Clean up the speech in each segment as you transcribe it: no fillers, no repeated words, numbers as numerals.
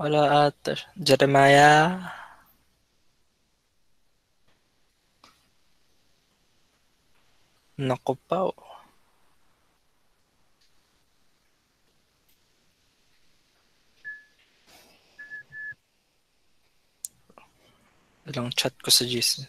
Wala ata. Jeremiah. Naku pa. Ilang chat ko sa GC.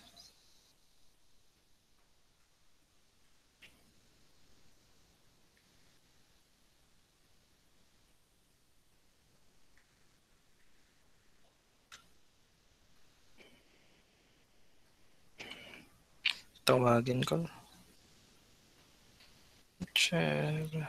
Tawagin ko. Share.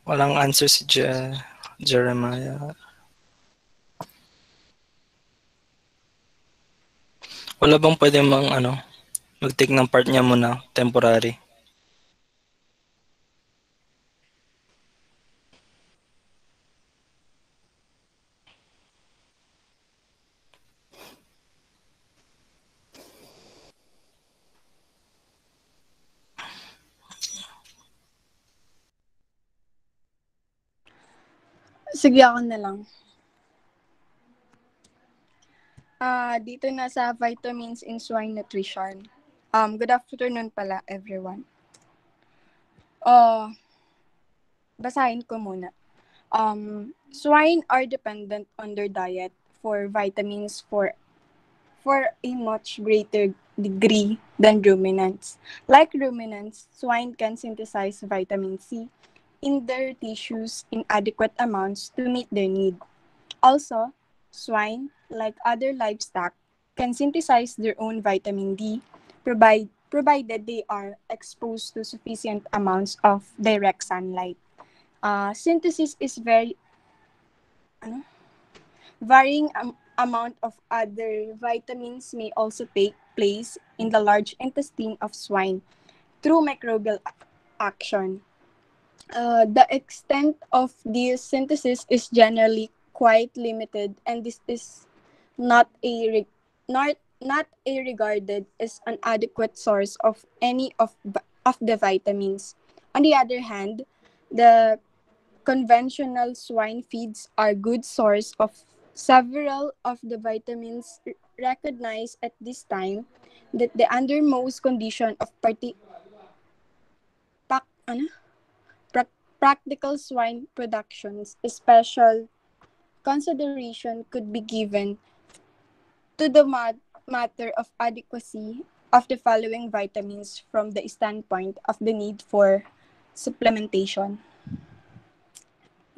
Walang answer si Jeremiah. Wala bang pwede mag-take ng part niya muna, temporary? Sige, ako na lang. Dito na sa vitamins in swine nutrition. Good afternoon pala, everyone. Basahin ko muna. Swine are dependent on their diet for vitamins for a much greater degree than ruminants. Like ruminants, swine can synthesize vitamin C in their tissues in adequate amounts to meet their need. Also, swine, like other livestock, can synthesize their own vitamin D, provided they are exposed to sufficient amounts of direct sunlight. Synthesis is varying amount of other vitamins may also take place in the large intestine of swine through microbial action. The extent of this synthesis is generally quite limited, and this is not regarded as an adequate source of any of the vitamins. On the other hand, the conventional swine feeds are good source of several of the vitamins recognized at this time that the undermost condition of pac- ano? practical swine productions, special consideration could be given to the matter of adequacy of the following vitamins from the standpoint of the need for supplementation.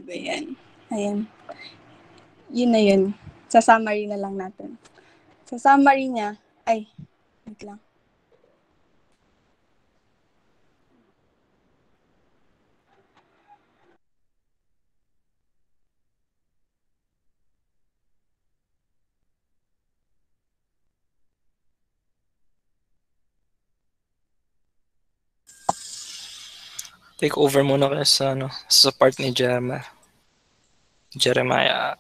Ayan. Ayan. Yun na yun. Sa summary na lang natin. Sa summary niya, wait lang. Take over muna kaya sa part ni Jeremiah.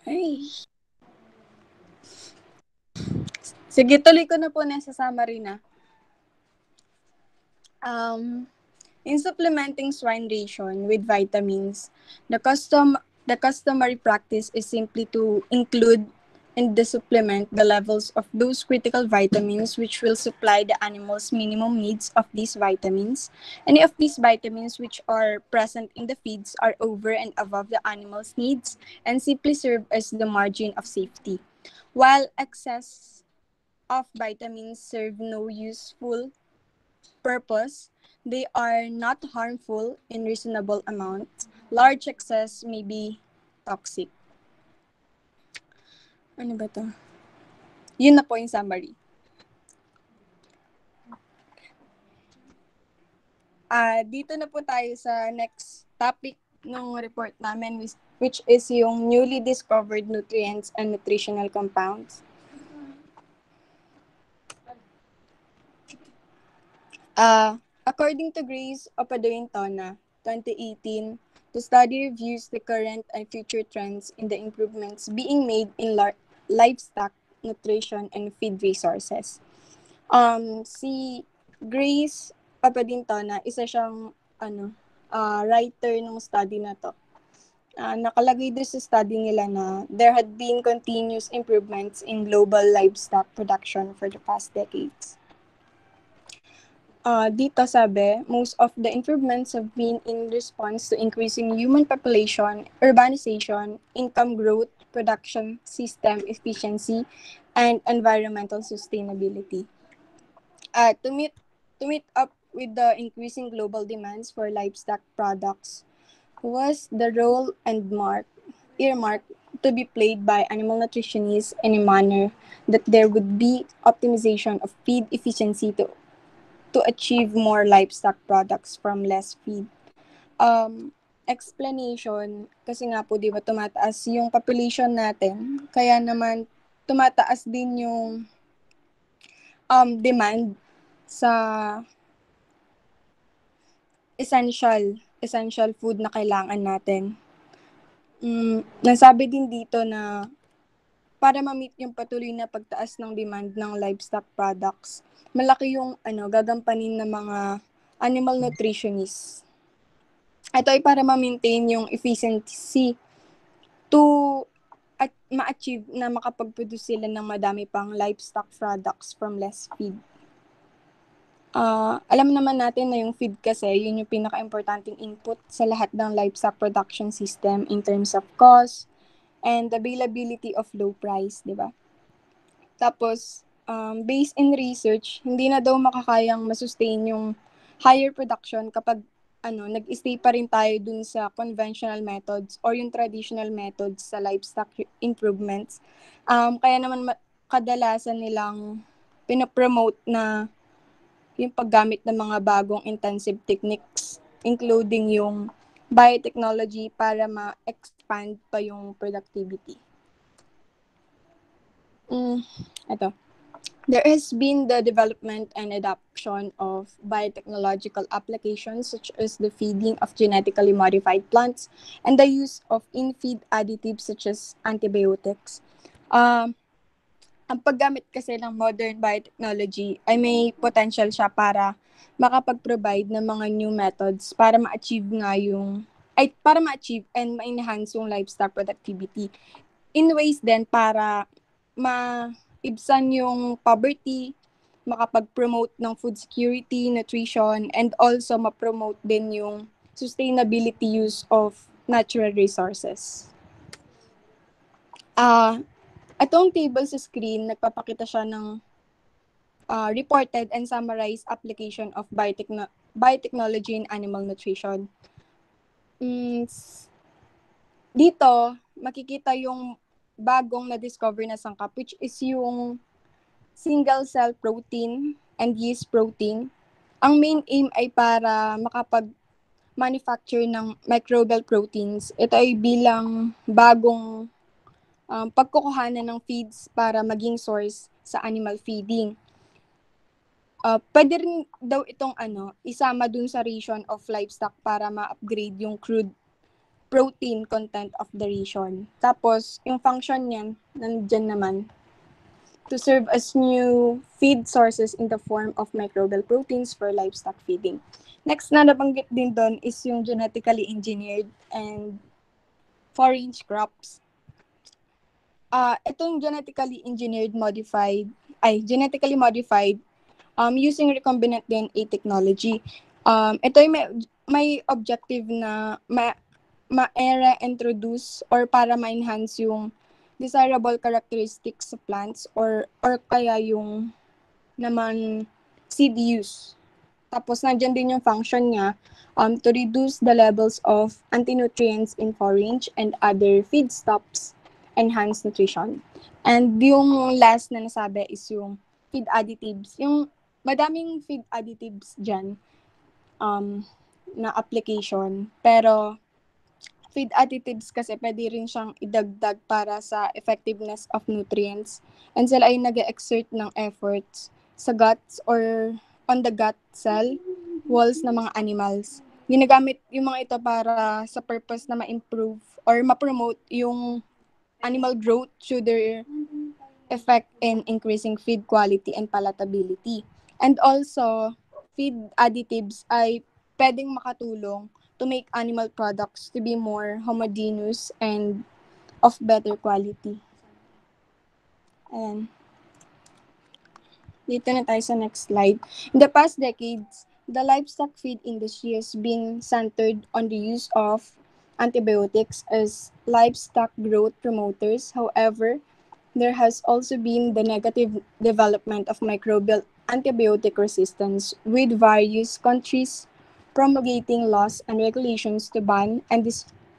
Ay. Sige, tuloy ko na po na sa summary na. In supplementing swine ration with vitamins, the customary practice is simply to include and the supplement the levels of those critical vitamins which will supply the animal's minimum needs of these vitamins. Any of these vitamins which are present in the feeds are over and above the animal's needs and simply serve as the margin of safety. While excess of vitamins serve no useful purpose, they are not harmful in reasonable amounts. Large excess may be toxic. Ano ba to? Yun na po yung summary. Dito na po tayo sa next topic ng report namin, which is yung newly discovered nutrients and nutritional compounds. According to Grace Opadointona, 2018, the study reviews the current and future trends in the improvements being made in livestock nutrition and feed resources. Si Grace Papadintona, isa siyang writer ng study na to. Nakalagay doon sa study nila na there had been continuous improvements in global livestock production for the past decades. Dito sabi, most of the improvements have been in response to increasing human population, urbanization, income growth, production system efficiency, and environmental sustainability. To meet up with the increasing global demands for livestock products was the role and earmark to be played by animal nutritionists in a manner that there would be optimization of feed efficiency to achieve more livestock products from less feed. Explanation, kasi nga po, di ba, tumataas yung population natin, kaya naman tumataas din yung demand sa essential food na kailangan natin. Nasabi din dito na para ma-meet yung patuloy na pagtaas ng demand ng livestock products, malaki yung gagampanin ng mga animal nutritionists. Ito ay para ma-maintain yung efficiency to at ma-achieve na makapag-produce sila ng madami pang livestock products from less feed. Alam naman natin na yung feed kasi, yun yung pinaka-importanting input sa lahat ng livestock production system in terms of cost and availability of low price, di ba? Tapos, based in research, hindi na daw makakayang masustain yung higher production kapag nag-stay pa rin tayo dun sa conventional methods or yung traditional methods sa livestock improvements. Kaya naman kadalasan nilang pinapromote na yung paggamit ng mga bagong intensive techniques, including yung biotechnology para ma-expand pa yung productivity. Ito. There has been the development and adoption of biotechnological applications such as the feeding of genetically modified plants and the use of in-feed additives such as antibiotics. Ang paggamit kasi ng modern biotechnology ay may potential siya para makapag-provide ng mga new methods para ma-achieve and ma-enhance yung livestock productivity. In ways din para maibsan yung poverty, makapag-promote ng food security, nutrition, and also ma-promote din yung sustainability use of natural resources. Itong table sa screen, nagpapakita siya ng reported and summarized application of biotechnology in animal nutrition. Dito, makikita yung bagong na-discover na sangkap, which is yung single-cell protein and yeast protein. Ang main aim ay para makapag-manufacture ng microbial proteins. Ito ay bilang bagong pagkukuhanan ng feeds para maging source sa animal feeding. Pwede rin daw itong isama dun sa ration of livestock para ma-upgrade yung crude protein content of the ration. Tapos, yung function niyan, nandyan naman, to serve as new feed sources in the form of microbial proteins for livestock feeding. Next na nabanggit din doon is yung genetically engineered and forage crops. Itong genetically modified using recombinant DNA technology. Ito ay may objective na ma-introduce or para ma-enhance yung desirable characteristics sa plants or kaya yung naman seed use. Tapos, nandiyan din yung function niya to reduce the levels of antinutrients in forage and other feedstuffs, enhance nutrition. And yung last na nasabi is yung feed additives. Yung madaming feed additives dyan na application. Pero, feed additives kasi pwede rin siyang idagdag para sa effectiveness of nutrients. And sila ay nag-exert ng efforts sa guts or on the gut cell walls ng mga animals. Ginagamit yung mga ito para sa purpose na ma-improve or ma-promote yung animal growth through their effect in increasing feed quality and palatability. And also, feed additives ay pwedeng makatulong to make animal products to be more homogeneous and of better quality. Ayan. Dito na tayo sa next slide. In the past decades, the livestock feed industry has been centered on the use of antibiotics as livestock growth promoters. However, there has also been the negative development of microbial antibiotic resistance, with various countries promulgating laws and regulations to ban and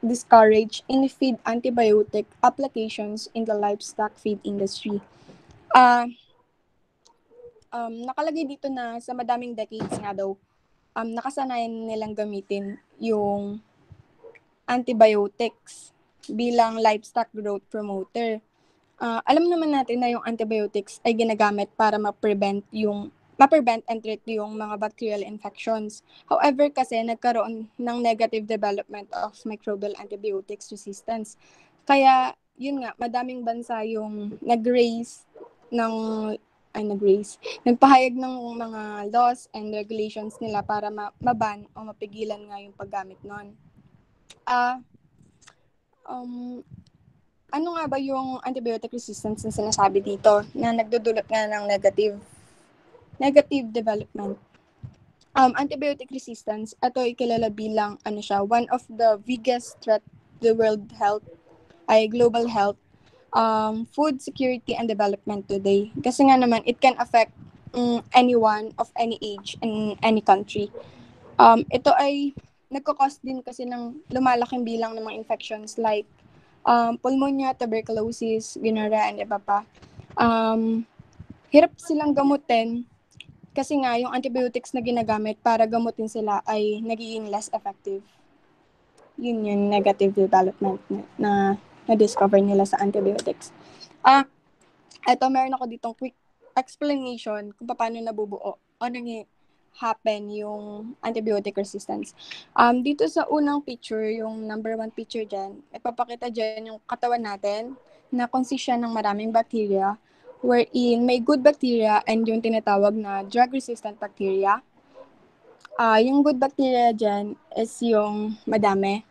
discourage in-feed antibiotic applications in the livestock feed industry. Nakalagay dito na sa madaming decades nga daw, nakasanayan nilang gamitin yung antibiotics bilang livestock growth promoter. Alam naman natin na yung antibiotics ay ginagamit para ma-prevent and treat yung mga bacterial infections. However, kasi nagkaroon ng negative development of microbial antibiotics resistance. Kaya, yun nga, madaming bansa yung nagpahayag ng mga laws and regulations nila para maban o mapigilan nga yung paggamit nun. Ano nga ba yung antibiotic resistance na sinasabi dito na nagdudulot nga ng negative development? Antibiotic resistance, ito ay kilala bilang one of the biggest threat to the world health, global health, food security and development today. Kasi nga naman, it can affect anyone of any age in any country. Ito ay nagkakos din kasi ng lumalaking bilang ng mga infections like pulmonya, tuberculosis, gonorrhea, and iba pa. Hirap silang gamutin kasi nga yung antibiotics na ginagamit para gamutin sila ay nagiging less effective. Yun yung negative development na na-discover nila sa antibiotics. Ito, meron ako ditong quick explanation kung paano nabubuo o happen yung antibiotic resistance. Dito sa unang picture, yung number 1 picture dyan, ipapakita dyan yung katawan natin na consist siya ng maraming bacteria wherein may good bacteria and yung tinatawag na drug-resistant bacteria. Yung good bacteria dyan is yung madami.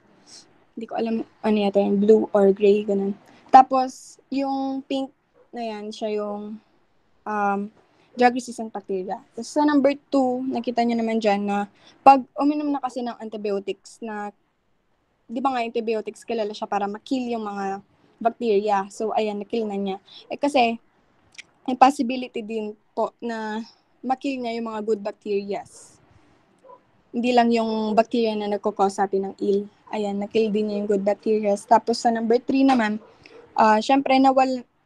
Hindi ko alam ano yata yung blue or gray, ganun. Tapos, yung pink na yan, siya yung drug-resistant bacteria. Tapos sa number 2, nakita nyo naman dyan na pag uminom na kasi ng antibiotics na, di ba nga antibiotics, kilala siya para makill yung mga bacteria. So, ayan, nakill na niya. Kasi, may possibility din po na makill niya yung mga good bacteria. Hindi lang yung bacteria na nagkakos sa atin ng ill. Ayan, nakill din niya yung good bacteria. Tapos sa number 3 naman, syempre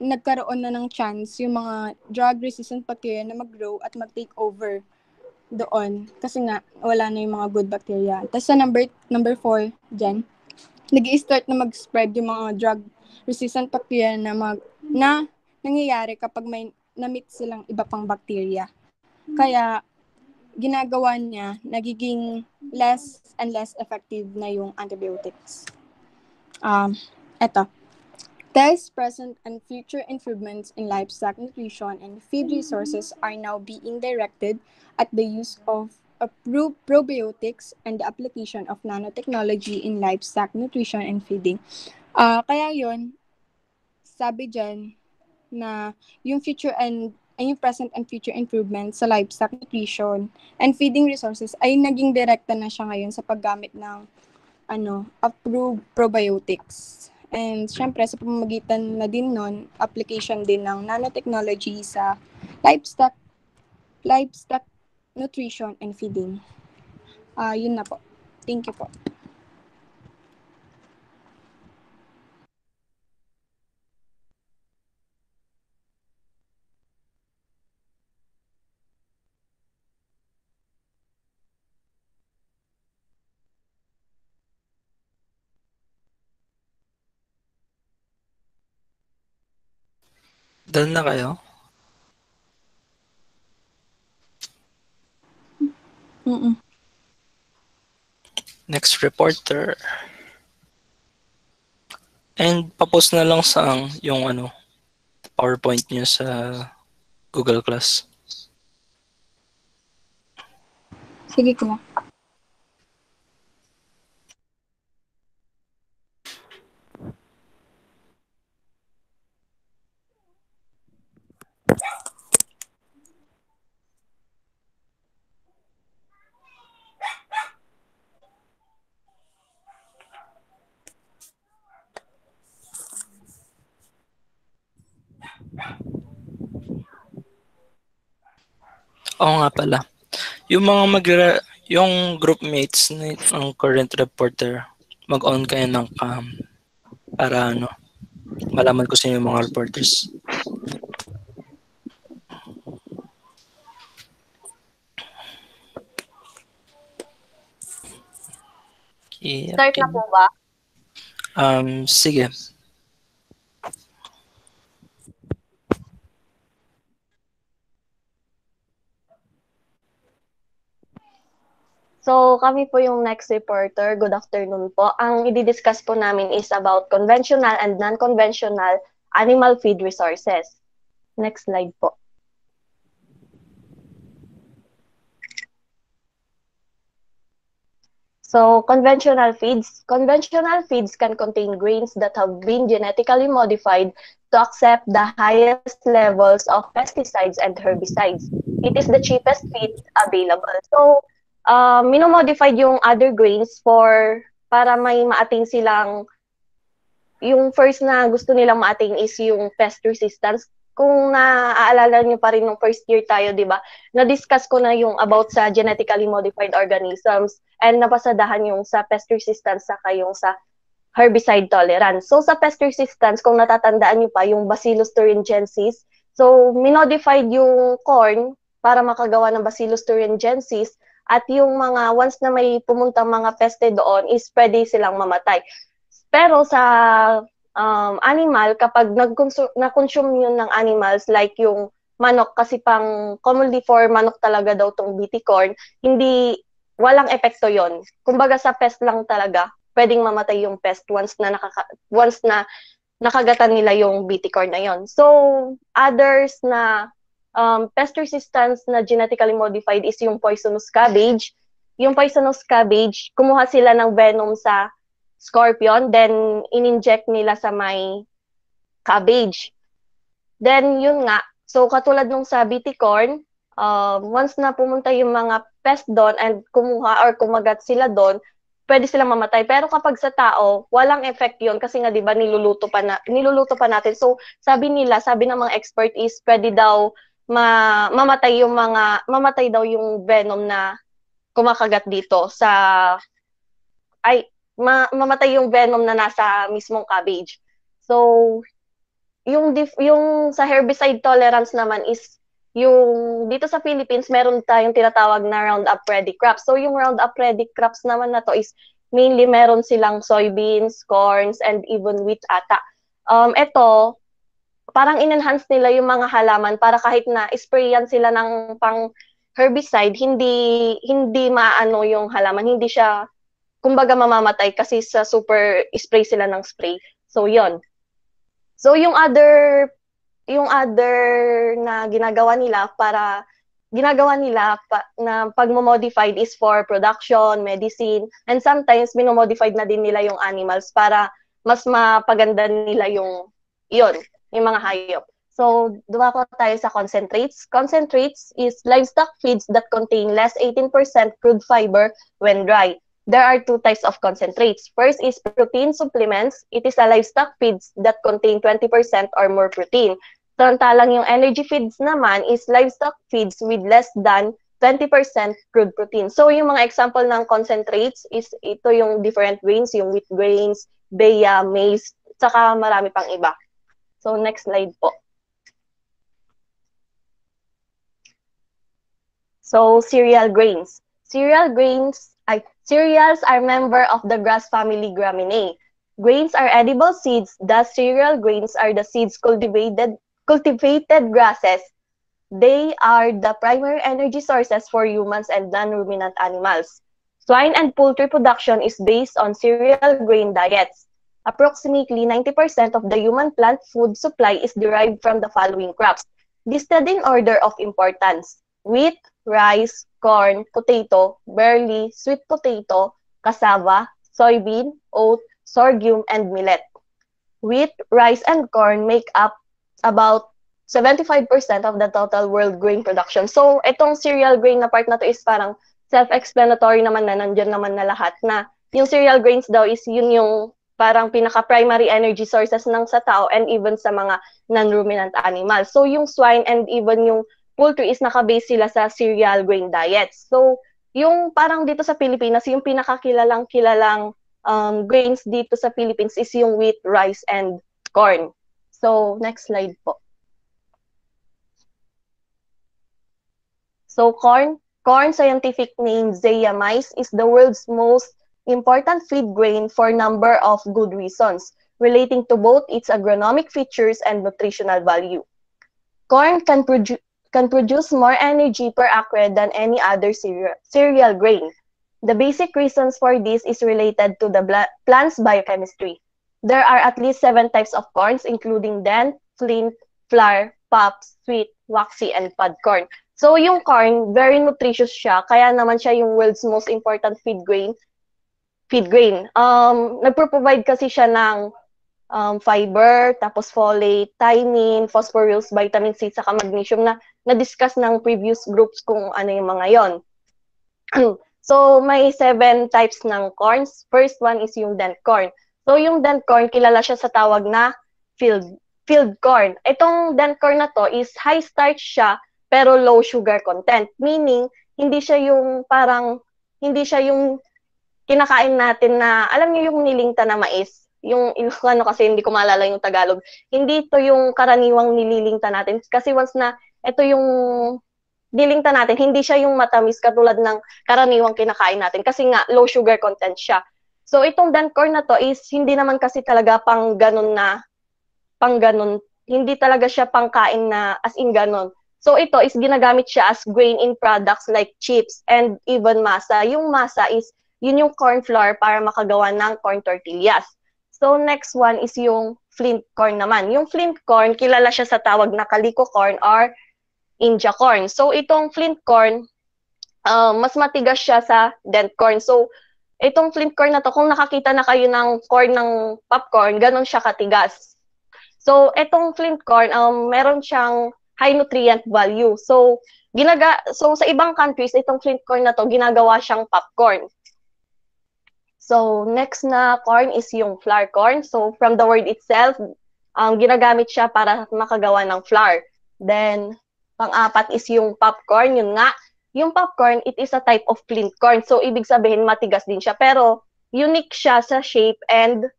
nagkaroon na ng chance yung mga drug-resistant bacteria na mag-grow at mag-take over doon. Kasi nga, wala na yung mga good bacteria. Tapos sa number 4, dyan, nag-i-start na mag-spread yung mga drug-resistant bacteria na nangyayari kapag may na-meet silang iba pang bacteria. Kaya, ginagawa niya, nagiging less and less effective na yung antibiotics. Eto. These present and future improvements in livestock nutrition and feed resources are now being directed at the use of probiotics and the application of nanotechnology in livestock nutrition and feeding. Kaya yun, sabi dyan na yung present and future improvements sa livestock nutrition and feeding resources ay naging direkta na siya ngayon sa paggamit ng approved probiotics. And syempre sa pamamagitan na din nun, application din ng nanotechnology sa livestock nutrition and feeding. Yun na po. Thank you po. Done na kayo? Mm-mm. Next reporter. And papost na lang sa yung PowerPoint niyo sa Google Class. Sige ko. Oo nga pala. Yung mga yung groupmates ng current reporter, mag-on kayo ng cam para malaman ko sino yung mga reporters. Start na po ba? Sige. So, kami po yung next reporter. Good afternoon po. Ang i-discuss po namin is about conventional and non-conventional animal feed resources. Next slide po. So, conventional feeds. Conventional feeds can contain grains that have been genetically modified to accept the highest levels of pesticides and herbicides. It is the cheapest feed available. So, minomodified yung other grains para may maating silang, yung first na gusto nilang maating is yung pest resistance. Kung naaalala nyo pa rin nung first year tayo, di ba? Na-discuss ko na yung about sa genetically modified organisms and napasadahan yung sa pest resistance saka yung sa herbicide tolerance. So sa pest resistance, kung natatandaan nyo pa, yung Bacillus thuringiensis, so minodified yung corn para makagawa ng Bacillus thuringiensis at yung mga once na may pumuntang mga peste doon is pwede silang mamatay. Pero sa animal, kapag na-consume yun ng animals, like yung manok, kasi commonly for manok talaga daw tong BT corn, walang epekto yon. Kumbaga sa pest lang talaga, pwedeng mamatay yung pest once na nakagatan nila yung BT corn na yon. So, others na pest resistance na genetically modified is yung poisonous cabbage. Yung poisonous cabbage, kumuha sila ng venom sa scorpion, then in-inject nila sa may cabbage. Then, yun nga, so katulad nung sa BT corn, once na pumunta yung mga pest doon and kumuha or kumagat sila doon, pwede silang mamatay. Pero kapag sa tao, walang effect yun kasi nga 'di ba niluluto pa natin. So, sabi ng mga expert is pwede daw mamatay daw yung venom na kumakagat dito mamatay yung venom na nasa mismong cabbage. So, yung sa herbicide tolerance naman is yung dito sa Philippines, meron tayong tinatawag na Roundup Ready crops. So, yung Roundup Ready crops naman na to is mainly meron silang soybeans, corns, and even wheat ata. Ito, parang in-enhance nila yung mga halaman para kahit na sprayan sila ng pang herbicide, hindi maano yung halaman, hindi siya kumbaga mamamatay kasi sa super spray sila ng spray. So, yon. So, yung other na ginagawa nila na pag-modified is for production, medicine, and sometimes minomodified na din nila yung animals para mas mapaganda nila Yun, yung mga hayop. So, dumako tayo sa concentrates. Concentrates is livestock feeds that contain less 18% crude fiber when dry. There are two types of concentrates. First is protein supplements. It is a livestock feeds that contain 20% or more protein. Samantalang yung energy feeds naman is livestock feeds with less than 20% crude protein. So, yung mga example ng concentrates is ito yung different grains, yung wheat grains, beya, maize, saka marami pang iba. So, next slide po. So, cereal grains. Cereals are member of the grass family Graminae. Grains are edible seeds, thus cereal grains are the seeds cultivated grasses. They are the primary energy sources for humans and non-ruminant animals. Swine and poultry production is based on cereal grain diets. Approximately 90% of the human plant food supply is derived from the following crops, listed in order of importance: wheat, rice, corn, potato, barley, sweet potato, cassava, soybean, oat, sorghum, and millet. Wheat, rice, and corn make up about 75% of the total world grain production. So, itong cereal grain na part na to is parang self-explanatory naman na nandyan naman na lahat na yung cereal grains daw is yun yung parang pinaka-primary energy sources ng sa tao and even sa mga non-ruminant animals. So, yung swine and even yung poultry is nakabase sila sa cereal grain diets. So, yung parang dito sa Pilipinas, yung pinakakilalang grains dito sa Philippines is yung wheat, rice, and corn. So, next slide po. So, corn scientific name Zea mays, is the world's most important feed grain for a number of good reasons, relating to both its agronomic features and nutritional value. Corn can produce more energy per acre than any other cereal grain. The basic reasons for this is related to the plant's biochemistry. There are at least 7 types of corns, including dent, flint, flour, pops, sweet, waxy, and pod corn. So, yung corn, very nutritious siya, kaya naman siya yung world's most important feed grain. Nagpro-provide kasi siya ng fiber, tapos folate, thiamine, phosphorus, vitamin C, saka magnesium na na-discuss ng previous groups kung ano yung mga yon. So, may 7 types ng corns. First one is yung dent corn. So, yung dent corn, kilala siya sa tawag na field corn. Itong dent corn na to is high starch siya, pero low sugar content. Meaning, hindi siya yung kinakain natin na, alam niyo yung nilingta na mais. Yung ano kasi hindi ko maalala yung Tagalog. Hindi to yung karaniwang nililingta natin. Kasi once na ito yung nilingta natin, hindi siya yung matamis katulad ng karaniwang kinakain natin. Kasi nga, low sugar content siya. So, itong dent corn na to is hindi naman kasi talaga pang ganun. Hindi talaga siya pangkain na as in ganun. So, ito is ginagamit siya as grain in products like chips and even masa. Yung masa is, yun yung corn flour para makagawa ng corn tortillas. So, next one is yung flint corn naman. Yung flint corn, kilala siya sa tawag na calico corn or India corn. So, itong flint corn, mas matigas siya sa dent corn. So, itong flint corn na to, kung nakakita na kayo ng corn ng popcorn, ganun siya katigas. So, itong flint corn, meron siyang high nutrient value. So, sa ibang countries, itong flint corn na to, ginagawa siyang popcorn. So, next na corn is yung flour corn. So, from the word itself, ginagamit siya para makagawa ng flour. Then, pang-apat is yung popcorn. Yun nga, yung popcorn, it is a type of flint corn. So, ibig sabihin, matigas din siya. Pero, unique siya sa shape and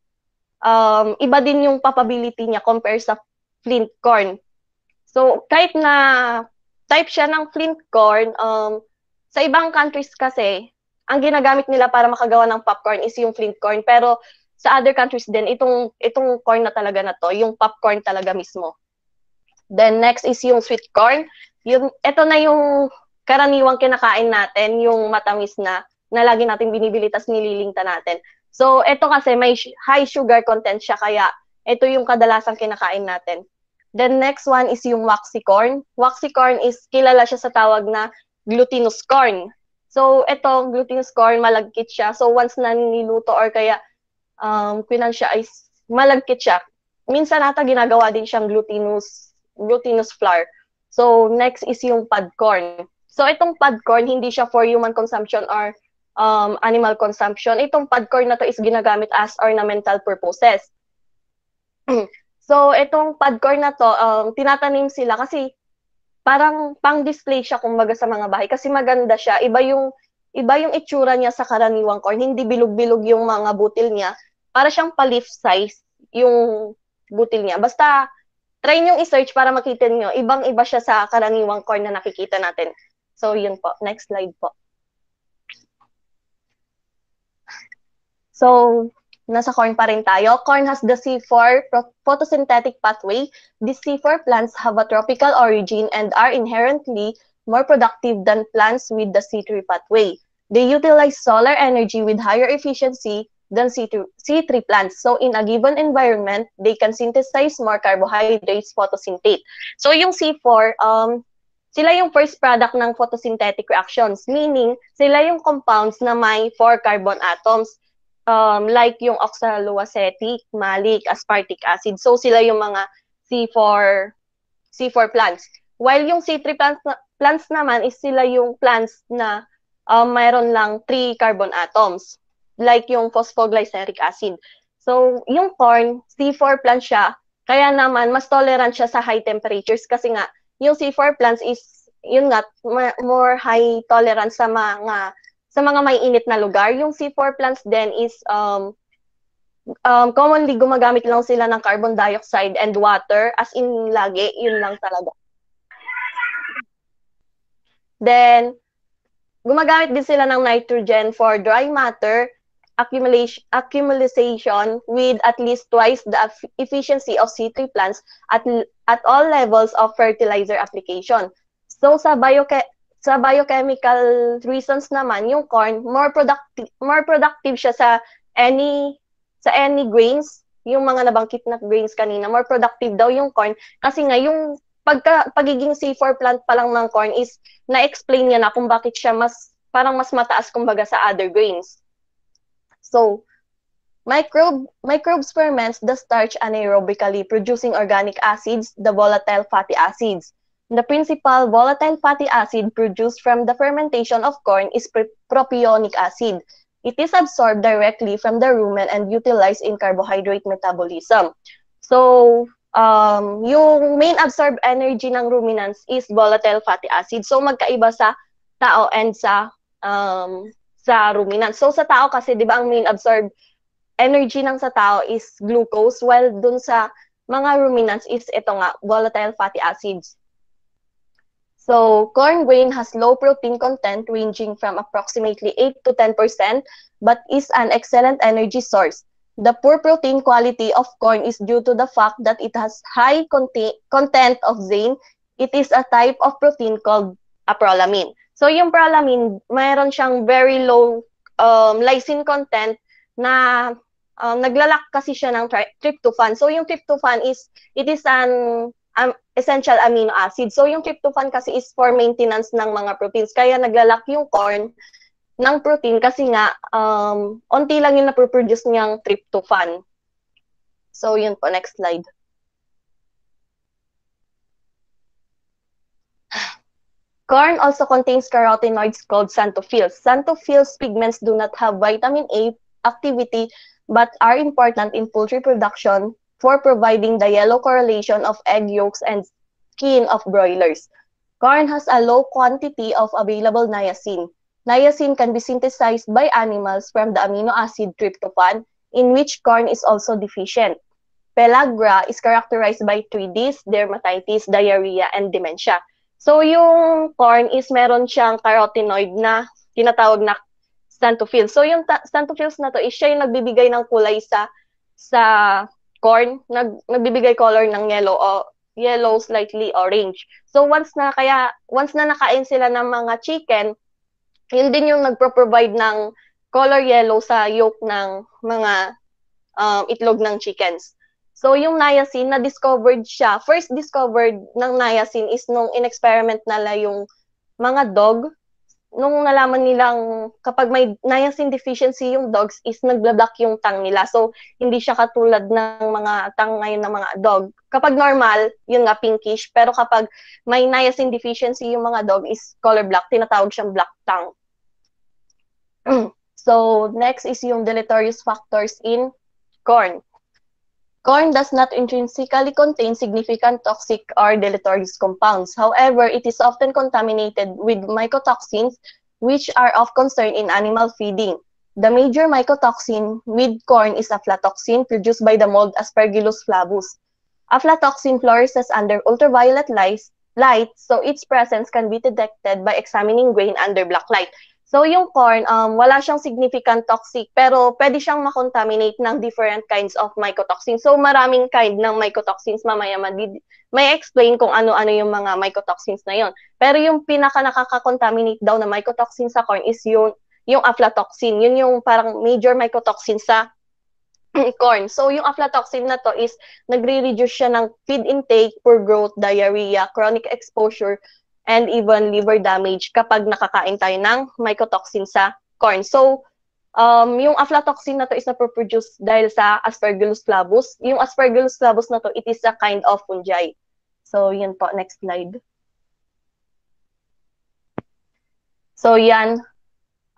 iba din yung papability niya compare sa flint corn. So, kahit na type siya ng flint corn, sa ibang countries kasi, ang ginagamit nila para makagawa ng popcorn is yung flint corn. Pero, sa other countries din, itong corn na talaga na to, yung popcorn talaga mismo. Then, next is yung sweet corn. Ito na yung karaniwang kinakain natin, yung matamis na lagi natin binibili, tas nililingta natin. So, ito kasi may high sugar content siya, kaya ito yung kadalasang kinakain natin. Then, next one is yung waxy corn. Waxy corn is, kilala siya sa tawag na glutinous corn. So, ito, glutinous corn, malagkit siya. So, once na niluto or kaya, siya ay malagkit siya. minsan nata ginagawa din siyang glutinous flour. So, next is yung pod corn. So, itong pod corn, hindi siya for human consumption or animal consumption. Itong pod corn na to is ginagamit as ornamental purposes. So, itong pod corn na to, tinatanim sila kasi parang pang-display siya kumbaga sa mga bahay kasi maganda siya. Iba yung itsura niya sa karaniwang corn. Hindi bilog-bilog yung mga butil niya. Para siyang pa-leaf size yung butil niya. Basta try nyo i-search para makita niyo. Ibang-iba siya sa karaniwang corn na nakikita natin. So, yun po. Next slide po. So, nasa corn pa rin tayo. Corn has the C4 photosynthetic pathway. These C4 plants have a tropical origin and are inherently more productive than plants with the C3 pathway. They utilize solar energy with higher efficiency than C3 plants. So, in a given environment, they can synthesize more carbohydrates photosynthate. So, yung C4, sila yung first product ng photosynthetic reactions, meaning sila yung compounds na may 4 carbon atoms. Like yung oxaloacetic, malic, aspartic acid. So, sila yung mga C4 plants. While yung C3 plants naman is sila yung plants na mayroon lang 3 carbon atoms. Like yung phosphoglyceric acid. So, yung corn, C4 plant siya, kaya naman mas tolerant siya sa high temperatures kasi nga, yung C4 plants is, yun nga, more high tolerance sa mga may init na lugar. Yung C4 plants then is commonly gumagamit lang sila ng carbon dioxide and water as in lagi, yun lang talaga. Then, gumagamit din sila ng nitrogen for dry matter accumulation with at least twice the efficiency of C3 plants at all levels of fertilizer application. So, sa biochemical reasons naman, yung corn more productive siya sa any grains, yung mga nabanggit na grains kanina, more productive daw yung corn kasi nga yung pagiging C4 plant pa lang ng corn is na-explain niya na kung bakit siya mas mataas kumbaga sa other grains. So, microbes ferments the starch anaerobically, producing organic acids, the volatile fatty acids. The principal volatile fatty acid produced from the fermentation of corn is propionic acid. It is absorbed directly from the rumen and utilized in carbohydrate metabolism. So, yung main absorbed energy ng ruminants is volatile fatty acid. So, magkaiba sa tao and sa ruminants. So, sa tao kasi, di ba, ang main absorbed energy ng sa tao is glucose, while dun sa mga ruminants is ito nga, volatile fatty acids. So, corn grain has low protein content ranging from approximately 8 to 10%, but is an excellent energy source. The poor protein quality of corn is due to the fact that it has high content of zein. It is a type of protein called prolamine. So, yung prolamine, mayroon siyang very low lysine content na naglalak kasi siya ng tryptophan. So, yung tryptophan it is an essential amino acid. So, yung tryptophan kasi is for maintenance ng mga proteins. Kaya naglalak yung corn ng protein kasi nga, onti lang yung naproproduce niyang tryptophan. So, yun po. Next slide. Corn also contains carotenoids called xanthophylls. Xanthophylls pigments do not have vitamin A activity but are important in poultry production for providing the yellow correlation of egg yolks and skin of broilers. Corn has a low quantity of available niacin. Niacin can be synthesized by animals from the amino acid tryptophan, in which corn is also deficient. Pellagra is characterized by 3Ds, dermatitis, diarrhea, and dementia. So, yung corn is meron siyang carotenoid na tinatawag na xanthophylls. So, yung xanthophylls na to is siya yung nagbibigay ng kulay sa corn, nagbibigay color ng yellow slightly orange. So once na nakain sila ng mga chicken, yun din yung nagpro-provide ng color yellow sa yolk ng mga itlog ng chickens. So yung niacin, first discovered ng niacin is nung in-experiment nila yung mga dog nung nalaman nilang kapag may niacin deficiency yung dogs is nagbablock yung tongue nila. So, hindi siya katulad ng mga tongue ngayon ng mga dog. Kapag normal, yun nga, pinkish. Pero kapag may niacin deficiency yung mga dog is color black. Tinatawag siyang black tongue. So, next is yung deleterious factors in corn. Corn does not intrinsically contain significant toxic or deleterious compounds. However, it is often contaminated with mycotoxins, which are of concern in animal feeding. The major mycotoxin with corn is aflatoxin, produced by the mold Aspergillus flavus. Aflatoxin flourishes under ultraviolet light, so its presence can be detected by examining grain under black light. So yung corn, wala siyang significant toxic, pero pwede siyang makontaminate ng different kinds of mycotoxins. So maraming kind ng mycotoxins, mamaya may explain kung ano-ano yung mga mycotoxins na yon. Pero yung pinaka nakaka-contaminate daw na mycotoxin sa corn is yung aflatoxin. Yun yung parang major mycotoxin sa corn. So yung aflatoxin na to is nagre-reduce siya ng feed intake, poor growth, diarrhea, chronic exposure, and even liver damage kapag nakakain tayo ng mycotoxin sa corn. So, yung aflatoxin na to is na-produce dahil sa Aspergillus flavus. Yung Aspergillus flavus na to, it is a kind of fungi. So, yun po. Next slide. So, yan.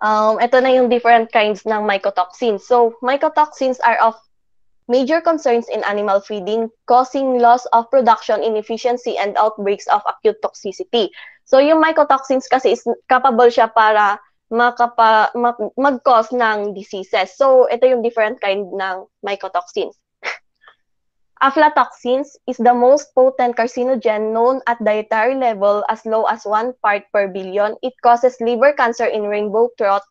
Ito na yung different kinds ng mycotoxins. So, mycotoxins are of major concerns in animal feeding, causing loss of production, inefficiency, and outbreaks of acute toxicity. So, yung mycotoxins kasi is capable siya para mag-cause ng diseases. So, ito yung different kind ng mycotoxins. Aflatoxins is the most potent carcinogen known at dietary level as low as 1 part per billion. It causes liver cancer in rainbow trout,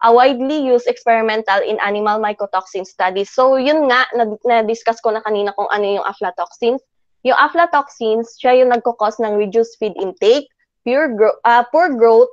a widely used experimental in animal mycotoxin studies. So, yun nga, na-discuss ko na kanina kung ano yung aflatoxins. Yung aflatoxins, siya yung nagkukos ng reduced feed intake, poor growth,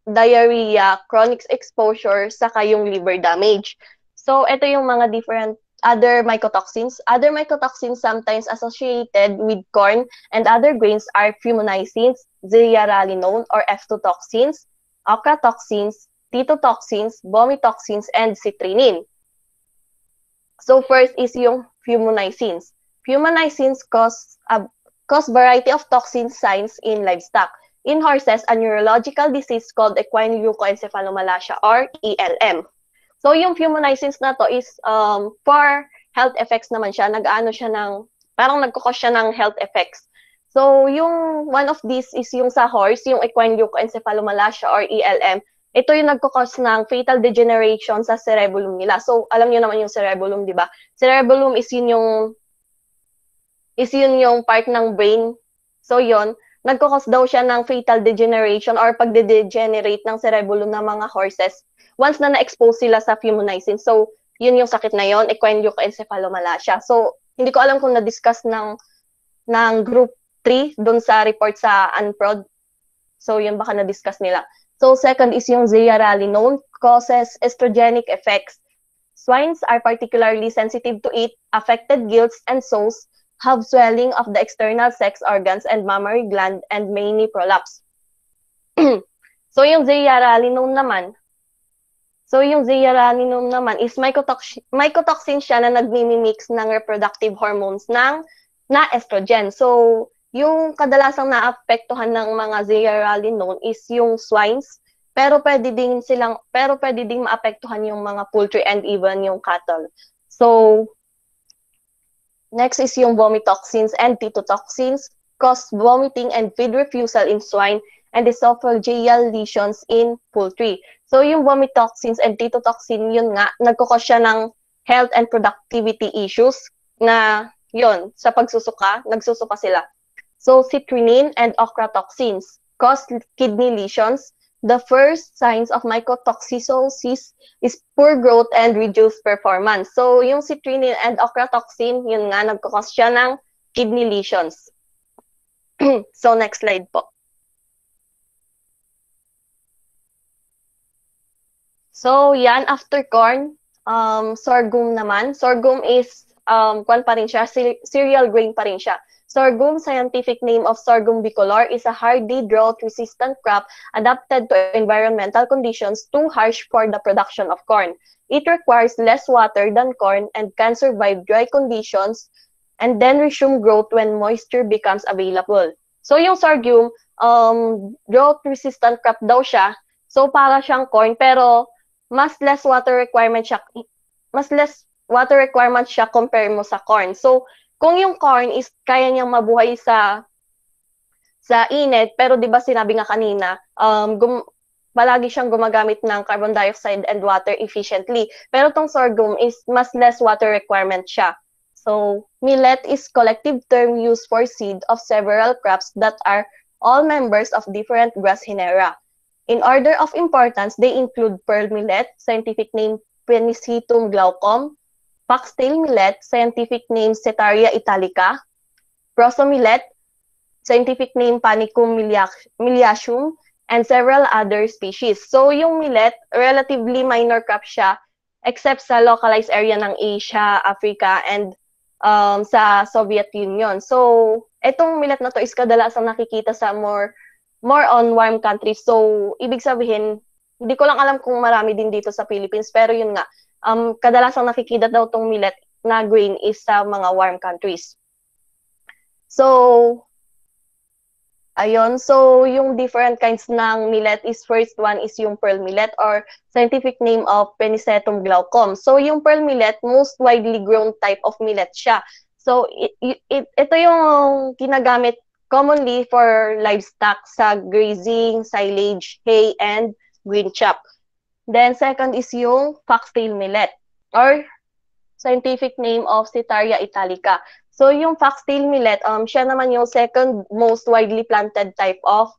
diarrhea, chronic exposure, saka yung liver damage. So, ito yung mga different other mycotoxins. Other mycotoxins sometimes associated with corn and other grains are fumonisins, zearalenone or F2 toxins, ochratoxins, titotoxins, vomitoxins, and citrinin. So first is yung fumonisins. Fumonisins cause variety of toxin signs in livestock. In horses, a neurological disease called equine leukoencephalomalacia or ELM. So yung fumonisins na to is for health effects naman siya. Nag-ano siya ng, parang nagkukos siya ng health effects. So yung one of these is yung sa horse, yung equine leukoencephalomalacia or ELM. Ito yung nagkukos ng fatal degeneration sa cerebellum nila. So, alam niyo naman yung cerebellum, di ba? Cerebellum is yun yung part ng brain. So, yun, nagkukos daw siya ng fatal degeneration or pagde-degenerate ng cerebellum ng mga horses once na na-expose sila sa fumonisins. So, yun yung sakit na yun, equine leukoencephalomalacia. So, hindi ko alam kung na-discuss ng group 3 dun sa report sa UNPROD. So, yun baka na-discuss nila. So, second is yung zearalenone, causes estrogenic effects. Swines are particularly sensitive to it, affected gilts and sows, have swelling of the external sex organs and mammary gland, and many prolapse. So, yung zearalenone naman is mycotoxin siya na nagmimimix ng reproductive hormones na estrogen. So, yung kadalasang naapektuhan ng mga zearalenone is yung swines, pero pwede ding maapektuhan yung mga poultry and even yung cattle. So, next is yung vomitoxins and titotoxins, cause vomiting and feed refusal in swine and esophageal lesions in poultry. So, yung vomitoxins and titotoxin, yun nga, nagkukos siya ng health and productivity issues na yun, sa pagsusuka, nagsusuka sila. So, citrinin and ochratoxins cause kidney lesions. The first signs of mycotoxicosis is poor growth and reduced performance. So, yung citrinin and ochratoxin, yun nga, nagkukos siya ng kidney lesions. So, next slide po. So, yan, after corn, sorghum naman. Sorghum is, kwan pa rin siya, cereal grain pa rin siya. Sorghum, scientific name of Sorghum bicolor, is a hardy, drought-resistant crop adapted to environmental conditions too harsh for the production of corn. It requires less water than corn and can survive dry conditions and then resume growth when moisture becomes available. So yung sorghum, drought-resistant crop daw siya. So para siyang corn pero mas less water requirement siya compare mo sa corn. So kung yung corn is kaya niyang mabuhay sa init, pero 'di ba sinabi nga kanina, palagi siyang gumagamit ng carbon dioxide and water efficiently. Pero tong sorghum is mas less water requirement siya. So, millet is collective term used for seed of several crops that are all members of different grass genera. In order of importance, they include pearl millet, scientific name Pennisetum glaucum, foxtail millet, scientific name Setaria italica, proso millet, scientific name Panicum miliaceum, and several other species. So, yung millet, relatively minor crop siya, except sa localized area ng Asia, Africa, and sa Soviet Union. So, etong millet na to is kadalasang nakikita sa more on warm countries. So, ibig sabihin, hindi ko lang alam kung marami din dito sa Philippines, pero yun nga, kadalasang nakikita daw tong millet na grain is sa mga warm countries. So, ayun. So, yung different kinds ng millet is first one is yung pearl millet or scientific name of Pennisetum glaucum. So, yung pearl millet, most widely grown type of millet siya. So, ito yung ginagamit commonly for livestock sa grazing, silage, hay, and green chop. Then, second is yung foxtail millet or scientific name of Setaria italica. So, yung foxtail millet, siya naman yung second most widely planted type of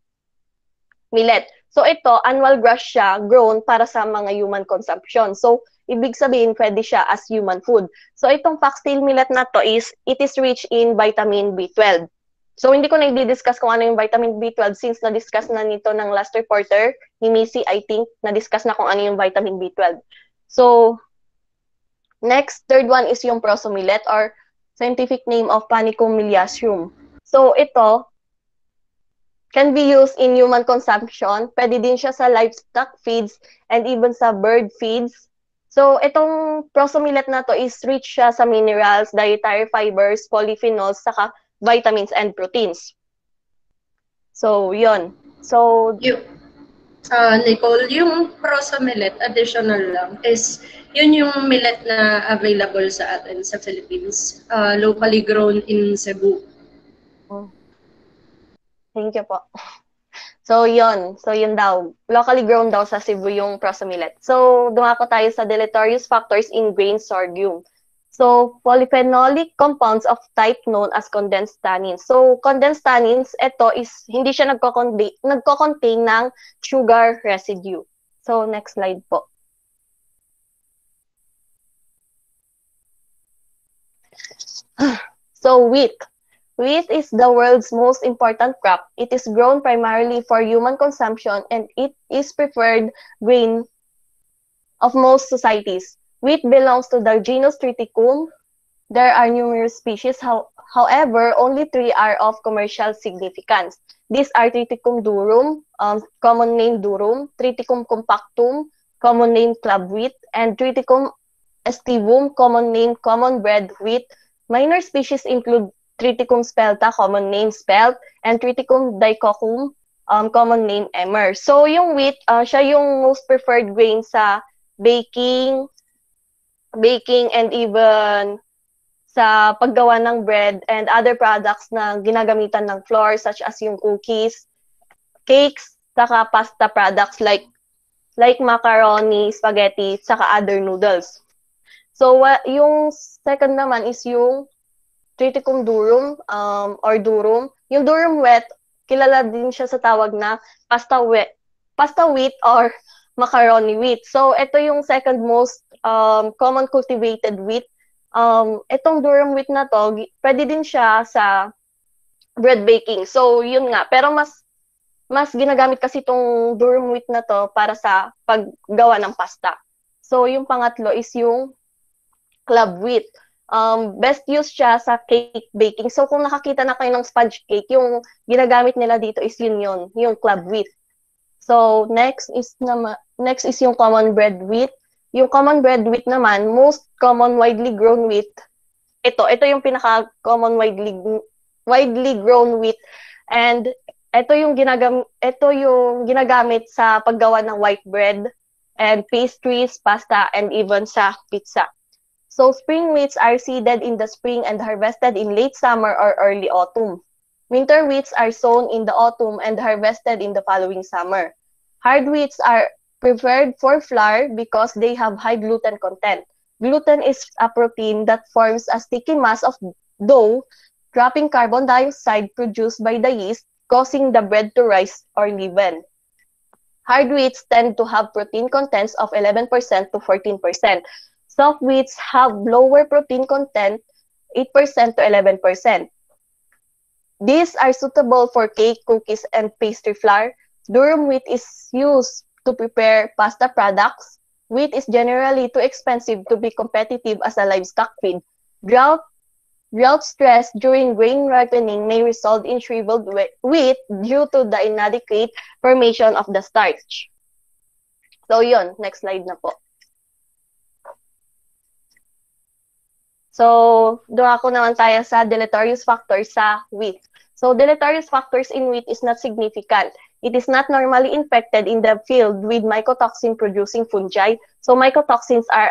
millet. So, ito, annual grass siya, grown para sa mga human consumption. So, ibig sabihin, pwede siya as human food. So, itong foxtail millet na to it is rich in vitamin B12. So, hindi ko na i-discuss kung ano yung vitamin B12 since na-discuss na nito ng last reporter, ni Missy, I think, na-discuss na kung ano yung vitamin B12. So, next, third one is yung proso millet or scientific name of Panicum miliaceum. So, ito can be used in human consumption. Pwede din siya sa livestock feeds and even sa bird feeds. So, itong proso millet na to is rich siya sa minerals, dietary fibers, polyphenols, saka vitamins and proteins. So, yun. So, Nicole, yung proso millet, additional lang, is yun yung millet na available sa atin sa Philippines, locally grown in Cebu. Thank you po. So, yun. So, yun daw. Locally grown daw sa Cebu yung proso millet. So, dumako tayo sa deleterious factors in grain sorghum. So, polyphenolic compounds of type known as condensed tannins. So, condensed tannins, ito is, hindi siya nagko-contain ng sugar residue. So, next slide po. So, wheat. Wheat is the world's most important crop. It is grown primarily for human consumption and it is preferred grain of most societies. Wheat belongs to the genus Triticum. There are numerous species. However, only 3 are of commercial significance. These are Triticum durum, common name durum, Triticum compactum, common name club wheat, and Triticum aestivum, common name common bread wheat. Minor species include Triticum spelta, common name spelt, and Triticum dicoccum, common name emmer. So, yung wheat, siya yung most preferred grain sa baking, and even sa paggawa ng bread and other products na ginagamitan ng flour such as yung cookies, cakes, saka pasta products like macaroni, spaghetti, saka other noodles. So, yung second naman is yung Triticum durum or durum. Yung durum wheat, kilala din siya sa tawag na pasta wheat or macaroni wheat. So, ito yung second most common cultivated wheat. Itong durum wheat na to, pwede din siya sa bread baking. So, yun nga. Pero mas ginagamit kasi itong durum wheat na to para sa paggawa ng pasta. So, yung pangatlo is yung club wheat. Best use siya sa cake baking. So kung nakakita na kayo ng sponge cake, yung ginagamit nila dito is yun, yung club wheat. So next is yung common bread wheat. Yung common bread wheat naman, most common widely grown wheat. Ito yung pinaka common widely grown wheat, and ito yung ginagamit sa paggawa ng white bread and pastries, pasta, and even sa pizza. So spring wheats are seeded in the spring and harvested in late summer or early autumn. Winter wheats are sown in the autumn and harvested in the following summer. Hard wheats are preferred for flour because they have high gluten content. Gluten is a protein that forms a sticky mass of dough, trapping carbon dioxide produced by the yeast, causing the bread to rise or leaven. Hard wheats tend to have protein contents of 11% to 14%. Soft wheats have lower protein content, 8% to 11%. These are suitable for cake, cookies, and pastry flour. Durum wheat is used to prepare pasta products. Wheat is generally too expensive to be competitive as a livestock feed. Drought stress during grain ripening may result in shriveled wheat due to the inadequate formation of the starch. So yun, next slide na po. So, doon ako naman tayo sa deleterious factors sa wheat. So, deleterious factors in wheat is not significant. It is not normally infected in the field with mycotoxin-producing fungi. So, mycotoxins are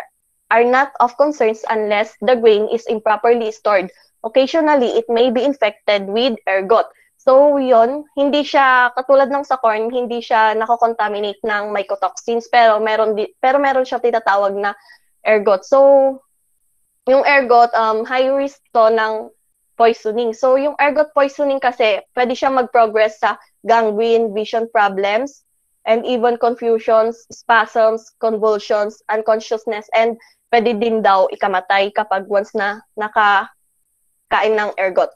not of concerns unless the grain is improperly stored. Occasionally, it may be infected with ergot. So, yun, hindi siya, katulad ng sa corn, hindi siya nako-contaminate ng mycotoxins, pero meron siya tinatawag na ergot. So, yung ergot, high risk to ng poisoning. So, yung ergot poisoning kasi, pwede siya mag-progress sa gangrene, vision problems, and even confusions, spasms, convulsions, unconsciousness, and pwede din daw ikamatay kapag once na nakakain ng ergot.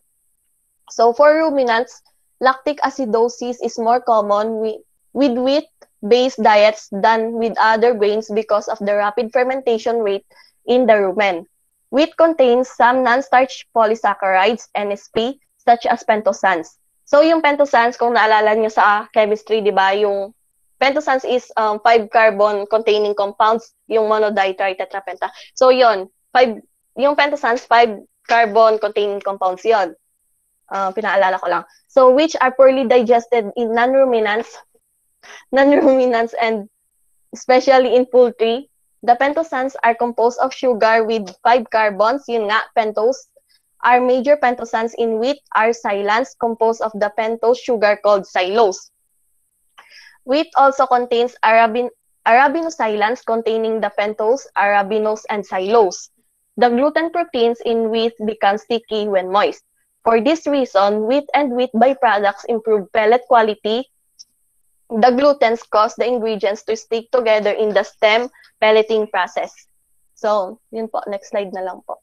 So, for ruminants, lactic acidosis is more common with wheat-based diets than with other grains because of the rapid fermentation rate in the rumen. Wheat contains some non-starch polysaccharides, NSP, such as pentosans. So, yung pentosans, kung naalala nyo sa chemistry, di ba, yung pentosans is 5 carbon-containing compounds, yung monodietary tetrapenta. So, yung pentosans, 5 carbon-containing compounds yon. Pinaalala ko lang. So, which are poorly digested in non-ruminants and especially in poultry. The pentosans are composed of sugar with 5 carbons, yun nga, pentose. Our major pentosans in wheat are silans, composed of the pentose sugar called xylose. Wheat also contains arabinosilans containing the pentose, arabinose, and xylose. The gluten proteins in wheat become sticky when moist. For this reason, wheat and wheat byproducts improve pellet quality. The glutens cause the ingredients to stick together in the stem pelleting process. So, yun po. Next slide na lang po.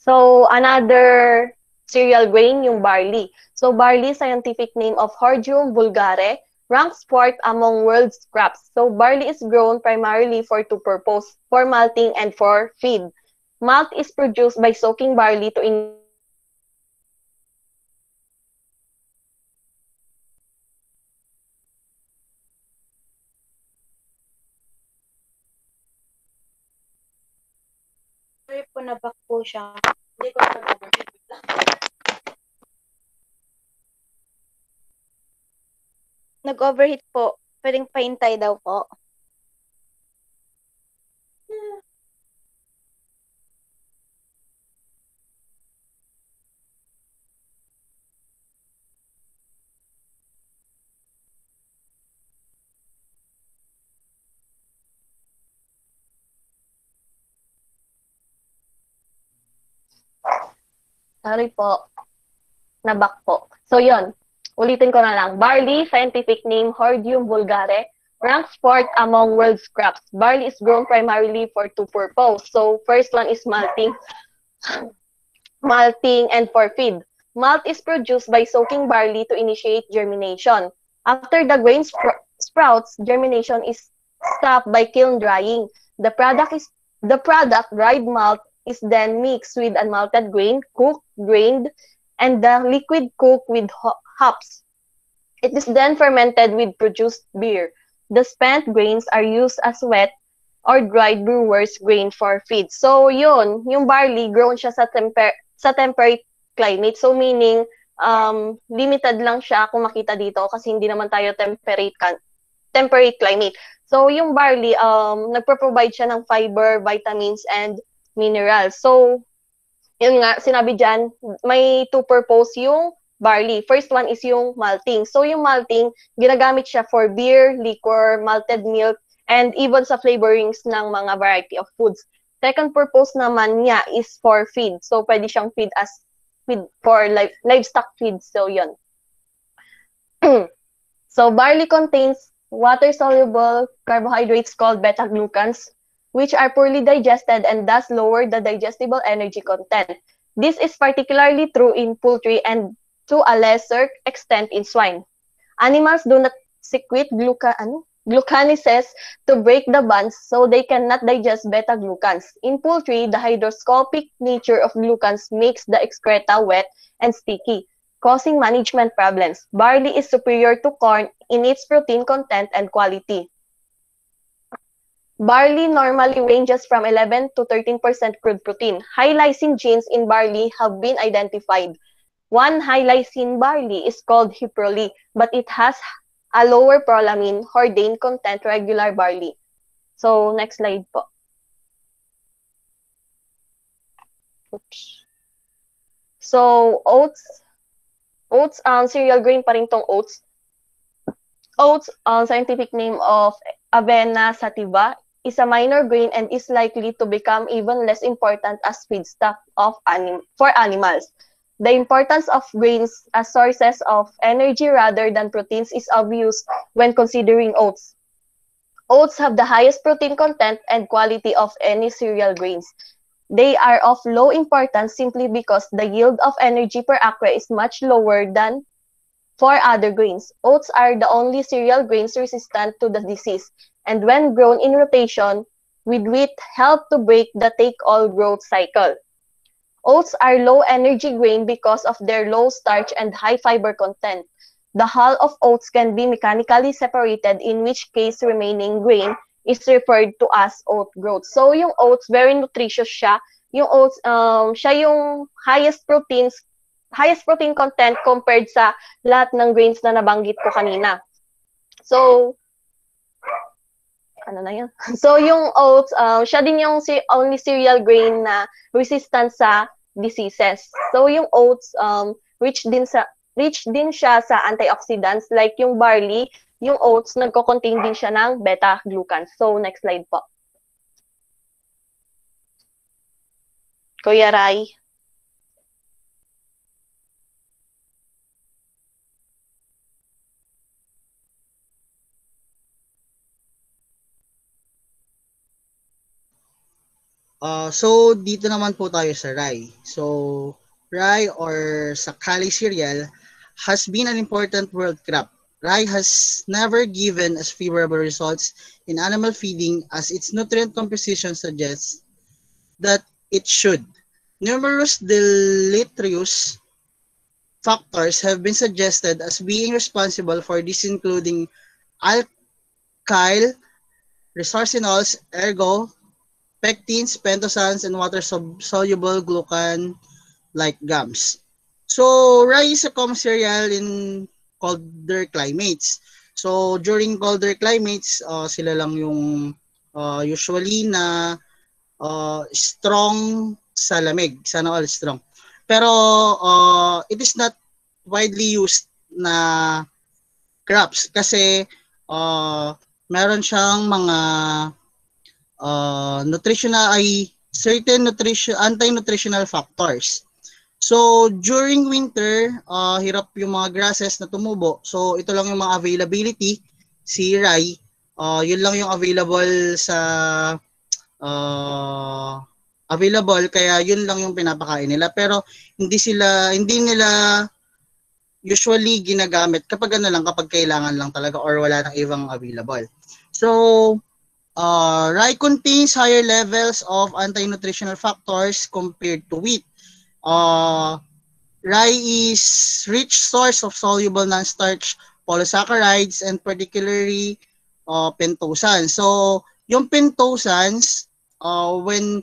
So, another cereal grain, yung barley. So, barley, scientific name of Sorghum vulgare, ranks fourth among world's crops. So, barley is grown primarily for two purposes, for malting and for feed. Malt is produced by soaking barley to Sorry po, nabak po siya. Hindi ko nag-overheat. Nag-overheat po. Pwedeng paintay daw po. Sorry po. Nabak po. So, yun. Ulitin ko na lang. Barley, scientific name, Sorghum vulgare, ranks fourth among world's crops. Barley is grown primarily for two purposes. So, first one is malting. Malting and for feed. Malt is produced by soaking barley to initiate germination. After the grain sprouts, germination is stopped by kiln drying. The product, dried malt, is then mixed with unmalted grain, cooked, drained, and the liquid cooked with hops. It is then fermented with produced beer. The spent grains are used as wet or dried brewer's grain for feed. So yun, yung barley grown siya sa temperate climate. So meaning limited lang siya kung makita dito kasi hindi naman tayo temperate climate. So yung barley nagpo-provide siya ng fiber, vitamins and minerals. So yun nga sinabi diyan, may two purpose yung barley. First one is yung malting. So yung malting ginagamit siya for beer, liquor, malted milk, and even sa flavorings ng mga variety of foods. Second purpose naman niya is for feed. So, pwede siyang feed for livestock feed. So, yun. So, barley contains water-soluble carbohydrates called beta-glucans, which are poorly digested and thus lower the digestible energy content. This is particularly true in poultry and to a lesser extent in swine. Animals do not secrete glucaneses to break the bonds, so they cannot digest beta-glucans. In poultry, the hygroscopic nature of glucans makes the excreta wet and sticky, causing management problems. Barley is superior to corn in its protein content and quality. Barley normally ranges from 11 to 13% crude protein. High lysine genes in barley have been identified. One high lysine barley is called Hiproli, but it has a lower prolamine, hordein content regular barley. So, next slide po. Oops. So, oats, cereal grain pa rin tong oats. Oats, scientific name of Avena sativa, is a minor grain and is likely to become even less important as feedstock for animals. The importance of grains as sources of energy rather than proteins is obvious when considering oats. Oats have the highest protein content and quality of any cereal grains. They are of low importance simply because the yield of energy per acre is much lower than for other grains. Oats are the only cereal grains resistant to the disease, and when grown in rotation with wheat, help to break the take-all growth cycle. Oats are low-energy grain because of their low starch and high fiber content. The hull of oats can be mechanically separated, in which case remaining grain is referred to as oat growth. So, yung oats, very nutritious siya. Yung oats, siya yung highest protein content compared sa lahat ng grains na nabanggit ko kanina. So, ano na yun? So, yung oats, siya din yung only cereal grain na resistant sa diseases. So, yung oats, rich din siya sa antioxidants. Like yung barley, yung oats, nagko-contain din siya ng beta-glucans. So, next slide po. Kuya Rai. So, dito naman po tayo sa rye. So, rye or sakali cereal has been an important world crop. Rye has never given us favorable results in animal feeding as its nutrient composition suggests that it should. Numerous deleterious factors have been suggested as being responsible for this, including alkyl resorcinols, ergo, pectins, pentosans, and water-soluble glucan like gums. So, rye is a common cereal in colder climates. So, during colder climates, sila lang yung usually na strong sa lamig. Sana all strong. Pero, it is not widely used na crops kasi meron siyang mga certain anti-nutritional factors. So, during winter, hirap yung mga grasses na tumubo. So, ito lang yung mga availability. Si rye, yun lang yung available kaya yun lang yung pinapakain nila. Pero, hindi nila usually ginagamit kapag kapag kailangan lang talaga or wala nang ibang available. So, Rye contains higher levels of anti-nutritional factors compared to wheat. Rye is rich source of soluble non-starch polysaccharides and particularly pentosans. So, yung pentosans, when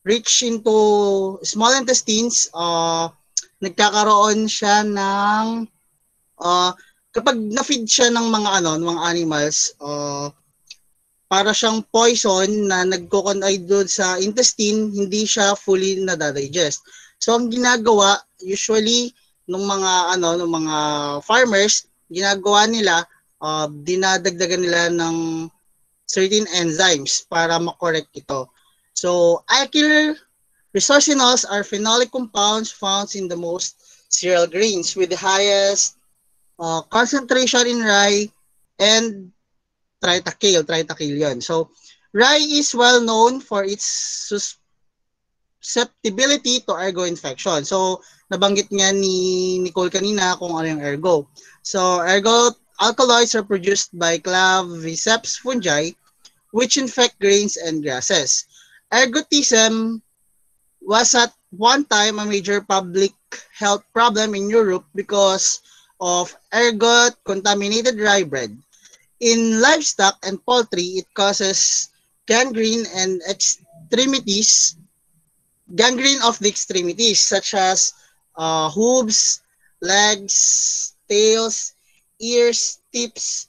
reach into small intestines, nagkakaroon siya ng kapag na-feed siya ng ng mga animals, para siyang poison na nagko-conide doon sa intestine, hindi siya fully nadadigest. So ang ginagawa usually ng mga farmers, ginagawa nila dinadagdagan nila ng certain enzymes para ma-correct ito. So alkyl resorcinols are phenolic compounds found in the most cereal grains with the highest concentration in rye and triticale yun. So, rye is well known for its susceptibility to ergo infection. So, nabanggit nga ni Nicole kanina kung ano yung ergo. So, ergo alkaloids are produced by claviceps fungi which infect grains and grasses. Ergotism was at one time a major public health problem in Europe because of ergot contaminated rye bread. In livestock and poultry, it causes gangrene of the extremities such as hooves, legs, tails, ears, tips,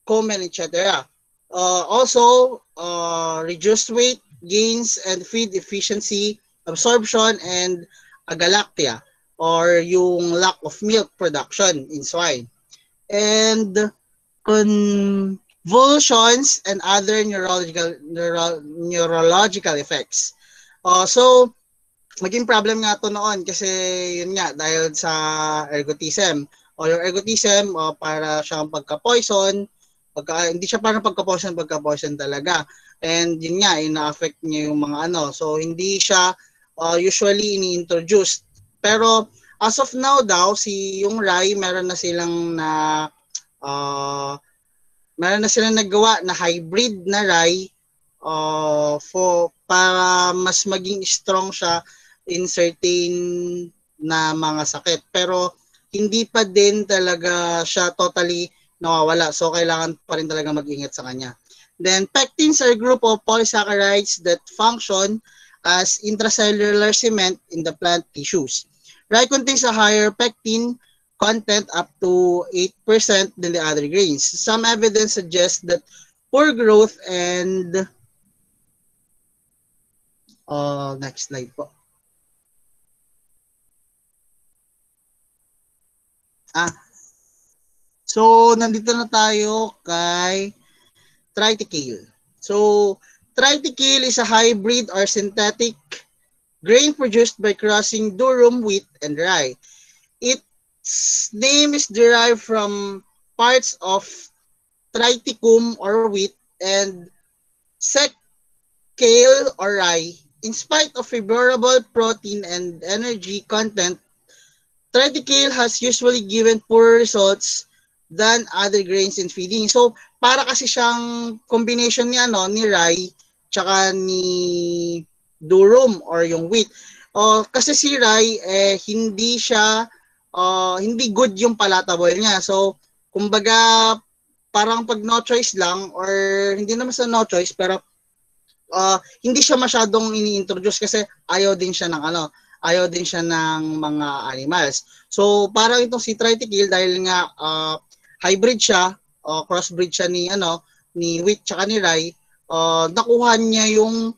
comen, etc. Also, reduced weight gains and feed efficiency, absorption, and agalactia or yung lack of milk production in swine. And convulsions and other neurological effects. So, maging problem nga to noon kasi yun nga dahil sa ergotism. Yung ergotism para siyang pagka-poison, hindi siya parang pagka-poison talaga. And yun nga, ina-affect niya yung mga So, hindi siya usually ini-introduce. Pero as of now daw, yung rye, meron na silang nagawa na hybrid na rye para mas maging strong siya in certain na mga sakit. Pero hindi pa din talaga siya totally nawawala. So kailangan pa rin talaga mag-ingat sa kanya. Then pectins are a group of polysaccharides that function as intracellular cement in the plant tissues. Rye contains a higher pectin content up to 8% than the other grains. Some evidence suggests that poor growth and next slide po. So nandito na tayo kay triticale. So triticale is a hybrid or synthetic grain produced by crossing durum, wheat, and rye. Its name is derived from parts of triticum or wheat and secale or rye. In spite of favorable protein and energy content, triticale has usually given poorer results than other grains in feeding. So, para kasi siyang combination ni rye tsaka ni durum or yung wheat. Kasi si rye hindi good yung palatable niya. So, kumbaga parang pag no choice lang or hindi naman sa no choice pero hindi siya masyadong ini-introduce kasi ayaw din siya ng mga animals. So, parang itong si triticale dahil nga hybrid siya, crossbreed siya ni wheat tsaka ni rye, nakuha niya yung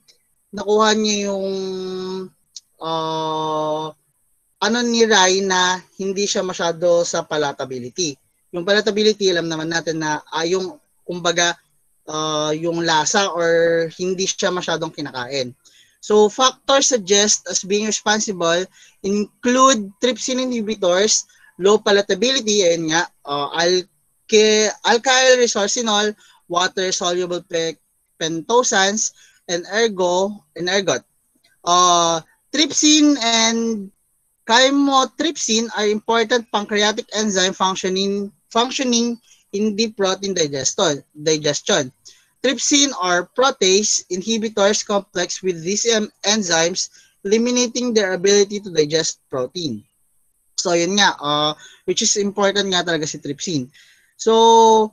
ni rye na hindi siya masyado sa palatability. Yung palatability, alam naman natin na yung kumbaga yung lasa or hindi siya masyadong kinakain. So factors suggest as being responsible include trypsin inhibitors, low palatability, and nga alkyl resorcinol, water soluble pentosans, and ergot. Trypsin and chymotrypsin are important pancreatic enzyme functioning in the protein digestion. Trypsin or protease inhibitors complex with these enzymes, eliminating their ability to digest protein. So yun nga, which is important nga talaga si trypsin. So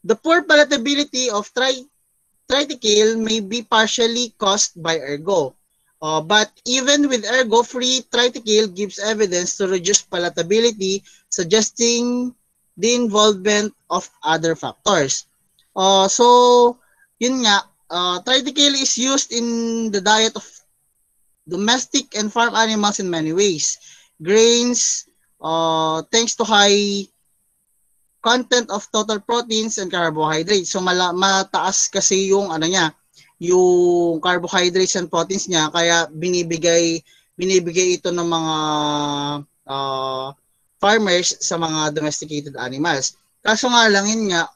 the poor palatability of triticale may be partially caused by ergo. But even with ergo-free, triticale gives evidence to reduce palatability, suggesting the involvement of other factors. So, yun nga, triticale is used in the diet of domestic and farm animals in many ways. Grains, thanks to high content of total proteins and carbohydrates. So mataas kasi yung ano niya, yung carbohydrates and proteins niya, kaya binibigay ito ng mga farmers sa mga domesticated animals. Kaso nga lang yun nga,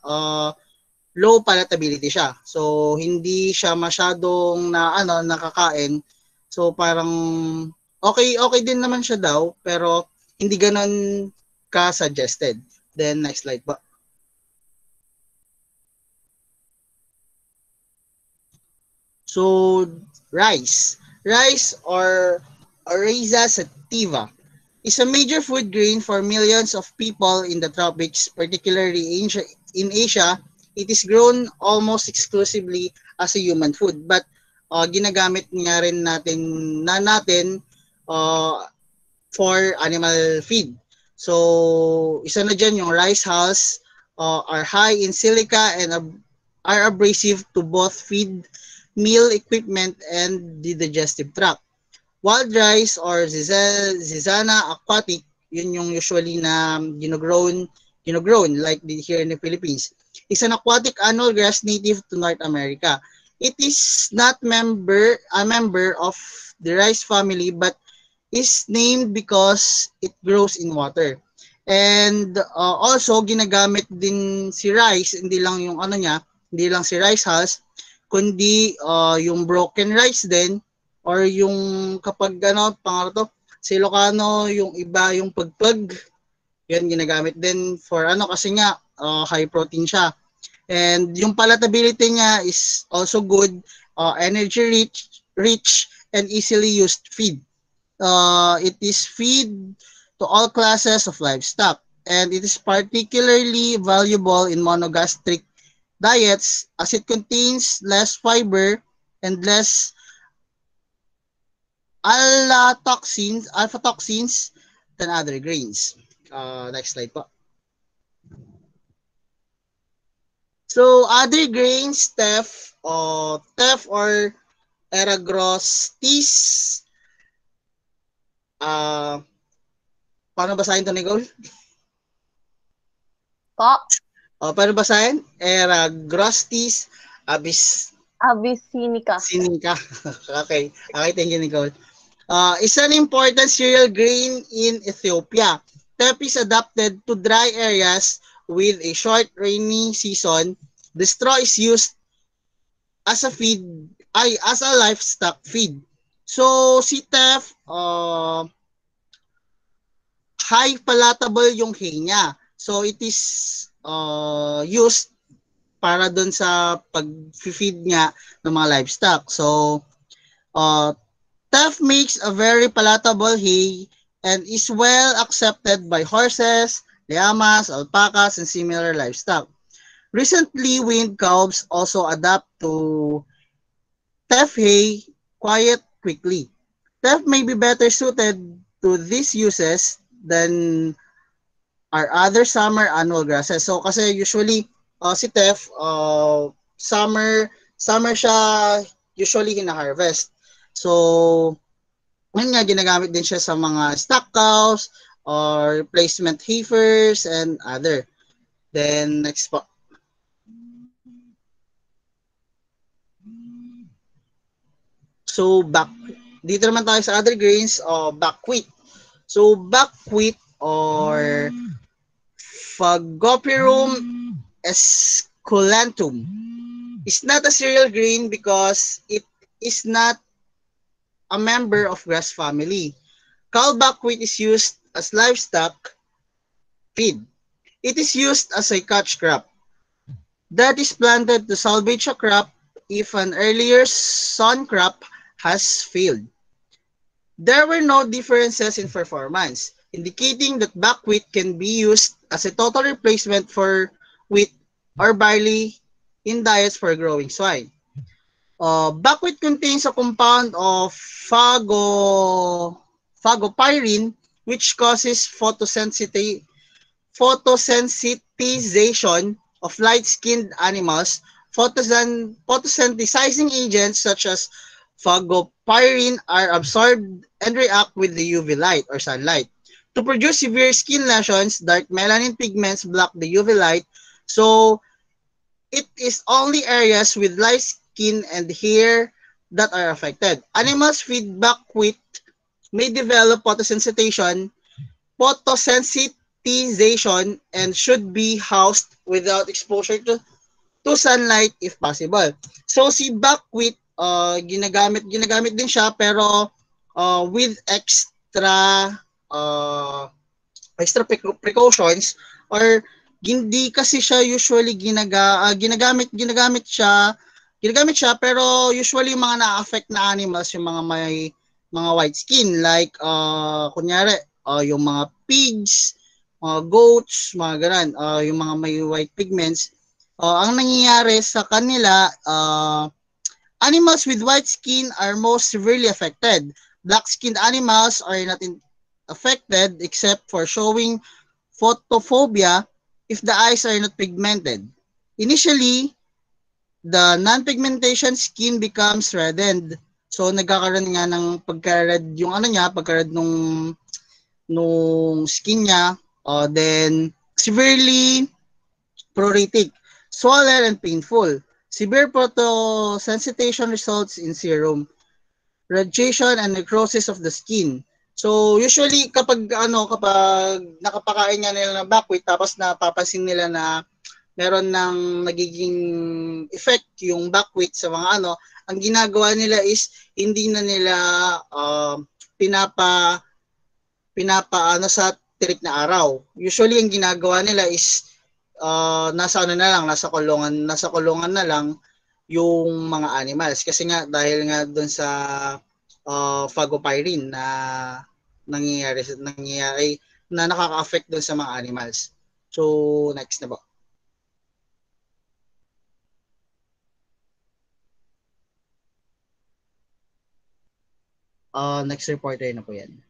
low palatability siya. So hindi siya masyadong nakakain. So parang okay din naman siya daw, pero hindi ganoon ka suggested. Then next slide po. So rice or Oryza sativa is a major food grain for millions of people in the tropics, particularly in Asia. It is grown almost exclusively as a human food, but ginagamit nga rin natin for animal feed. So, isa na dyan yung rice hulls are high in silica and are abrasive to both feed meal equipment and the digestive tract. Wild rice or Zizana aquatic, yun yung usually na ginogrown like here in the Philippines, is an aquatic annual grass native to North America. It is not a member of the rice family, but is named because it grows in water. And also ginagamit din si rice, hindi lang si rice hulls, kundi yung broken rice din, or yung kapag si Ilocano, yung iba yung pagpag, yan ginagamit din for kasi nga high protein siya. And yung palatability niya is also good, energy rich and easily used feed. It is feed to all classes of livestock, and it is particularly valuable in monogastric diets as it contains less fiber and less alpha toxins than other grains. Next slide po. So other grains, teff or Eragrostis. Paano basahin to, Nicole? Po. Paano basahin? Eragrostis Abyssinica. Okay, thank you, Nicole. Is an important cereal grain in Ethiopia. Teff is adapted to dry areas with a short rainy season. The straw is used as a livestock feed. So si teff, high palatable yung hay niya. So it is used para dun sa pag-feed niya ng mga livestock. So teff makes a very palatable hay and is well accepted by horses, llamas, alpacas, and similar livestock. Recently, weaned calves also adapt to teff hay quite quickly. Teff may be better suited to these uses than our other summer annual grasses. So kasi usually si teff summer siya usually hina-harvest. So yun nga, ginagamit din siya sa mga stock cows or replacement heifers and other. Then next po. So dito naman tayo sa other grains, buckwheat. So buckwheat or Phagopyrum esculentum is not a cereal grain because it is not a member of grass family. Cow buckwheat is used as livestock feed. It is used as a catch crop. that is planted to salvage a crop if an earlier sown crop has failed. There were no differences in performance, indicating that buckwheat can be used as a total replacement for wheat or barley in diets for growing swine. Buckwheat contains a compound of phagopyrin, which causes photosensitization of light-skinned animals. Photosynthesizing agents such as phagopyrin are absorbed and react with the UV light or sunlight. To produce severe skin lesions, dark melanin pigments block the UV light, so it is only areas with light skin and hair that are affected. Animals feed buckwheat may develop photosensitization and should be housed without exposure to sunlight if possible. So si buckwheat ginagamit din siya pero with uh, extra precautions or hindi kasi siya usually ginagamit siya pero usually yung mga na-affect na animals yung mga may mga white skin like kunyari yung mga pigs, mga goats, mga ganun, yung mga may white pigments. Ang nangyayari sa kanila, animals with white skin are most severely affected. Black-skinned animals are not affected except for showing photophobia if the eyes are not pigmented. Initially, the non-pigmentation skin becomes reddened. So nagkakaroon nga ng pagka-red yung pagka-red nung skin niya, then severely pruritic, swollen and painful. Severe photosensitization results in serum radiation and necrosis of the skin. So usually kapag nakapakain nga nila ng buckwheat tapos napapansin nila na meron ng nagiging effect yung buckwheat sa mga ang ginagawa nila is hindi na nila pinapa sa tirik na araw. Usually ang ginagawa nila is nasa kulungan na lang yung mga animals kasi nga dahil nga doon sa phagopyrin na nangyayari na nakaka-affect doon sa mga animals. So next na po. Next reporter na po yan.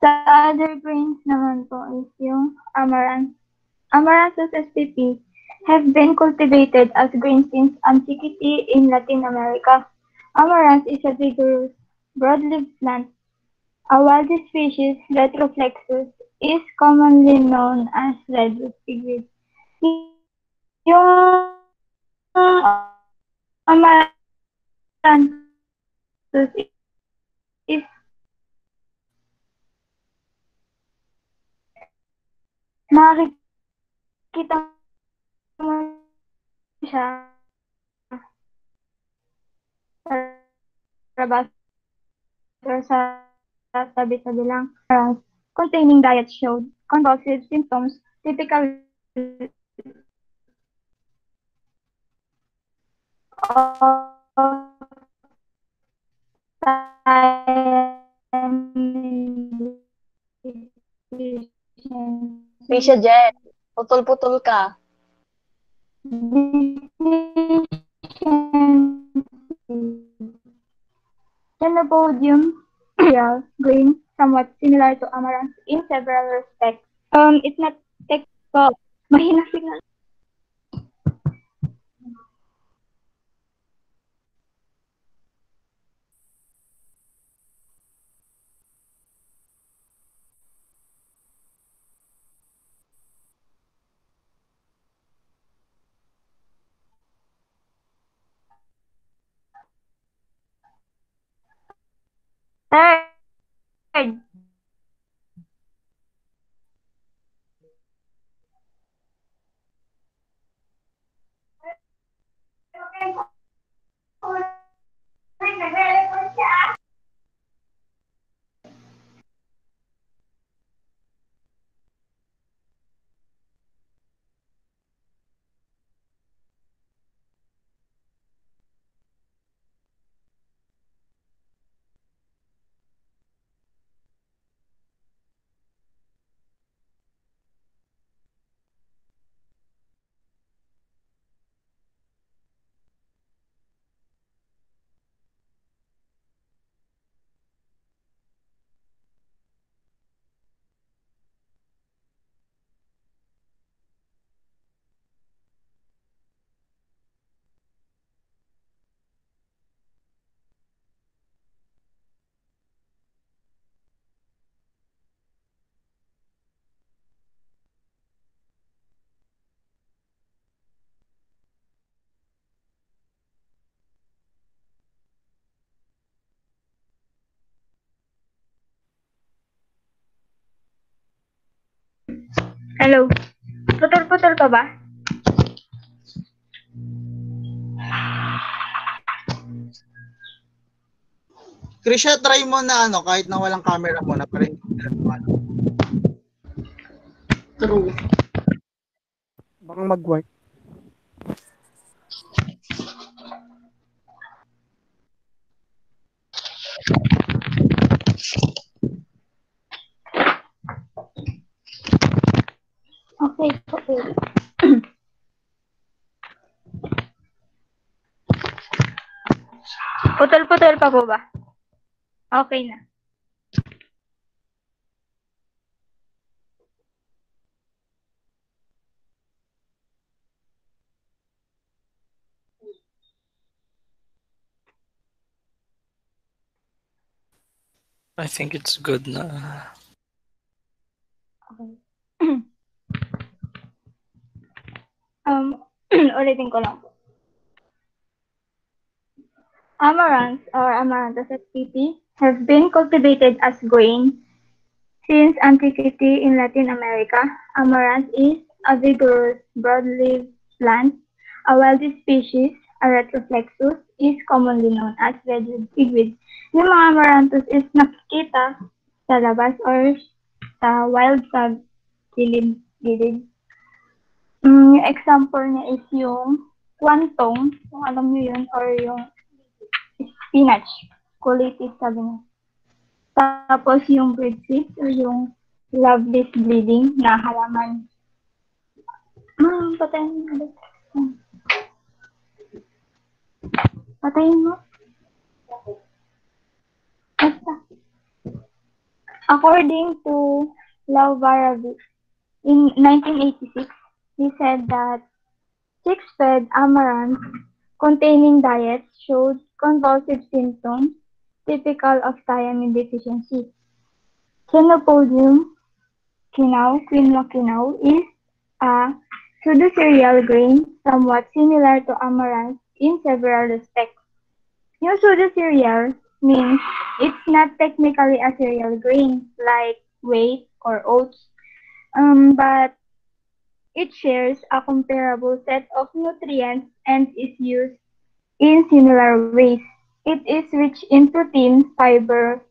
The other grains naman po is yung amaranth. Amaranthus spp have been cultivated as grain since antiquity in Latin America. Amaranth is a vigorous, broad-leaved plant. A wild species, Retroflexus, is commonly known as redwood pigweed. Yung amaranthus is makikita mo siya sa labas or sa tabi-tabi lang. Containing diet showed convulsive symptoms typical of Risha Jen, putol-putol ka. Chenopodium green, somewhat similar to amaranth in several respects. It's not textbook. Mahina signal. Third, Hello? Putol-putol ka ba? Krisha, try mo na kahit na walang camera mo na pa rin. True. Baka mag-work. Okay. Putol-putol pa po ba? Okay na. I think it's good na. Okay. Ulitin ko lang po. Amaranth or Amaranthus spp have been cultivated as grain since antiquity in Latin America. Amaranth is a vigorous, broad-leaved plant. A wild species, a retroflexus, is commonly known as redwood. Yung mga Amaranthus is nakikita sa labas or sa wild sa gilid-gilid. Yung example niya is yung kwantong, kung alam niyo yun, or yung spinach, colitis sabi niya. Tapos yung breadseed or yung loveless bleeding na halaman. Patayin mo ulit. Patayin mo. Basta. According to Lauvaravi, in 1986, he said that chicks-fed amaranth containing diets showed convulsive symptoms typical of thiamine deficiency. Chenopodium quinoa is a pseudocereal grain somewhat similar to amaranth in several respects. Yung pseudocereal means it's not technically a cereal grain like wheat or oats, but it shares a comparable set of nutrients and is used in similar ways. It is rich in protein, fiber,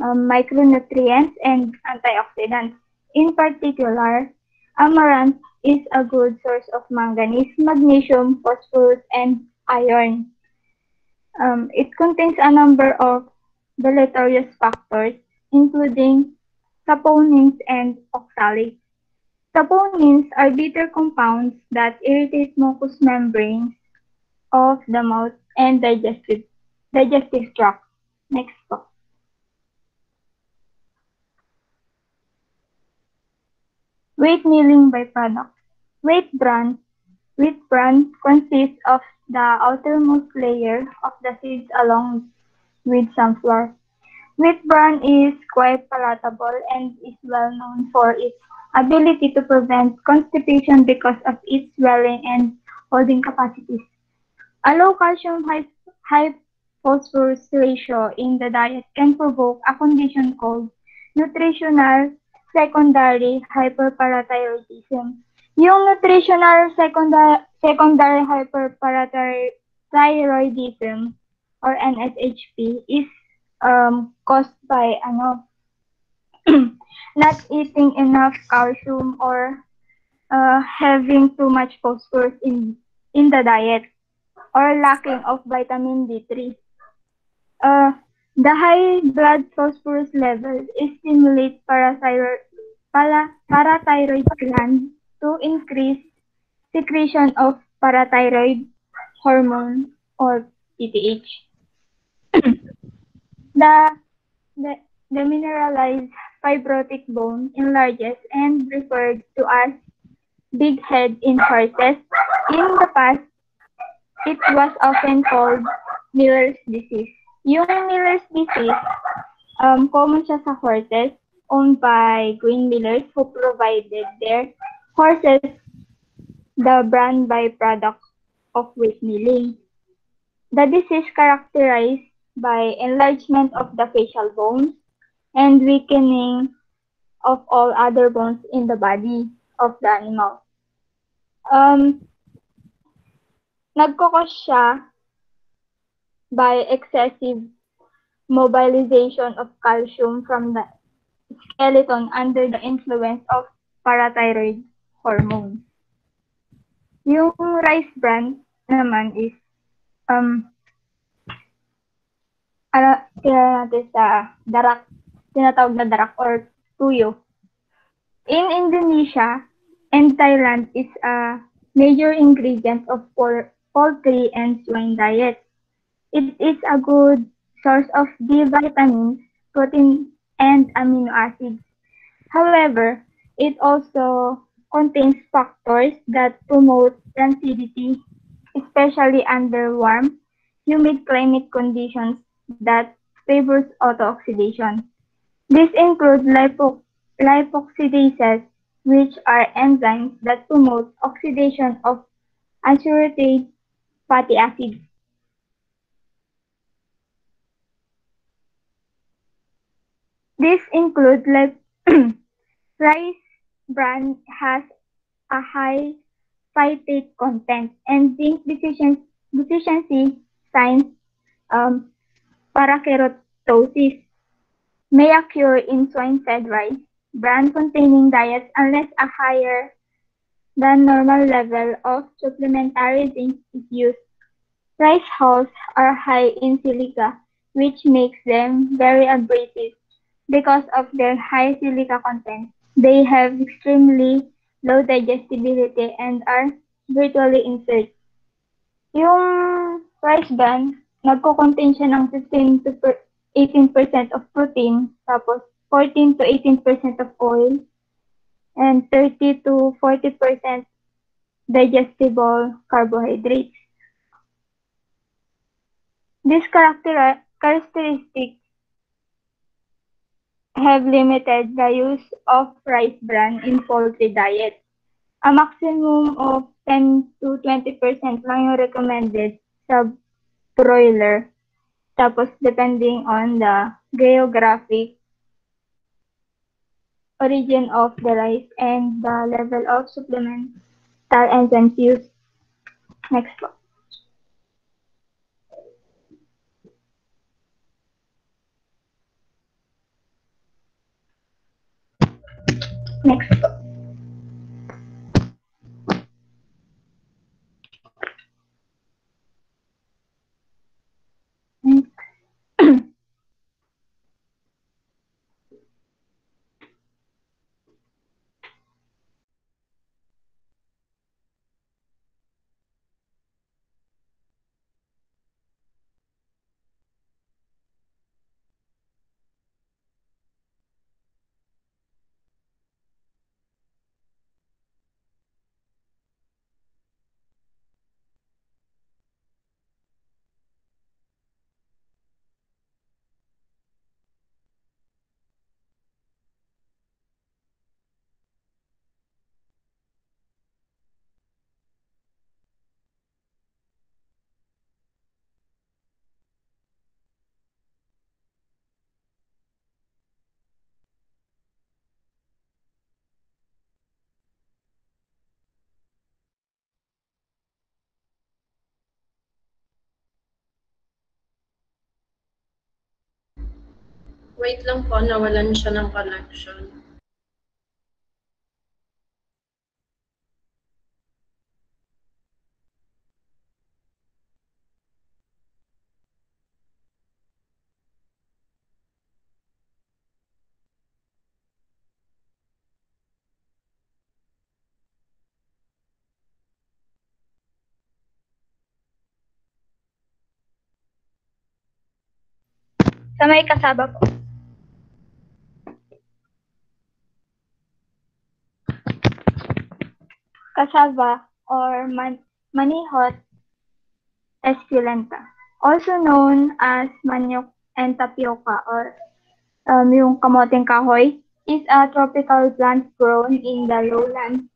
micronutrients, and antioxidants. In particular, amaranth is a good source of manganese, magnesium, phosphorus, and iron. It contains a number of deleterious factors, including saponins and oxalates. Saponins are bitter compounds that irritate mucous membranes of the mouth and digestive tract. Next po. Wheat milling byproduct. Wheat bran consists of the outermost layer of the seeds along with some flour. Wheat bran is quite palatable and is well known for its ability to prevent constipation because of its swelling and holding capacities. A low calcium, high phosphorus ratio in the diet can provoke a condition called nutritional secondary hyperparathyroidism. Yung nutritional secondary hyperparathyroidism or NSHP is caused by not eating enough calcium or having too much phosphorus in the diet or lacking of vitamin D3. The high blood phosphorus levels stimulate parathyroid gland to increase secretion of parathyroid hormone or PTH. The mineralized fibrotic bone enlarges and referred to as big head in horses. In the past, it was often called Miller's disease. Yung Miller's disease, common siya sa horses owned by grain millers who provided their horses the bran byproduct of wheat milling. The disease characterized by enlargement of the facial bones and weakening of all other bones in the body. of the animal. Nagkakos siya by excessive mobilization of calcium from the skeleton under the influence of parathyroid hormone. Yung rice bran naman is kaya natin sa darak, tinatawag na darak or tuyo. In Indonesia and Thailand is a major ingredient of poultry and swine diet. It is a good source of B vitamins, protein, and amino acids. However, it also contains factors that promote rancidity, especially under warm, humid climate conditions that favors autooxidation. These include lipoxidases, which are enzymes that promote oxidation of unsaturated fatty acids. These include rice bran has a high phytate content, and zinc deficiency signs um, parakeratosis may occur in swine-fed rice bran-containing diets unless a higher than normal level of supplementary zinc is used. Rice hulls are high in silica, which makes them very abrasive. Because of their high silica content, they have extremely low digestibility and are virtually insert. Yung rice bran, nagko-contain siya ng 15 to 18% of protein, tapos 14 to 18% of oil, and 30 to 40% digestible carbohydrates. These characteristics have limited the use of rice bran in poultry diet. A maximum of 10 to 20% lang yung recommended sa broiler. Tapos, depending on the geographic origin of the rice and the level of supplemental enzymes used. Next po. Next po. Wait lang po, nawalan siya ng connection. Sa may kasaba po. Cassava or manihot esculenta, also known as maniok and tapioca or yung kamoteng kahoy, is a tropical plant grown in the lowland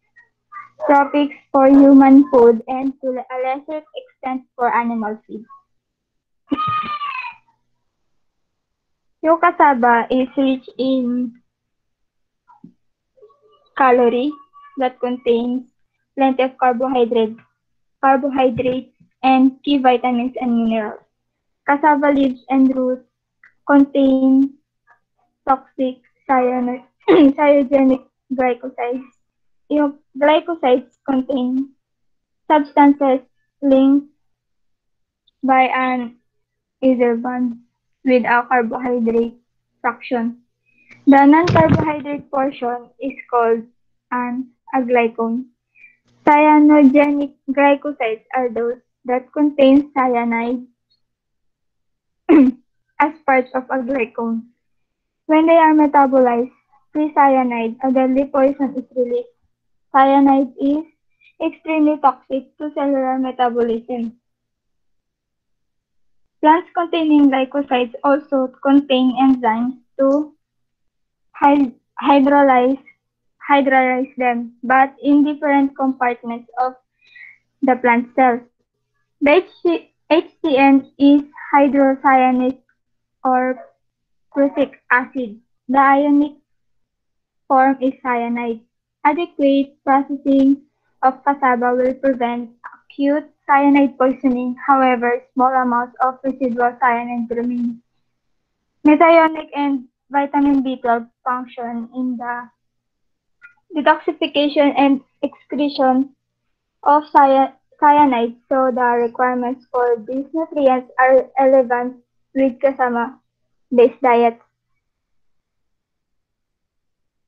tropics for human food and to a lesser extent for animal feed. Yung cassava is rich in calorie, that contains plenty of carbohydrates, and key vitamins and minerals. Cassava leaves and roots contain toxic cyanogenic glycosides. Yung glycosides contain substances linked by an ether bond with a carbohydrate fraction. The non-carbohydrate portion is called an aglycone. Cyanogenic glycosides are those that contain cyanide as part of a glycone. When they are metabolized, free cyanide, a deadly poison, is released. Cyanide is extremely toxic to cellular metabolism. Plants containing glycosides also contain enzymes to hydrolyze hydrolyze them, but in different compartments of the plant cell. The HCN is hydrocyanate or prussic acid. The ionic form is cyanide. Adequate processing of cassava will prevent acute cyanide poisoning. However, small amounts of residual cyanide remain. Methionine and vitamin B12 function in the detoxification and excretion of cyanide, so the requirements for these nutrients are relevant with cassava-based diets.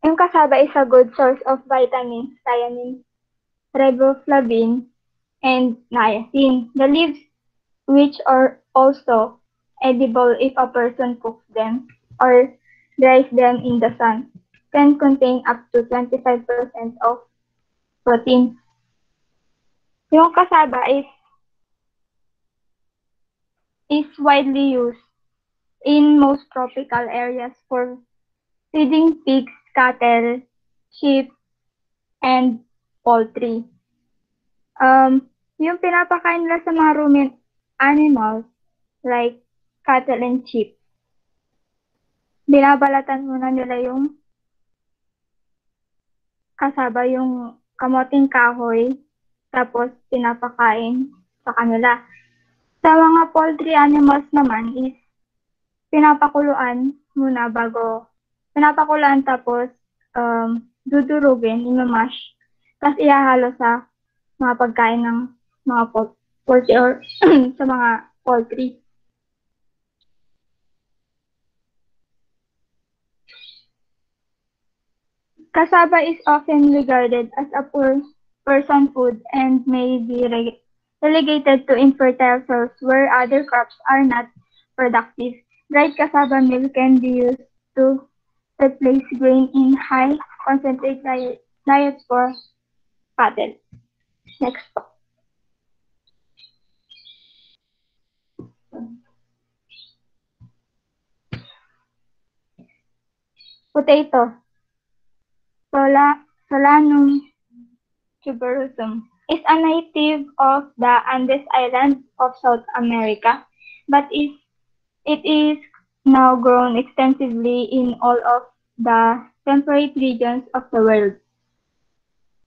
Yung cassava is a good source of vitamins, thiamine, riboflavin, and niacin. The leaves, which are also edible if a person cooks them or dries them in the sun, can contain up to 25% of protein. Yung cassava is widely used in most tropical areas for feeding pigs, cattle, sheep, and poultry. Yung pinapakain nila sa mga ruminant animals like cattle and sheep, binabalatan muna nila yung cassava, yung kamoting kahoy, tapos pinapakain sa kanila. Sa mga poultry animals naman is pinapakuluan muna tapos dudurugin, imamash, tapos ihahalo sa mga pagkain ng mga poultry or sa mga poultry. Cassava is often regarded as a poor person food and may be relegated to infertile soils where other crops are not productive. Dried cassava meal can be used to replace grain in high concentrate diets for cattle. Next po. Potato. Solanum tuberosum is a native of the Andes Islands of South America, but it is now grown extensively in all of the temperate regions of the world.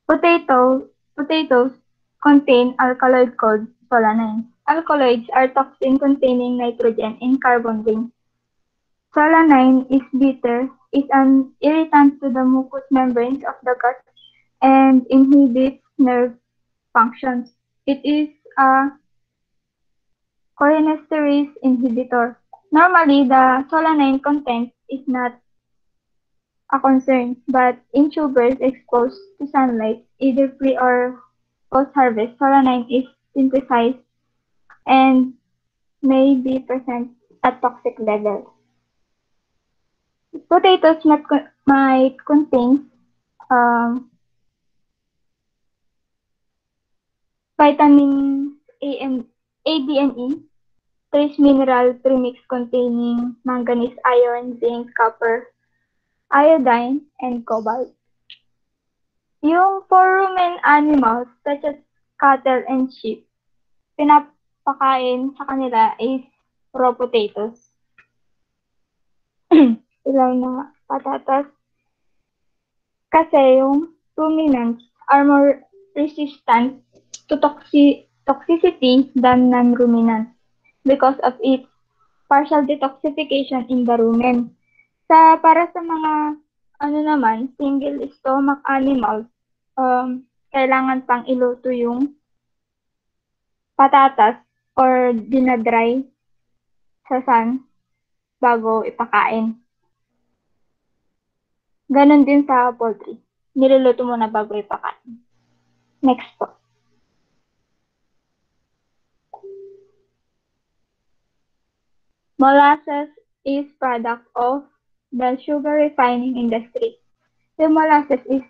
Potatoes contain alkaloid called solanine. Alkaloids are toxins containing nitrogen and carbon rings. Solanine is bitter, is an irritant to the mucous membranes of the gut, and inhibits nerve functions. It is a cholinesterase inhibitor. Normally, the solanine content is not a concern, but in tubers exposed to sunlight, either pre or post-harvest, solanine is synthesized and may be present at toxic levels. Potatoes might contain vitamins A, D, and E, trace mineral premix containing manganese, iron, zinc, copper, iodine, and cobalt. Yung for ruminant animals such as cattle and sheep, pinapakain sa kanila is raw potatoes. Ilaw na patatas. Kasi yung ruminants are more resistant to toxicity than non-ruminants because of its partial detoxification in the rumen. Para sa mga single stomach animals, kailangan pang iluto yung patatas or dinadry sa sun bago ipakain. Ganon din sa poultry. Niluluto muna bago ipakain. Next po. Molasses is product of the sugar refining industry. The molasses is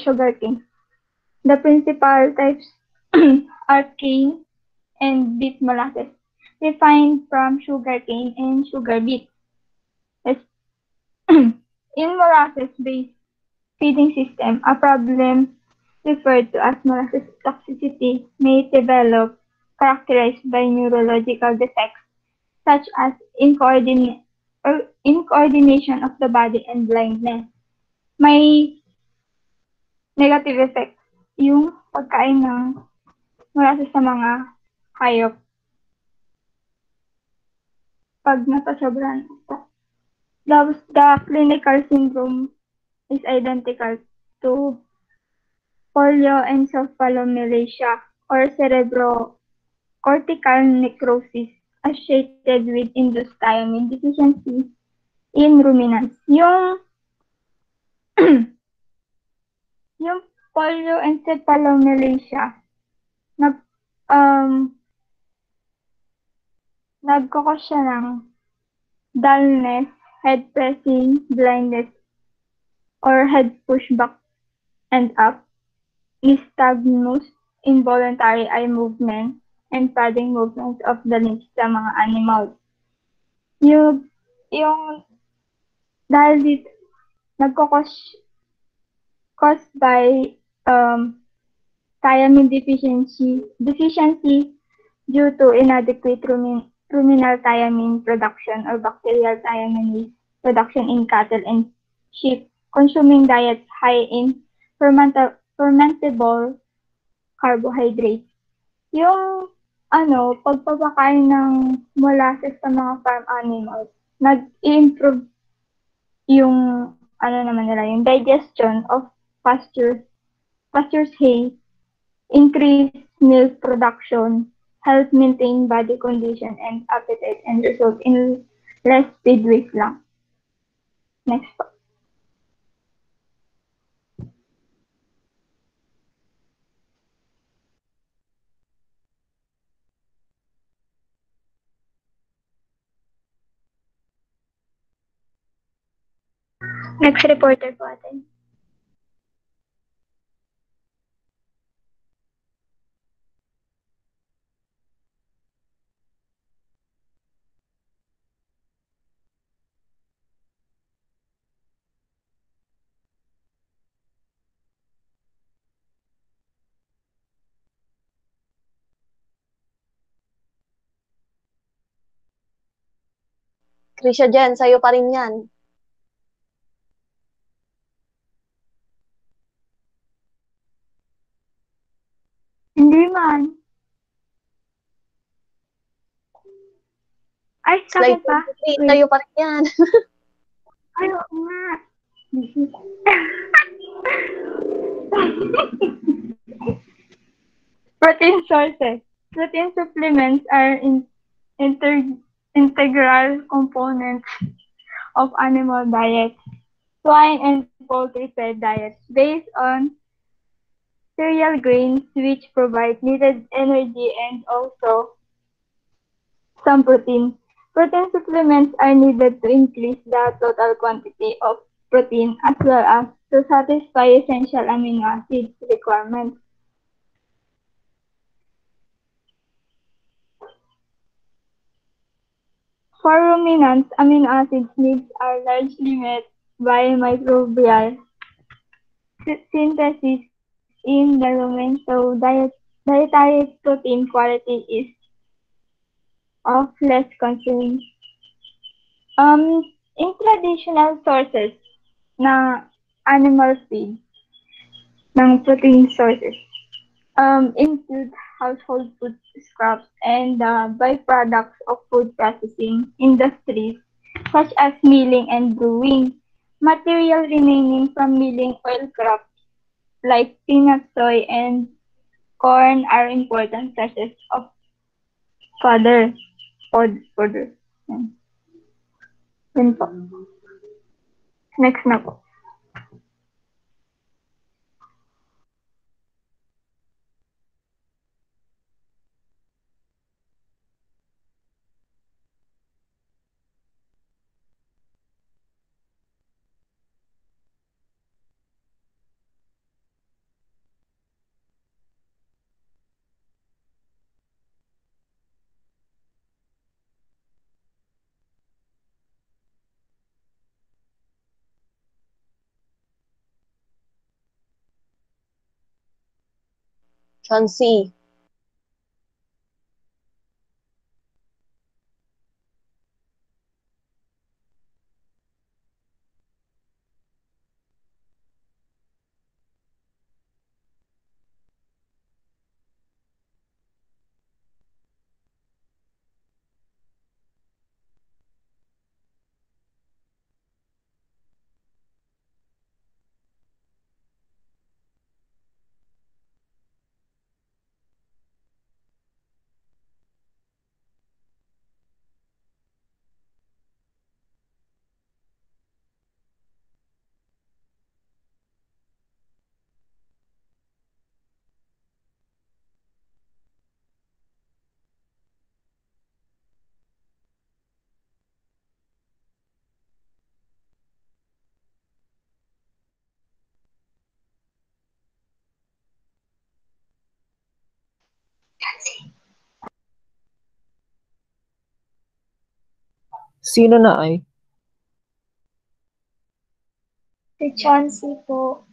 sugarcane. The principal types are cane and beet molasses, refined from sugarcane and sugar beet. In molasses-based feeding system, a problem referred to as molasses toxicity may develop characterized by neurological defects such as incoordination of the body and blindness. May negative effects yung pagkain ng molasses sa mga hayop pag napasobrahan. The clinical syndrome is identical to polioencephalomalacia or cerebrocortical necrosis associated with induced thiamine deficiency in ruminants. Yung polioencephalomalacia nagkakos siya ng dullness, head pressing, blindness, or head pushback and up, nystagmus, involuntary eye movement, and padding movements of the limbs sa mga animals. Yung dahil dito, caused by thiamine deficiency due to inadequate ruminal thiamine production or bacterial thiamine production in cattle and sheep consuming diets high in fermentable carbohydrates. Yung pagpapakain ng molasses sa mga farm animals, nag-improve yung yung digestion of pastures hay, increase milk production, help maintain body condition and appetite, and result in less feed waste lang. Next po. Next reporter po atin. Krisha dyan, sa'yo pa rin yan. Hindi man. Ay, sa akin pa? Sa'yo pa rin yan. Ay, oo nga. Protein sources. Protein supplements are integral components of animal diets. Swine and poultry-fed diets based on cereal grains which provide needed energy and also some protein. Protein supplements are needed to increase the total quantity of protein as well as to satisfy essential amino acids requirements. For ruminants, amino acid needs are largely met by microbial synthesis in the rumen, so dietary protein quality is of less concern. In traditional sources na animal feed, ng protein sources include household food scraps and byproducts of food processing industries such as milling and brewing. Material remaining from milling oil crops like peanut, soy, and corn are important sources of fodder. Fodder. Yan. Yun po. Next na po. Chauncey. Sino na ay? Si Chauncey po.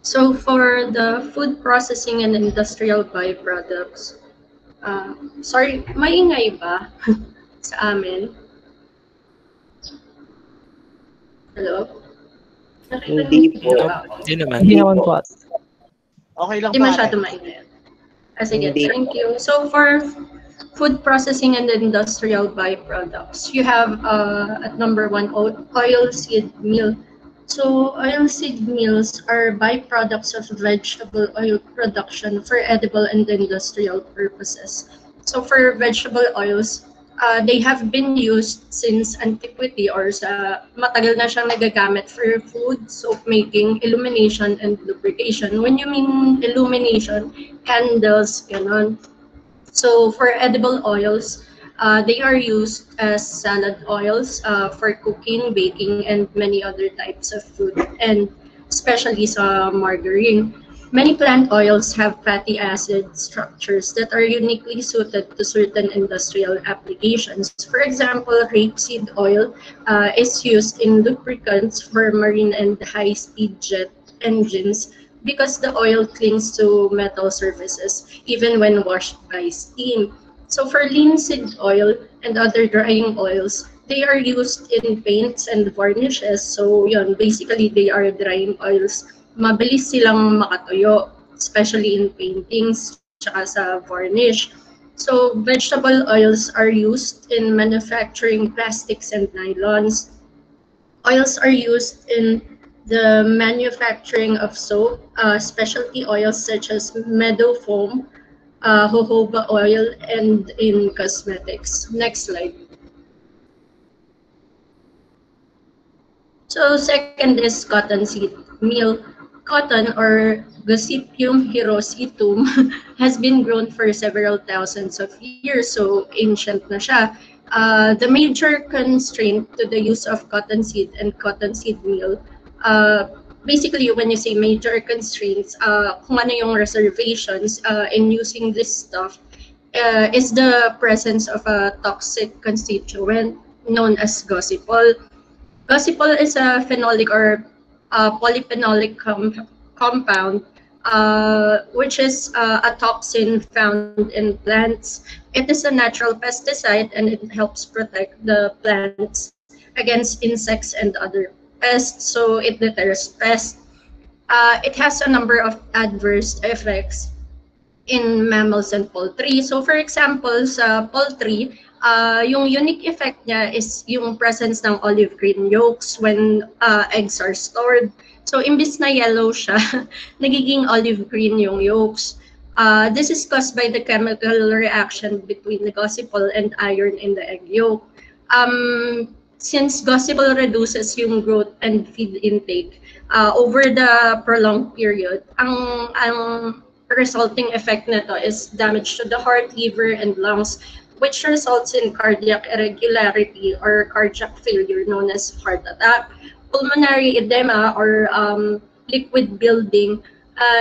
So for the food processing and industrial byproducts, sorry, maingay ba sa amin? Hello? Hindi naman. Hindi naman po. Okay lang Hindi po masyado ate. maingay. Sige, thank you. So for food processing and industrial byproducts, you have at number one, oil seed meal. So oil seed meals are byproducts of vegetable oil production for edible and industrial purposes. So for vegetable oils, they have been used since antiquity or sa matagal na siyang nagagamit for food, soap making, illumination, and lubrication. When you mean illumination, candles, ganon. So for edible oils, they are used as salad oils for cooking, baking, and many other types of food, and especially sa margarine. Many plant oils have fatty acid structures that are uniquely suited to certain industrial applications. For example, rapeseed oil is used in lubricants for marine and high-speed jet engines because the oil clings to metal surfaces even when washed by steam. So for linseed oil and other drying oils, they are used in paints and varnishes. So yun, basically they are drying oils. Mabilis silang makatuyo, especially in paintings tsaka sa varnish. So vegetable oils are used in manufacturing plastics and nylons. Oils are used in the manufacturing of soap, specialty oils such as meadow foam, jojoba oil, and in cosmetics. Next slide. So second is cottonseed meal. Cotton or Gossypium hirositum has been grown for several thousands of years, so ancient na siya. The major constraint to the use of cottonseed and cottonseed meal, basically when you say major constraints, kung ano yung reservations in using this stuff, is the presence of a toxic constituent known as gossipol. Gossipol is a phenolic or polyphenolic compound, which is a toxin found in plants. It is a natural pesticide and it helps protect the plants against insects and other pests, so it deters pests. It has a number of adverse effects in mammals and poultry. So for example, sa poultry, yung unique effect niya is yung presence ng olive green yolks when eggs are stored. So imbis na yellow siya, nagiging olive green yung yolks. This is caused by the chemical reaction between the gossipol and iron in the egg yolk. Since gossipol reduces yung growth and feed intake over the prolonged period, ang resulting effect nito is damage to the heart, liver, and lungs, which results in cardiac irregularity or cardiac failure known as heart attack, pulmonary edema or liquid building,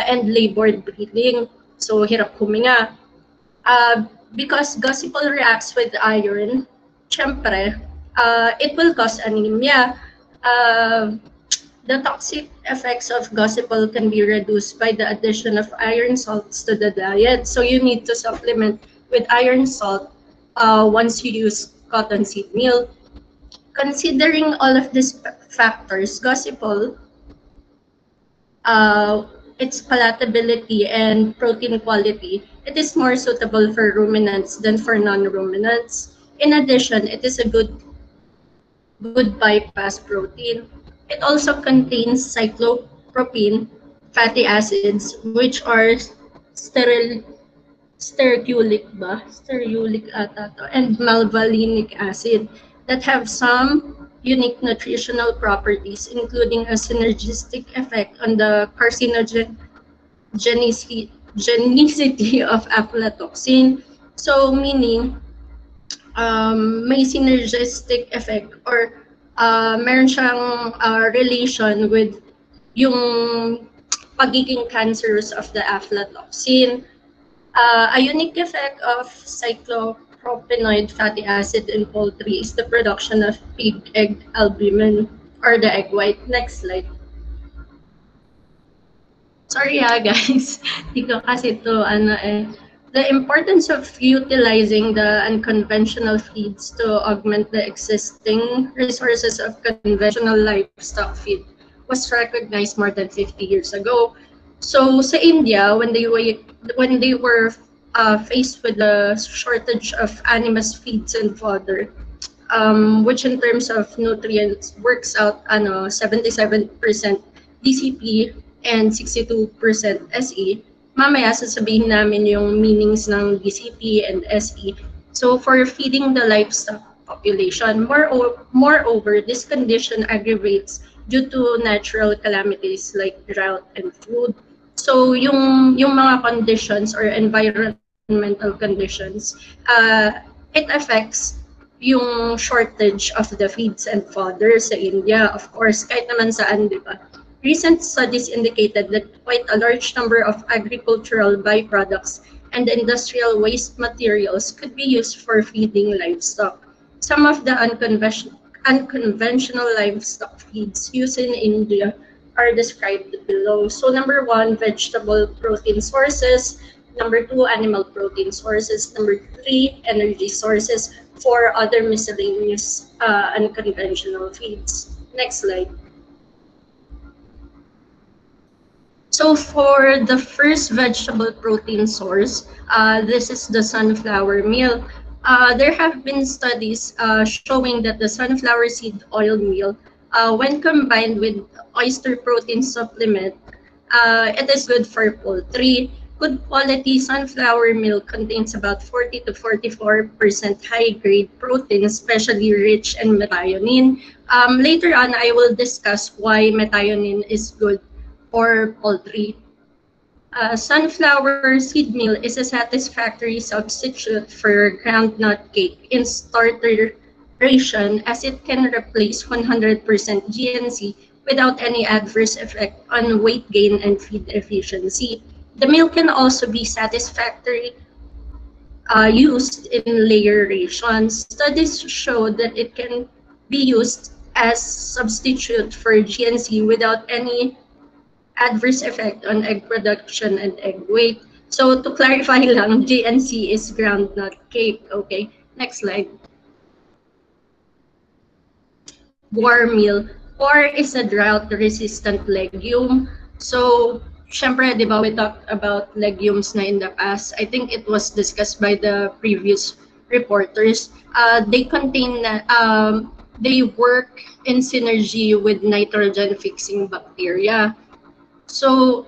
and labored breathing. So hirap huminga. Because gossipol reacts with iron, syempre, it will cause anemia. The toxic effects of gossipol can be reduced by the addition of iron salts to the diet. So you need to supplement with iron salt once you use cottonseed meal. Considering all of these factors, gossipol, its palatability and protein quality, it is more suitable for ruminants than for non-ruminants. In addition, it is a good bypass protein. It also contains cyclopropene fatty acids, which are stearulic and malvalinic acid that have some unique nutritional properties, including a synergistic effect on the carcinogenicity of aflatoxin. So meaning may synergistic effect or meron siyang relation with yung pagiging cancerous of the aflatoxin. A unique effect of cyclopropenoid fatty acid in poultry is the production of pig egg albumin or the egg white. Next slide. Sorry guys, di ko kasi to The importance of utilizing the unconventional feeds to augment the existing resources of conventional livestock feed was recognized more than 50 years ago. So sa India, when they were faced with the shortage of animal feeds and fodder, which in terms of nutrients works out 77% DCP and 62% SE, mamaya sasabihin namin yung meanings ng DCP and SE. So for feeding the livestock population, moreover, this condition aggravates due to natural calamities like drought and flood. So yung mga conditions or environmental conditions, it affects yung shortage of the feeds and fodder sa India. Of course, kahit naman saan, di ba? Recent studies indicated that quite a large number of agricultural byproducts and industrial waste materials could be used for feeding livestock. Some of the unconventional livestock feeds used in India are described below. So number 1, vegetable protein sources. Number 2, animal protein sources. Number 3, energy sources. 4, other miscellaneous unconventional feeds. Next slide. So for the first vegetable protein source, this is the sunflower meal. There have been studies showing that the sunflower seed oil meal, when combined with oyster protein supplement, it is good for poultry. Good quality sunflower milk contains about 40 to 44% high-grade protein, especially rich in methionine. Later on, I will discuss why methionine is good for poultry. Sunflower seed meal is a satisfactory substitute for groundnut cake in starter ration as it can replace 100% GNC without any adverse effect on weight gain and feed efficiency. The meal can also be satisfactory used in layer rations. Studies show that it can be used as substitute for GNC without any adverse effect on egg production and egg weight. So to clarify lang, GNC is groundnut cake. Okay, next slide. Guar meal. Guar is a drought-resistant legume. So, syempre, di ba, we talked about legumes na in the past. I think it was discussed by the previous reporters. They work in synergy with nitrogen-fixing bacteria. So,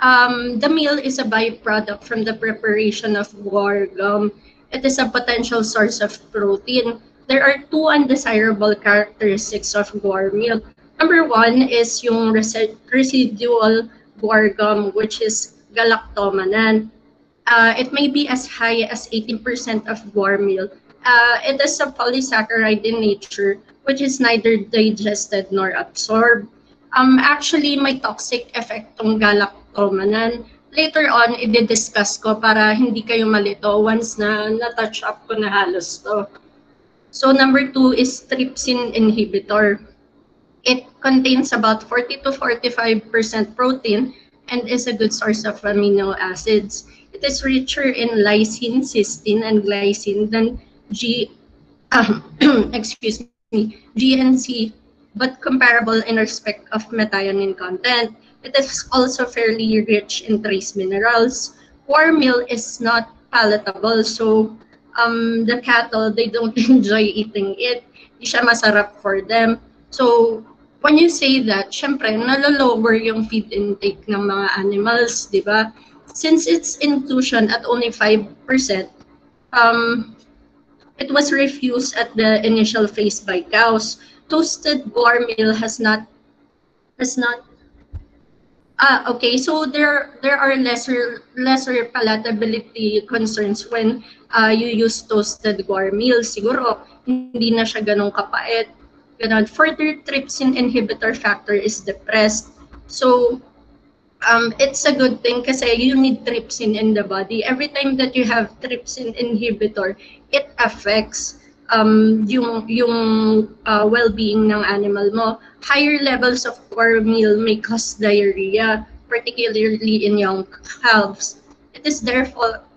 the meal is a byproduct from the preparation of guar gum. It is a potential source of protein. There are two undesirable characteristics of guar meal. Number one is yung residual guar gum, which is galactomannan. It may be as high as 18% of guar meal. It is a polysaccharide in nature, which is neither digested nor absorbed. Actually, may toxic effect tong galactomannan. Later on, i-discuss ko para hindi kayo malito once na na-touch up ko na halos to. So number two is trypsin inhibitor. It contains about 40 to 45% protein and is a good source of amino acids. It is richer in lysine, cysteine, and glycine than GNC, but comparable in respect of methionine content. It is also fairly rich in trace minerals. Guar meal is not palatable, so the cattle, they don't enjoy eating it. Di siya masarap for them. So, when you say that, syempre, nalolower yung feed intake ng mga animals, di ba? Since its inclusion at only 5%, it was refused at the initial phase by cows. Toasted guar meal has not okay, so there are lesser palatability concerns when you use toasted guar meal. Siguro hindi na siya ganong kapait. Ganon. Further trypsin inhibitor factor is depressed. So it's a good thing kasi you need trypsin in the body. Every time that you have trypsin inhibitor, it affects yung well-being ng animal mo. Higher levels of guar meal may cause diarrhea, particularly in young calves. It is therefore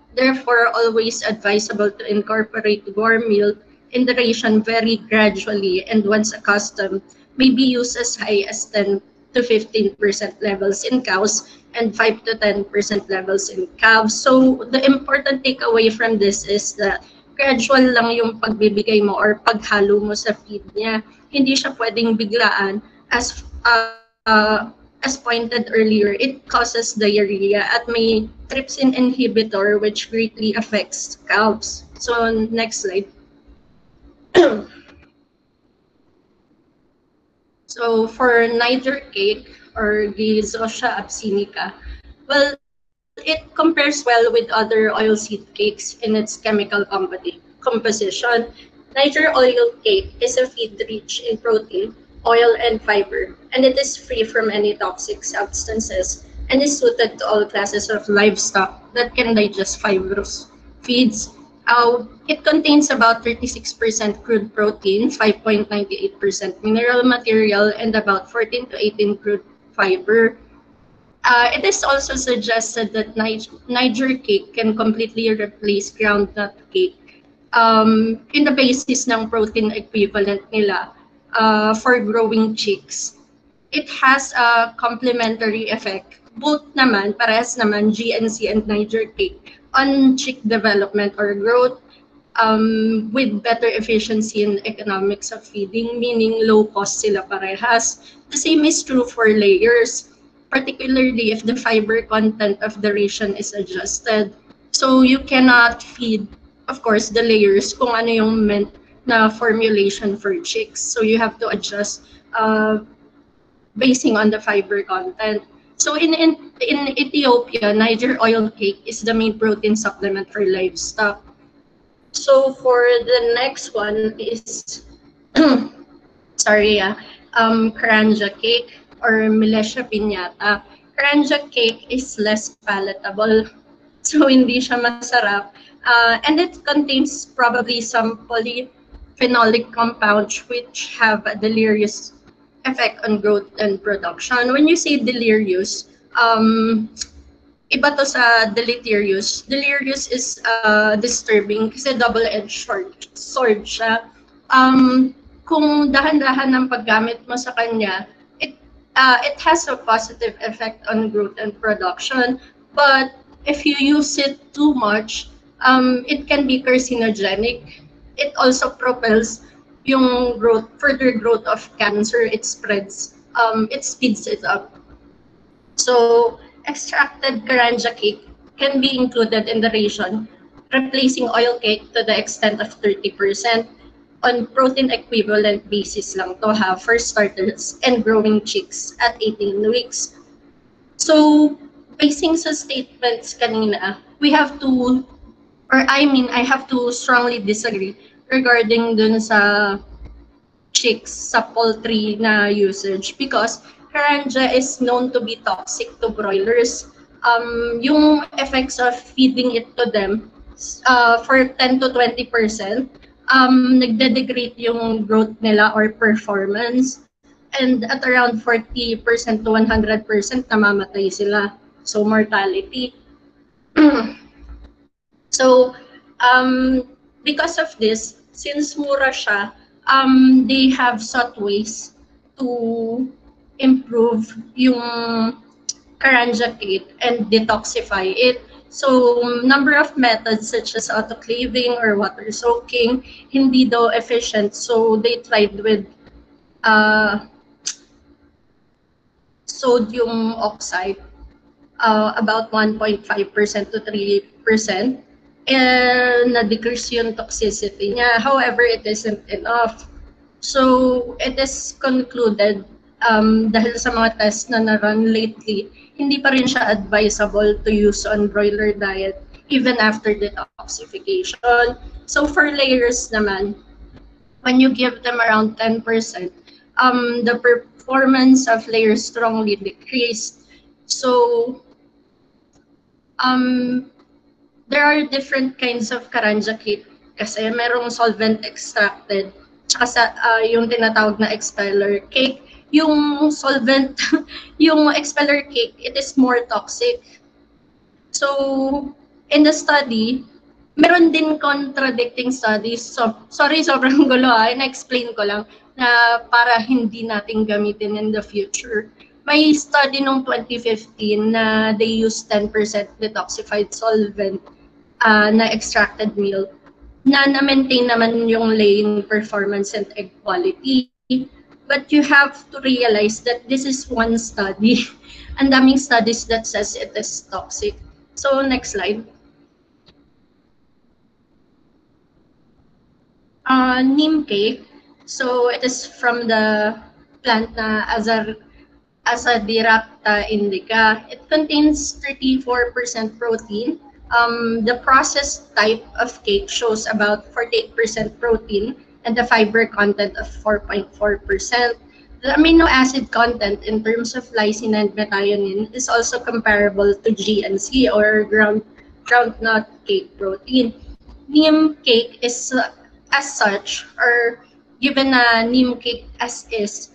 always advisable to incorporate guar meal in the ration very gradually, and once accustomed, may be used as high as 10 to 15% levels in cows and 5 to 10% levels in calves. So the important takeaway from this is that gradual lang yung pagbibigay mo or paghalo mo sa feed niya. Hindi siya pwedeng biglaan. As pointed earlier, it causes diarrhea at may trypsin inhibitor which greatly affects calves. So next slide. So for Niger cake or Ghizosia absinica, well, it compares well with other oilseed cakes in its chemical composition. Niger oil cake is a feed rich in protein, oil, and fiber, and it is free from any toxic substances and is suited to all classes of livestock that can digest fibrous feeds. It contains about 36% crude protein, 5.98% mineral material, and about 14 to 18 crude fiber. It is also suggested that Niger cake can completely replace groundnut cake in the basis ng protein equivalent nila for growing chicks. It has a complementary effect both naman, parehas naman, GNC and Niger cake on chick development or growth, with better efficiency and economics of feeding, meaning low cost sila parehas. The same is true for layers, particularly if the fiber content of the ration is adjusted. So you cannot feed, of course, the layers kung ano yung meant na formulation for chicks. So you have to adjust basing on the fiber content. So in Ethiopia, Niger oil cake is the main protein supplement for livestock. So for the next one is sorry, karanja cake or Milesia piñata. Karanja cake is less palatable, so hindi siya masarap. And it contains probably some polyphenolic compounds which have a deleterious effect on growth and production. When you say delirious, iba to sa deleterious. Delirious is disturbing kasi double-edged sword siya. Kung dahan-dahan ng paggamit mo sa kanya, it has a positive effect on growth and production. But if you use it too much, it can be carcinogenic. It also propels yung further growth of cancer. It speeds it up. So extracted karanja cake can be included in the ration, replacing oil cake to the extent of 30% on protein equivalent basis lang to have for starters and growing chicks at 18 weeks. So basing sa statements kanina, I have to strongly disagree regarding dun sa chicks sa poultry na usage because karanja is known to be toxic to broilers. Yung effects of feeding it to them for 10 to 20%, nagde-degrade yung growth nila or performance. And at around 40% to 100% namamatay sila. So mortality. So because of this, since mura siya, they have sought ways to improve yung karanja cake and detoxify it. So number of methods such as autoclaving or water soaking, hindi daw efficient. So they tried with sodium oxide, about 1.5% to 3%. And na-decrease yung toxicity niya. However, it isn't enough. So, it is concluded dahil sa mga tests na na-run lately, hindi pa rin siya advisable to use on broiler diet even after detoxification. So, for layers naman, when you give them around 10%, the performance of layers strongly decreased. So, there are different kinds of karanja cake kasi merong solvent extracted tsaka sa yung tinatawag na expeller cake. Yung solvent, yung expeller cake, it is more toxic. So, in the study, meron din contradicting studies. So, sorry, sobrang gulo na-explain ko lang na para hindi natin gamitin in the future. May study noong 2015 na they used 10% detoxified solvent na extracted milk na na-maintain naman yung laying performance and egg quality. But you have to realize that this is one study. Ang daming studies that says it is toxic. So, next slide. Neem cake. So, it is from the plant na Azadirachta indica. It contains 34% protein. The processed type of cake shows about 48% protein and the fiber content of 4.4%. The amino acid content in terms of lysine and methionine is also comparable to GNC or groundnut cake protein. Neem cake is as such, or given a neem cake as is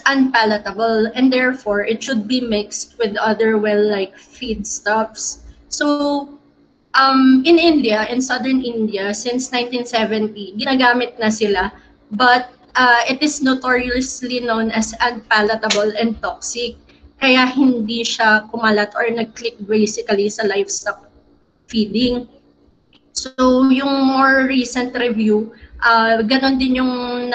unpalatable and therefore it should be mixed with other well-like feedstuffs. So, in India, in southern India, since 1970, ginagamit na sila, but it is notoriously known as unpalatable and toxic. kaya hindi siya kumalat or nag-click basically sa livestock feeding. So yung more recent review, ganon din yung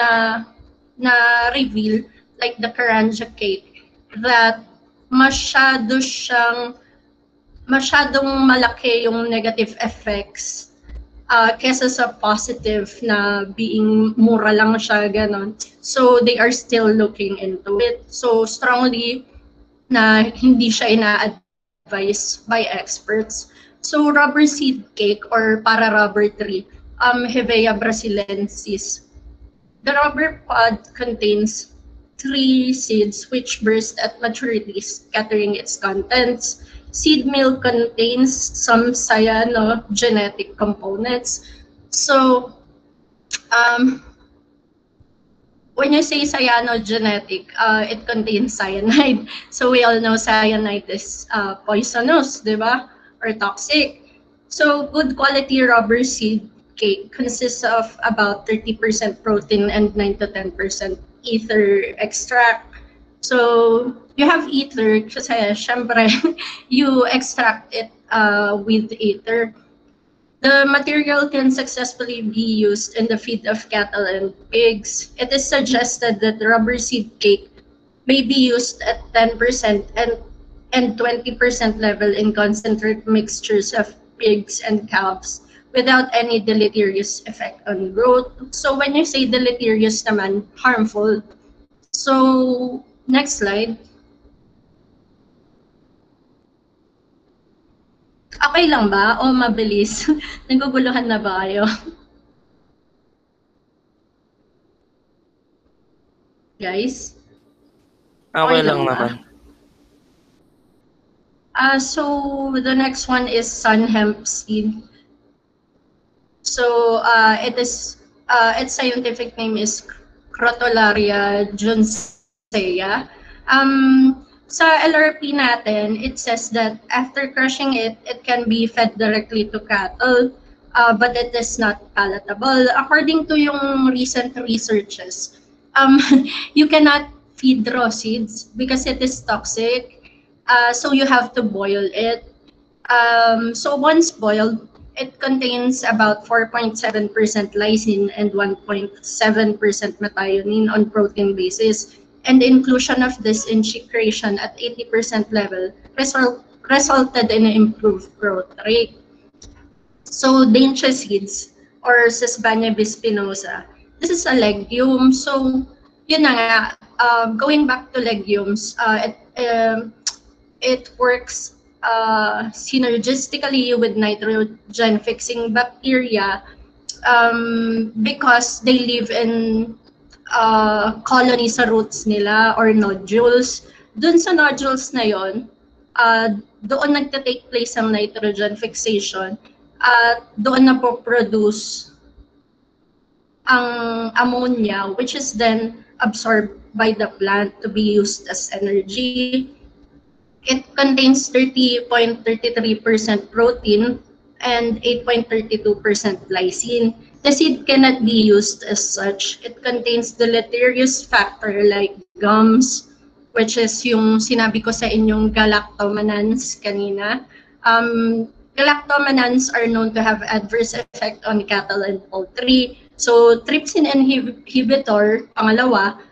na-reveal, like the Karanja cake, that masyadong malaki yung negative effects kesa sa positive na being mura lang siya, ganon. So they are still looking into it. So strongly na hindi siya ina-advise by experts. So rubber seed cake or para rubber tree, Hevea brasilensis. The rubber pod contains 3 seeds which burst at maturity, scattering its contents. Seed meal contains some cyanogenetic components. So, when you say cyanogenetic, it contains cyanide. So we all know cyanide is poisonous, di ba? Or toxic. So good quality rubber seed cake consists of about 30% protein and 9 to 10% ether extract. So you have ether kasi syempre you extract it with ether. The material can successfully be used in the feed of cattle and pigs. It is suggested that the rubber seed cake may be used at 10% and 20% level in concentrate mixtures of pigs and calves without any deleterious effect on growth. So when you say deleterious naman, harmful. So next slide. Okay lang ba o mabilis? Naguguluhan na ba kayo? Guys? Okay lang naman. So the next one is sun hemp seed. So its scientific name is Crotalaria juncea. Sa LRP natin, it says that after crushing it, it can be fed directly to cattle, but it is not palatable. According to yung recent researches, you cannot feed raw seeds because it is toxic. So you have to boil it. So once boiled, it contains about 4.7% lysine and 1.7% methionine on protein basis. And the inclusion of this in chick creation at 80% level resulted in an improved growth rate. So dainty seeds or Sesbania bispinosa, this is a legume. So yun na nga, going back to legumes, it works synergistically with nitrogen fixing bacteria because they live in colony sa roots nila or nodules. Dun sa nodules na yon, doon nagta-take place ang nitrogen fixation at doon na po produce ang ammonia, which is then absorbed by the plant to be used as energy. It contains 30.33% protein and 8.32% lysine. The seed cannot be used as such. It contains deleterious factor like gums, which is yung sinabi ko sa inyong galactomanans kanina. Galactomanans are known to have adverse effect on cattle and poultry. So trypsin inhibitor, pangalawa,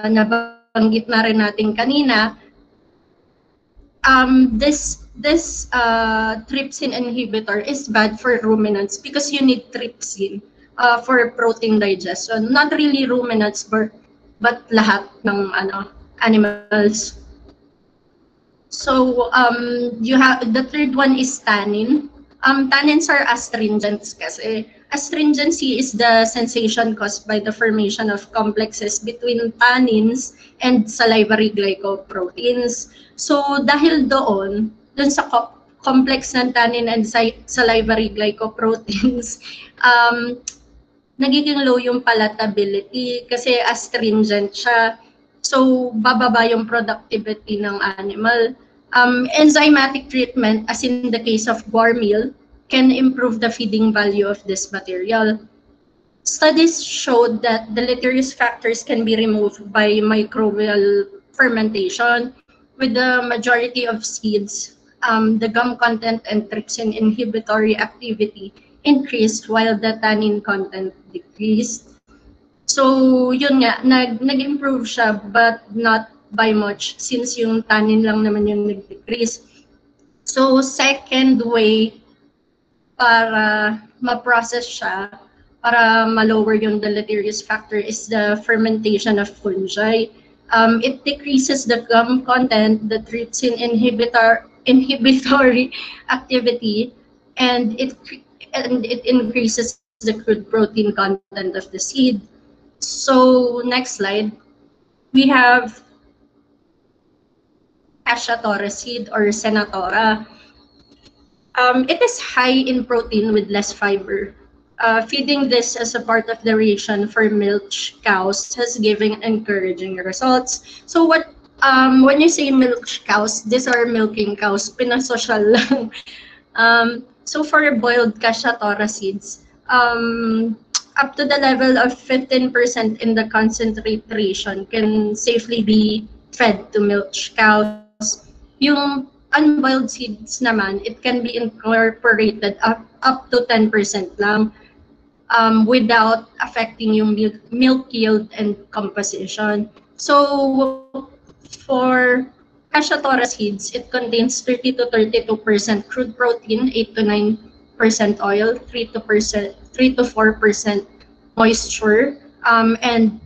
nabanggit na rin natin kanina, this trypsin inhibitor is bad for ruminants because you need trypsin for protein digestion. Not really ruminants, but lahat ng animals. So you have the third one is tannin. Tannins are astringents kasi. Astringency is the sensation caused by the formation of complexes between tannins and salivary glycoproteins. So dahil doon sa complex ng tannin and salivary glycoproteins, nagiging low yung palatability kasi astringent siya. So bababa yung productivity ng animal. Enzymatic treatment, as in the case of guar meal, can improve the feeding value of this material. Studies showed that deleterious factors can be removed by microbial fermentation. with the majority of seeds, the gum content and trypsin inhibitory activity increased while the tannin content decreased. So, yun nga, nag-improve siya but not by much since yung tannin lang naman yung nag-decrease. So, second way para ma-process siya, para ma-lower yung deleterious factor is the fermentation of fungi. It decreases the gum content, the trypsin inhibitory activity, and it increases the crude protein content of the seed. So next slide, we have Cassia seed or Senatora. It is high in protein with less fiber. Feeding this as a part of the ration for milch cows has given encouraging results. So what when you say milch cows, these are milking cows, pinasosyal lang. So for boiled Cassia seeds, up to the level of 15% in the concentrate ration can safely be fed to milch cows. Yung unboiled seeds naman, it can be incorporated up to 10% lang without affecting yung milk yield and composition. So for Cassia seeds, it contains 30 to 32% crude protein, 8 to 9% oil, 3 to 4% moisture, and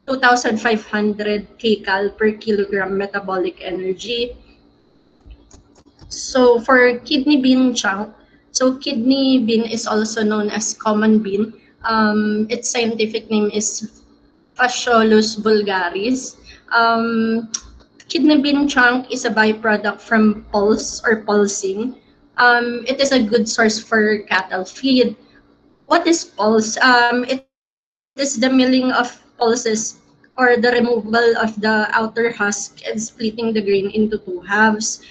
2,500 kcal per kilogram metabolic energy. So for kidney bean chunk, so kidney bean is also known as common bean. Its scientific name is Phaseolus vulgaris. Kidney bean chunk is a byproduct from pulse or pulsing. It is a good source for cattle feed. What is pulse? It is the milling of pulses or the removal of the outer husk and splitting the grain into two halves.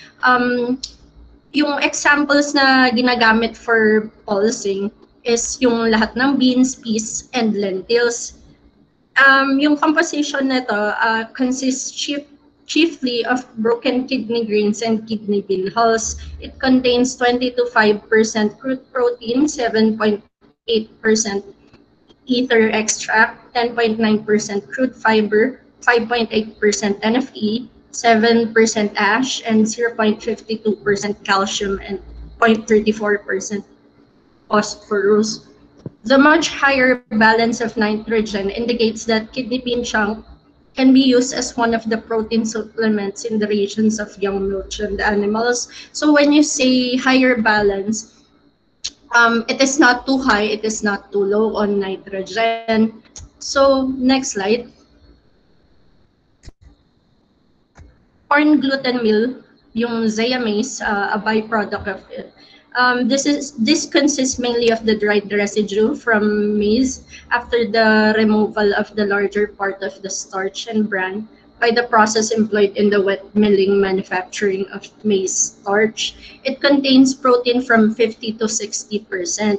Yung examples na ginagamit for pulsing is yung lahat ng beans, peas, and lentils. Yung composition nito consists chiefly of broken kidney grains and kidney bean hulls. It contains 20 to 5% crude protein, 7.8% ether extract, 10.9% crude fiber, 5.8% NFE, 7% ash, and 0.52% calcium, and 0.34% phosphorus. The much higher balance of nitrogen indicates that kidney bean chunk can be used as one of the protein supplements in the rations of young milked animals. So when you say higher balance, it is not too high, it is not too low on nitrogen. So next slide. Corn gluten meal, yung zeamase, a byproduct of it. This consists mainly of the dried residue from maize after the removal of the larger part of the starch and bran by the process employed in the wet milling manufacturing of maize starch. It contains protein from 50 to 60%.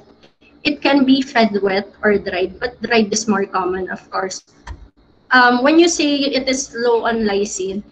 It can be fed wet or dried, but dried is more common, of course. When you say it is low on lysine,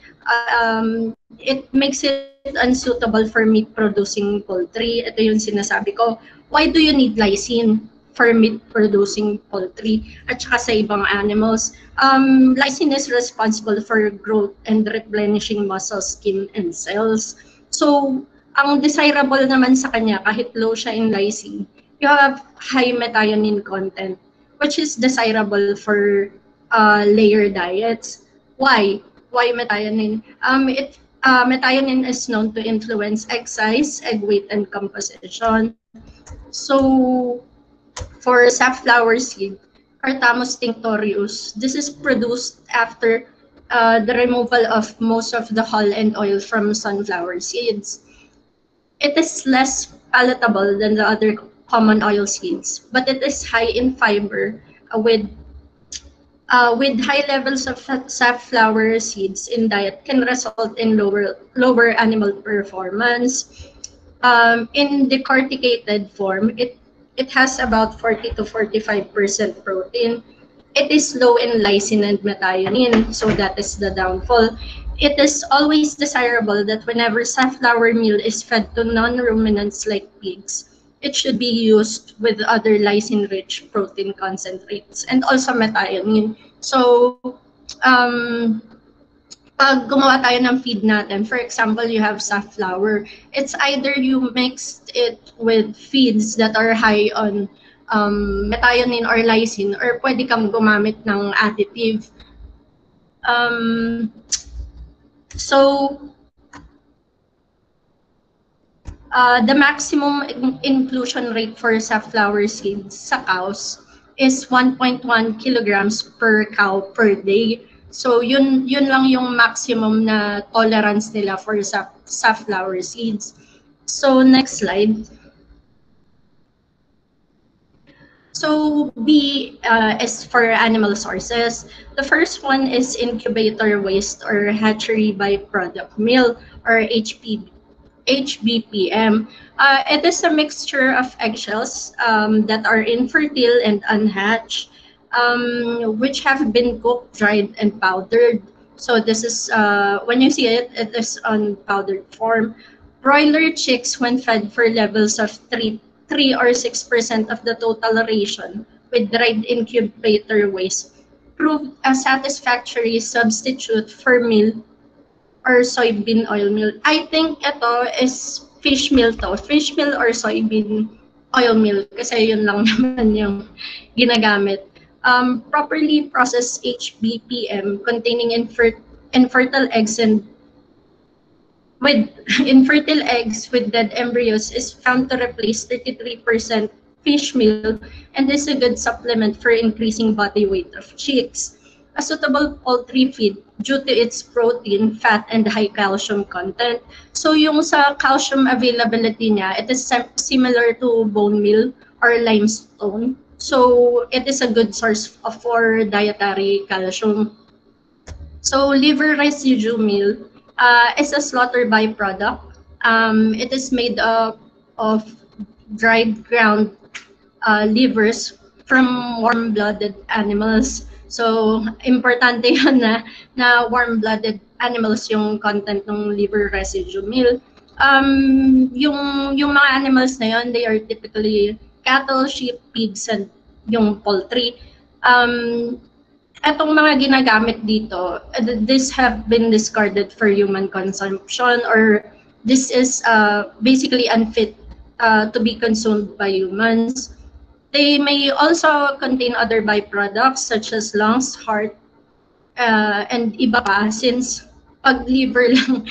it makes it unsuitable for meat-producing poultry. Ito yung sinasabi ko. Why do you need lysine for meat-producing poultry at saka sa ibang animals? Lysine is responsible for growth and replenishing muscle, skin, and cells. So, ang desirable naman sa kanya, kahit low siya in lysine, you have high methionine content, which is desirable for layer diets. Why? Why methionine? Methionine is known to influence egg size, egg weight, and composition. So, for safflower seed, Cardamus tinctorius, this is produced after the removal of most of the hull and oil from sunflower seeds. It is less palatable than the other common oil seeds, but it is high in fiber with high levels of safflower seeds in diet can result in lower animal performance. In decorticated form, it has about 40 to 45% protein. It is low in lysine and methionine, so that is the downfall. it is always desirable that whenever safflower meal is fed to non-ruminants like pigs, it should be used with other lysine-rich protein concentrates and also methionine. So, um, pag gumawa tayo ng feed natin, for example, you have safflower, it's either you mixed it with feeds that are high on methionine or lysine, or pwede kang gumamit ng additive. So, the maximum inclusion rate for safflower seeds sa cows is 1.1 kilograms per cow per day. So yun lang yung maximum na tolerance nila for safflower seeds. So next slide. So B is for animal sources. The first one is incubator waste or hatchery byproduct meal or HBPM. It is a mixture of eggshells that are infertile and unhatched, which have been cooked, dried, and powdered. So this is, when you see it, it is on powdered form. Broiler chicks, when fed for levels of 3 or 6% of the total ration with dried incubator waste, proved a satisfactory substitute for meal or soybean oil meal. I think ito is fish meal to. Fish meal or soybean oil meal kasi yun lang naman yung ginagamit. Properly processed HBPM containing infertile eggs and with infertile eggs with dead embryos is found to replace 33% fish meal and is a good supplement for increasing body weight of chicks. A suitable poultry feed due to its protein, fat, and high calcium content. So yung sa calcium availability niya, it is similar to bone meal or limestone. So it is a good source for dietary calcium. So liver residue meal is a slaughter byproduct. It is made up of dried ground livers from warm-blooded animals. So, importante yun na warm-blooded animals yung content ng liver residue meal. Yung mga animals na yun, they are typically cattle, sheep, pigs, and yung poultry. Etong mga ginagamit dito, this have been discarded for human consumption or this is basically unfit to be consumed by humans. They may also contain other byproducts such as lungs, heart, and iba pa since pag liver lang,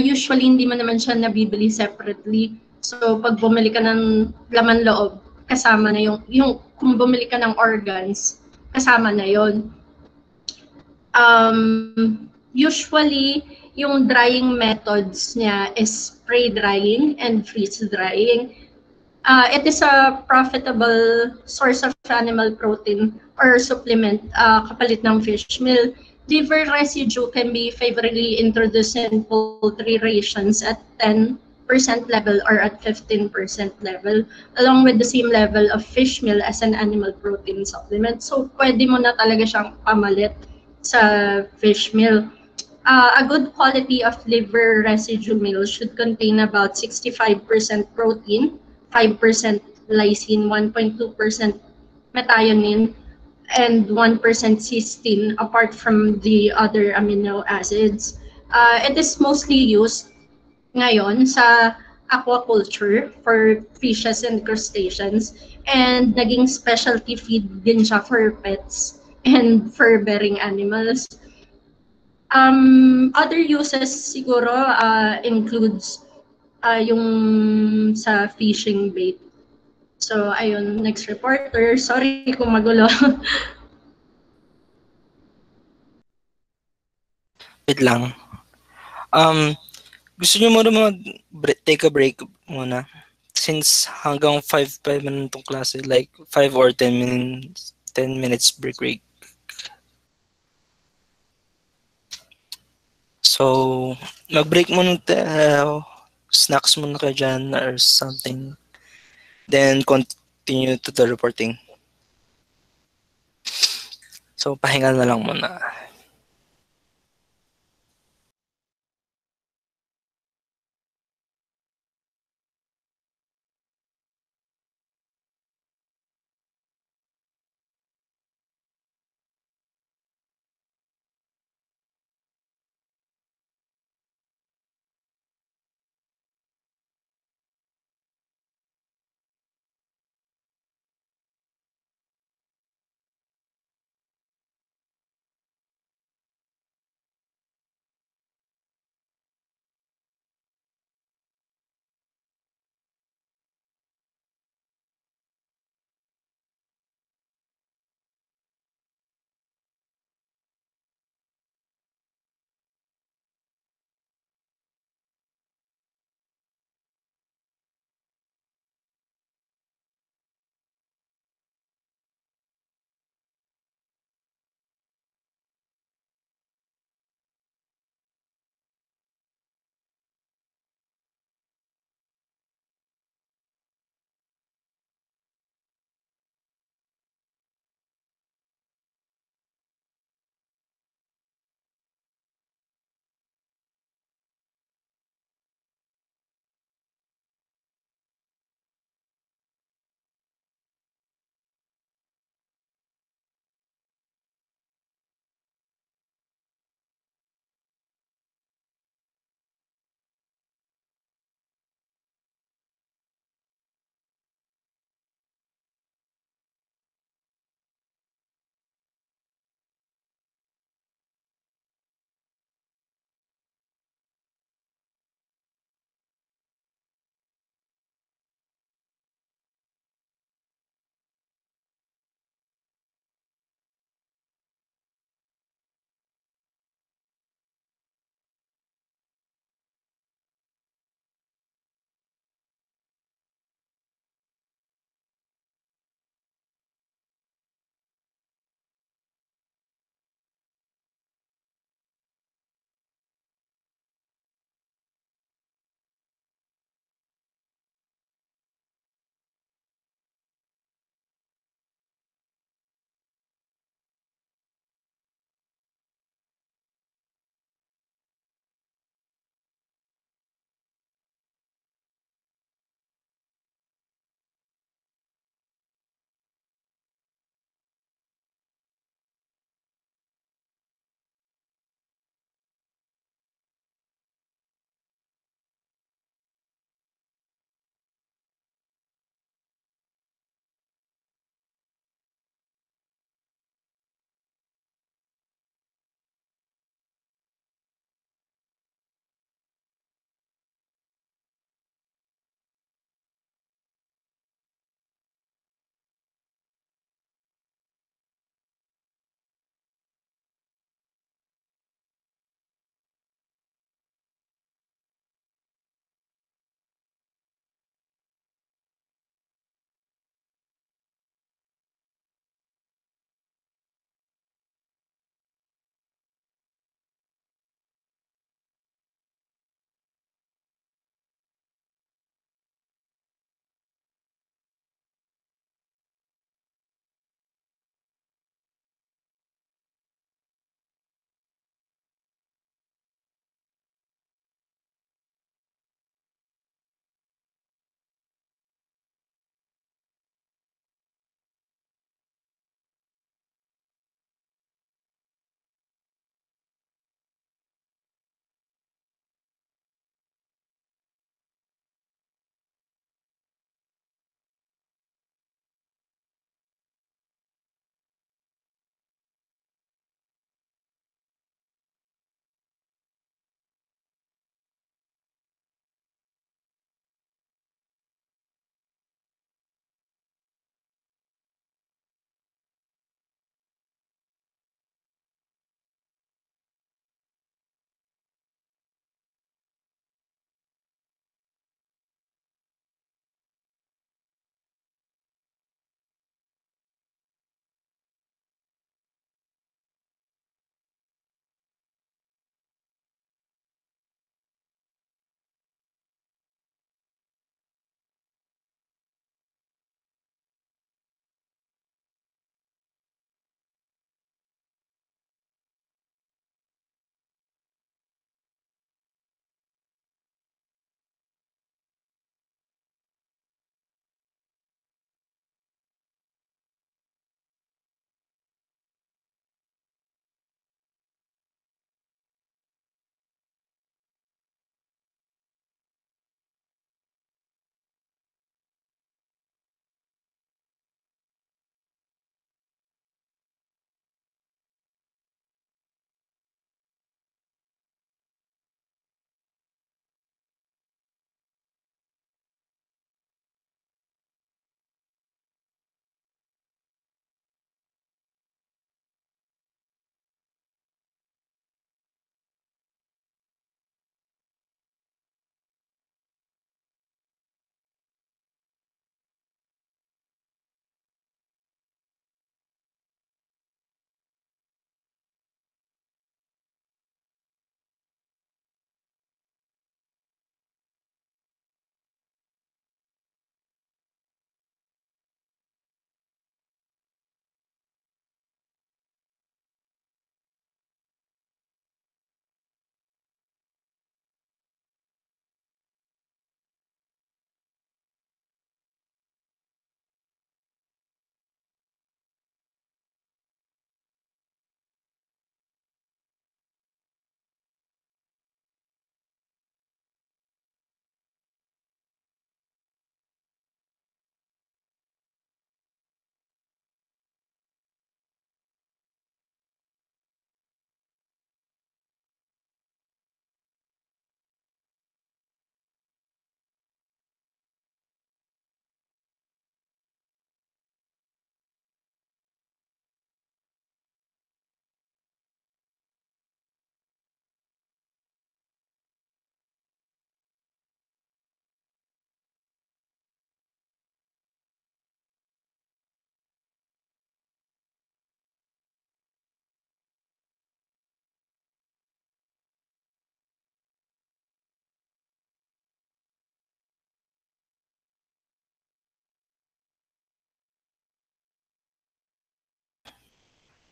usually hindi mo naman siya nabibili separately. So pag bumili ka ng laman loob, kasama na yung kung bumili ka ng organs, kasama na yon. Usually, yung drying methods niya is spray drying and freeze drying. It is a profitable source of animal protein or supplement kapalit ng fish meal. Liver residue can be favorably introduced in poultry rations at 10% level or at 15% level, along with the same level of fish meal as an animal protein supplement. So, pwede mo na talaga siyang pamalit sa fish meal. A good quality of liver residue meal should contain about 65% protein, 5% lysine, 1.2% methionine, and 1% cysteine apart from the other amino acids. It is mostly used ngayon sa aquaculture for fishes and crustaceans and naging specialty feed din siya for pets and fur-bearing animals. Other uses siguro includes yung sa fishing bait. So, ayun, next reporter. Sorry kung magulo. Wait lang. Gusto nyo muna take a break muna? Since hanggang 5 pa naman itong klase, like 5 or 10 minutes break. So, mag-break muna snacks muna kayo dyan or something. Then, continue to the reporting. So, pahinga na lang muna.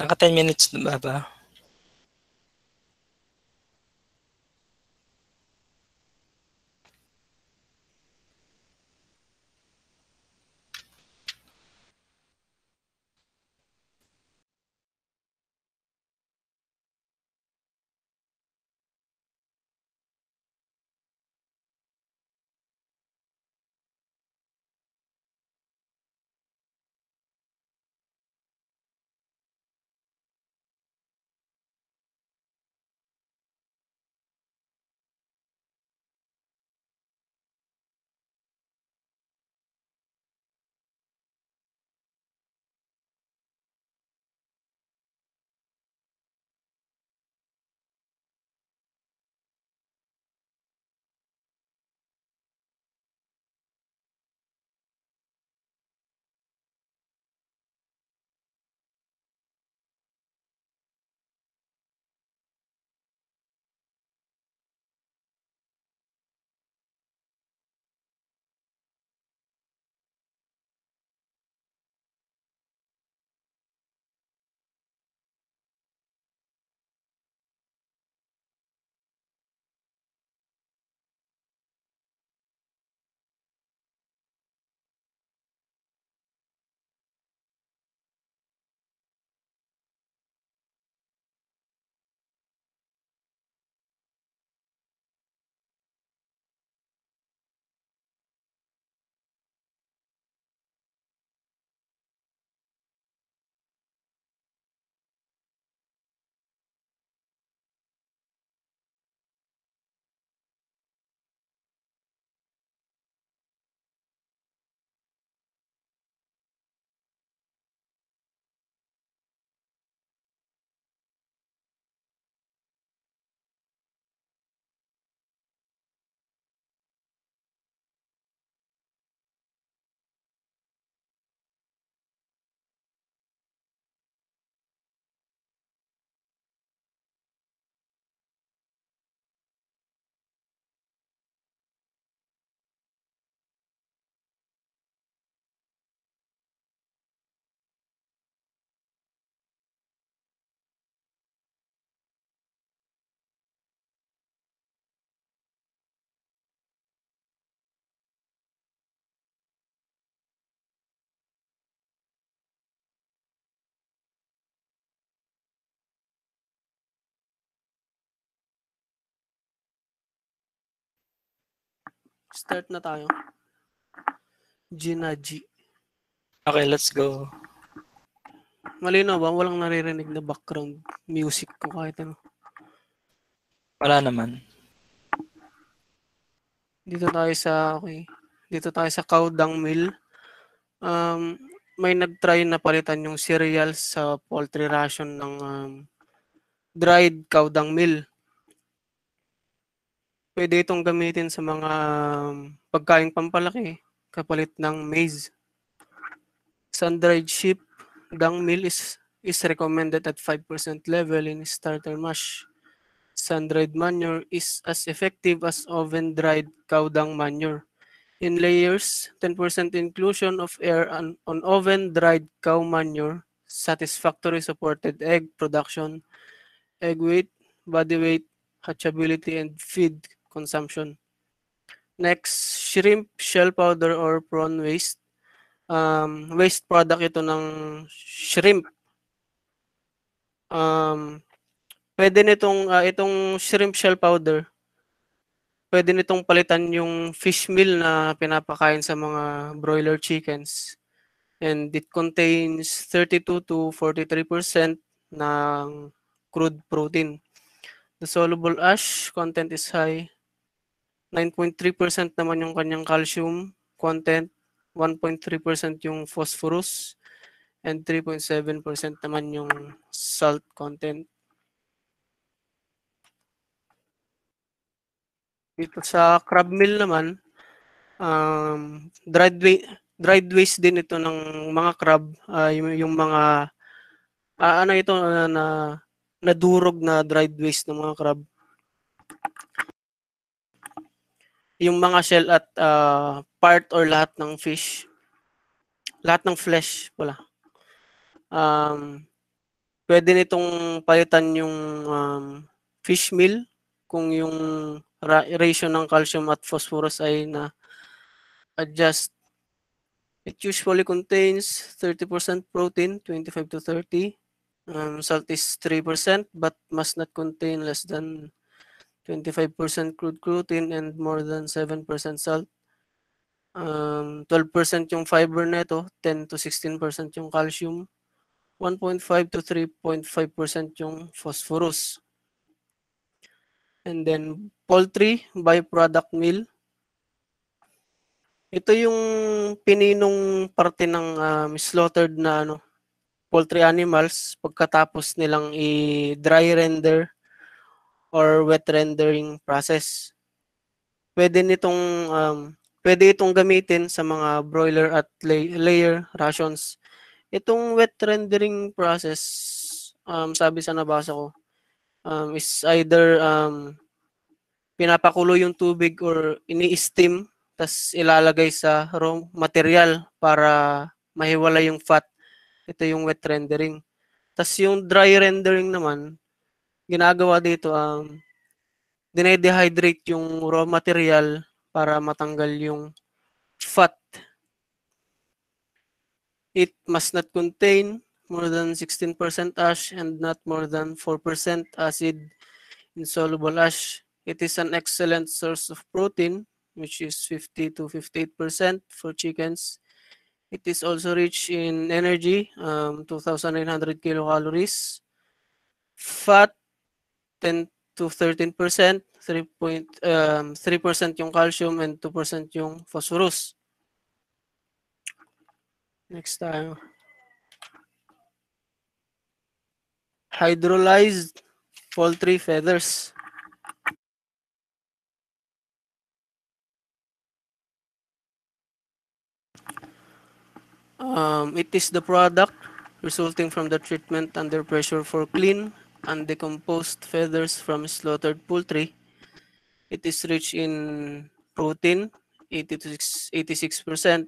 Naka 10 minutes na ba? Start na tayo. Ginaji. Okay, let's go. Malinaw ba? Walang naririnig na background music ko kahit ano. Wala naman. Dito tayo sa cow dung meal. May nag-try na palitan yung cereals sa poultry ration ng dried cow dung meal. Pwede itong gamitin sa mga pagkaing pampalaki kapalit ng maize. Sun-dried sheep dung meal is recommended at 5% level in starter mash. Sun-dried manure is as effective as oven-dried cow dung manure. In layers, 10% inclusion of air on oven-dried cow manure satisfactory supported egg production, egg weight, body weight, hatchability, and feed consumption. Next, shrimp shell powder or prawn waste. Waste product ito ng shrimp. Pwede nitong itong shrimp shell powder. Pwede nitong palitan yung fish meal na pinapakain sa mga broiler chickens. And it contains 32 to 43% ng crude protein. The soluble ash content is high. 9.3% naman yung kanyang calcium content, 1.3% yung phosphorus, and 3.7% naman yung salt content. Dito sa crab meal naman, dried waste din ito ng mga crab, yung mga ano ito na nadurog na dried waste ng mga crab. Yung mga shell at part or lahat ng fish, lahat ng flesh pala. Pwede nitong palitan yung fish meal kung yung ratio ng calcium at phosphorus ay na-adjust. It usually contains 30% protein, 25 to 30. Salt is 3%, but must not contain less than 25% crude protein and more than 7% salt. 12% yung fiber neto, 10 to 16% yung calcium, 1.5 to 3.5% yung phosphorus. And then poultry byproduct meal. Ito yung pininong parte ng slaughtered na poultry animals pagkatapos nilang i-dry render or wet rendering process. Pwede itong gamitin sa mga broiler at layer rations. Itong wet rendering process, sabi sa nabasa ko, is either pinapakulo yung tubig or ini-steam tas ilalagay sa raw material para mahiwalay yung fat. Ito yung wet rendering. Tas yung dry rendering naman, ginagawa dito dine-dehydrate yung raw material para matanggal yung fat. It must not contain more than 16% ash and not more than 4% acid insoluble ash. It is an excellent source of protein, which is 50 to 58% for chickens. It is also rich in energy, 2,900 kilocalories. Fat, 10 to 13%, 3% yung calcium and 2% yung phosphorus. Next tayo. Hydrolyzed poultry feathers. It is the product resulting from the treatment under pressure for clean and decomposed feathers from slaughtered poultry. It is rich in protein, 86%,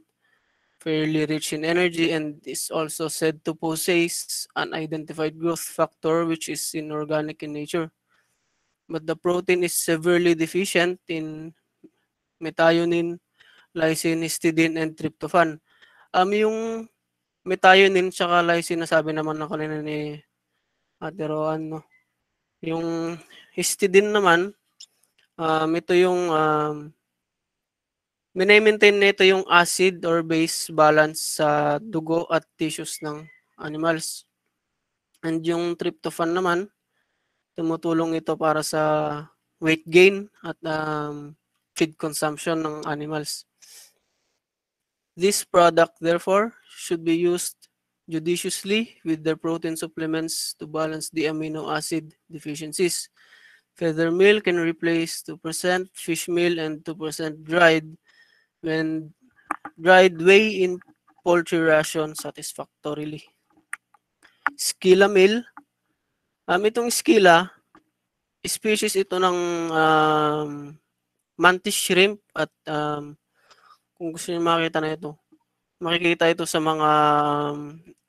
fairly rich in energy, and is also said to possess an identified growth factor which is inorganic in nature. But the protein is severely deficient in methionine, lysine, histidine, and tryptophan. Yung methionine tsaka lysine na sabi naman na kanina ni Ate Roan, no? Yung histidine naman, ito yung minemaintain nito yung acid or base balance sa dugo at tissues ng animals. And yung tryptophan naman, tumutulong ito para sa weight gain at feed consumption ng animals. This product, therefore, should be used judiciously with the protein supplements to balance the amino acid deficiencies. Feather meal can replace 2% fish meal and 2% dried when dried whey in poultry ration satisfactorily. Skila meal. Itong skila, species ito ng mantis shrimp at kung gusto niyo makita na ito, makikita ito sa mga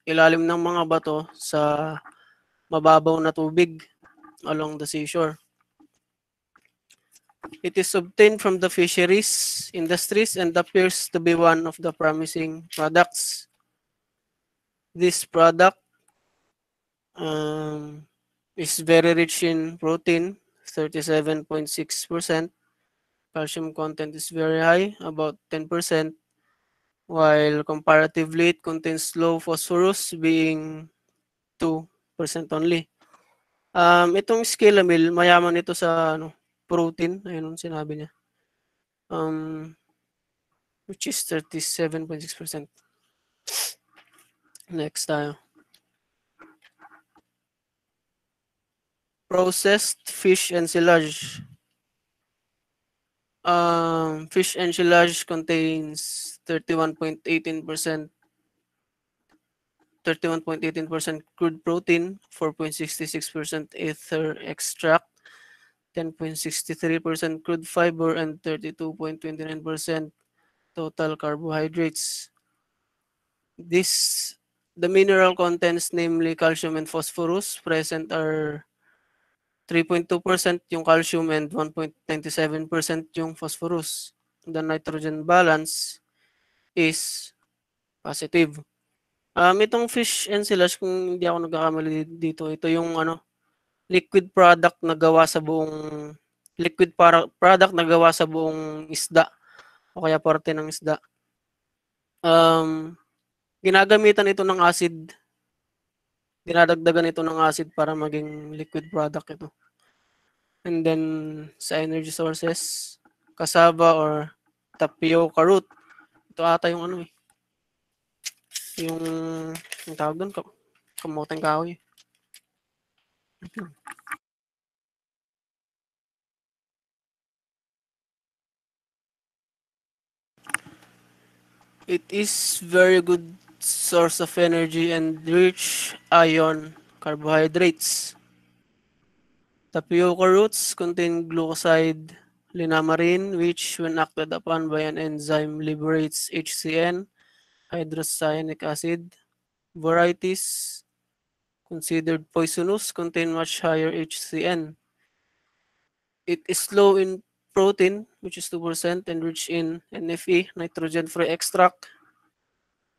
ilalim ng mga bato sa mababaw na tubig along the seashore. It is obtained from the fisheries industries and appears to be one of the promising products. This product is very rich in protein, 37.6%. Calcium content is very high, about 10%, while comparatively it contains low phosphorus being 2% only. Itong scalamil, mayaman ito sa protein, ayun ang sinabi niya. Which is 37.6%. Next tayo. Processed fish ensilage. Fish ensilage contains 31.18% crude protein, 4.66% ether extract, 10.63% crude fiber, and 32.29% total carbohydrates. This The mineral contents, namely calcium and phosphorus, present are 3.2% yung calcium and 1.97% yung phosphorus. The nitrogen balance is positive. Itong fish ensilage, kung hindi ako nagkakamali dito, ito yung liquid product na gawa sa buong isda o kaya parte ng isda. Ginagamitan ito ng acid. Dinadagdagan ito ng acid para maging liquid product ito. And then sa energy sources, cassava or tapioca root. Ito ata yung yung tawag doon, kamoteng kahoy. It is very good source of energy and rich ion carbohydrates. Tapioca roots contain glucoside linamarin, which when acted upon by an enzyme liberates HCN, hydrocyanic acid. Varieties considered poisonous contain much higher HCN. It is low in protein, which is 2%, and rich in NFE, nitrogen-free extract,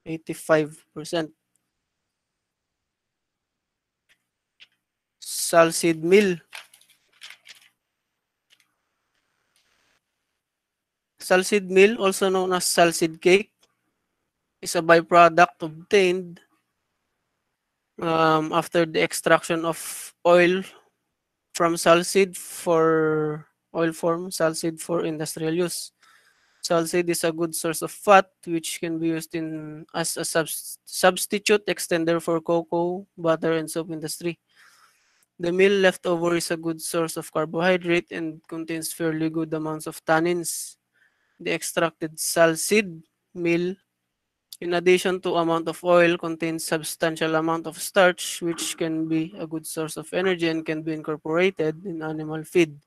85%. Salseed meal. Salseed meal, also known as salseed cake, is a byproduct obtained after the extraction of oil from salseed for salseed for industrial use. Salseed is a good source of fat which can be used as a substitute extender for cocoa, butter, and soap industry. The meal leftover is a good source of carbohydrate and contains fairly good amounts of tannins. The extracted salseed meal, in addition to amount of oil, contains substantial amount of starch, which can be a good source of energy and can be incorporated in animal feed.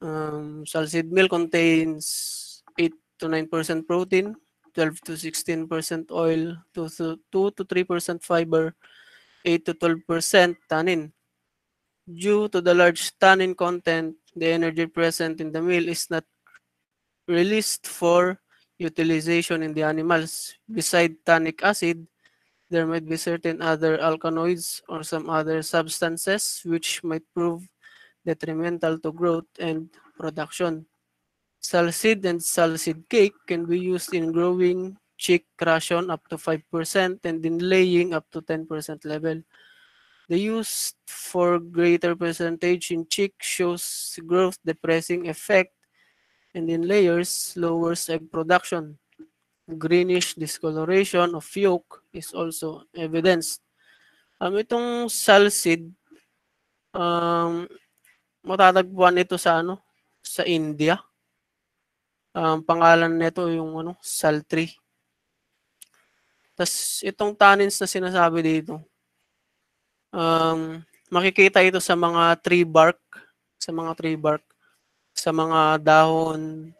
Salseed meal contains 8 to 9% protein, 12 to 16% oil, 2 to 3% fiber, 8 to 12% tannin. Due to the large tannin content, the energy present in the meal is not released for utilization in the animals. Beside tannic acid, there might be certain other alkaloids or some other substances which might prove detrimental to growth and production. Salseed and salseed cake can be used in growing chick ration up to 5% and in laying up to 10% level. The use for greater percentage in chick shows growth depressing effect and in layers lowers egg production. Greenish discoloration of yolk is also evidenced. Itong salseed, matatagpuan ito sa sa India. Pangalan nito yung saltry. Tas itong tannins na sinasabi dito, makikita ito sa mga tree bark, sa mga dahon,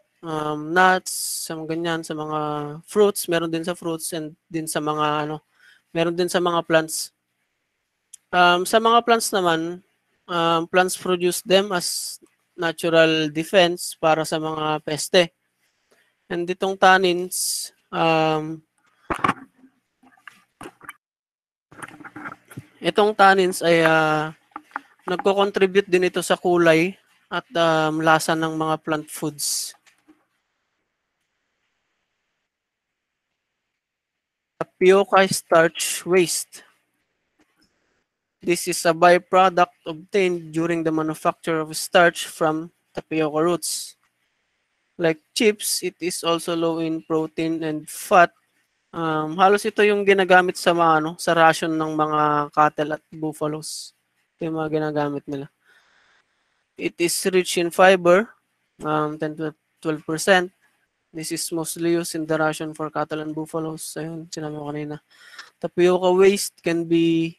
nuts, sa mga ganyan, sa mga fruits, meron din sa fruits and din sa mga meron din sa mga plants. Sa mga plants naman, plants produce them as natural defense para sa mga peste. And itong tannins, ay nagko-contribute din ito sa kulay at lasa ng mga plant foods. Tapioca starch waste. This is a byproduct obtained during the manufacture of starch from tapioca roots. Like chips, it is also low in protein and fat. Halos ito yung ginagamit sa mga sa ration ng mga cattle at buffaloes. Ito yung mga ginagamit nila. It is rich in fiber, 10 to 12%. This is mostly used in the ration for cattle and buffaloes. Ayun, sinabi ko kanina. Tapioca waste can be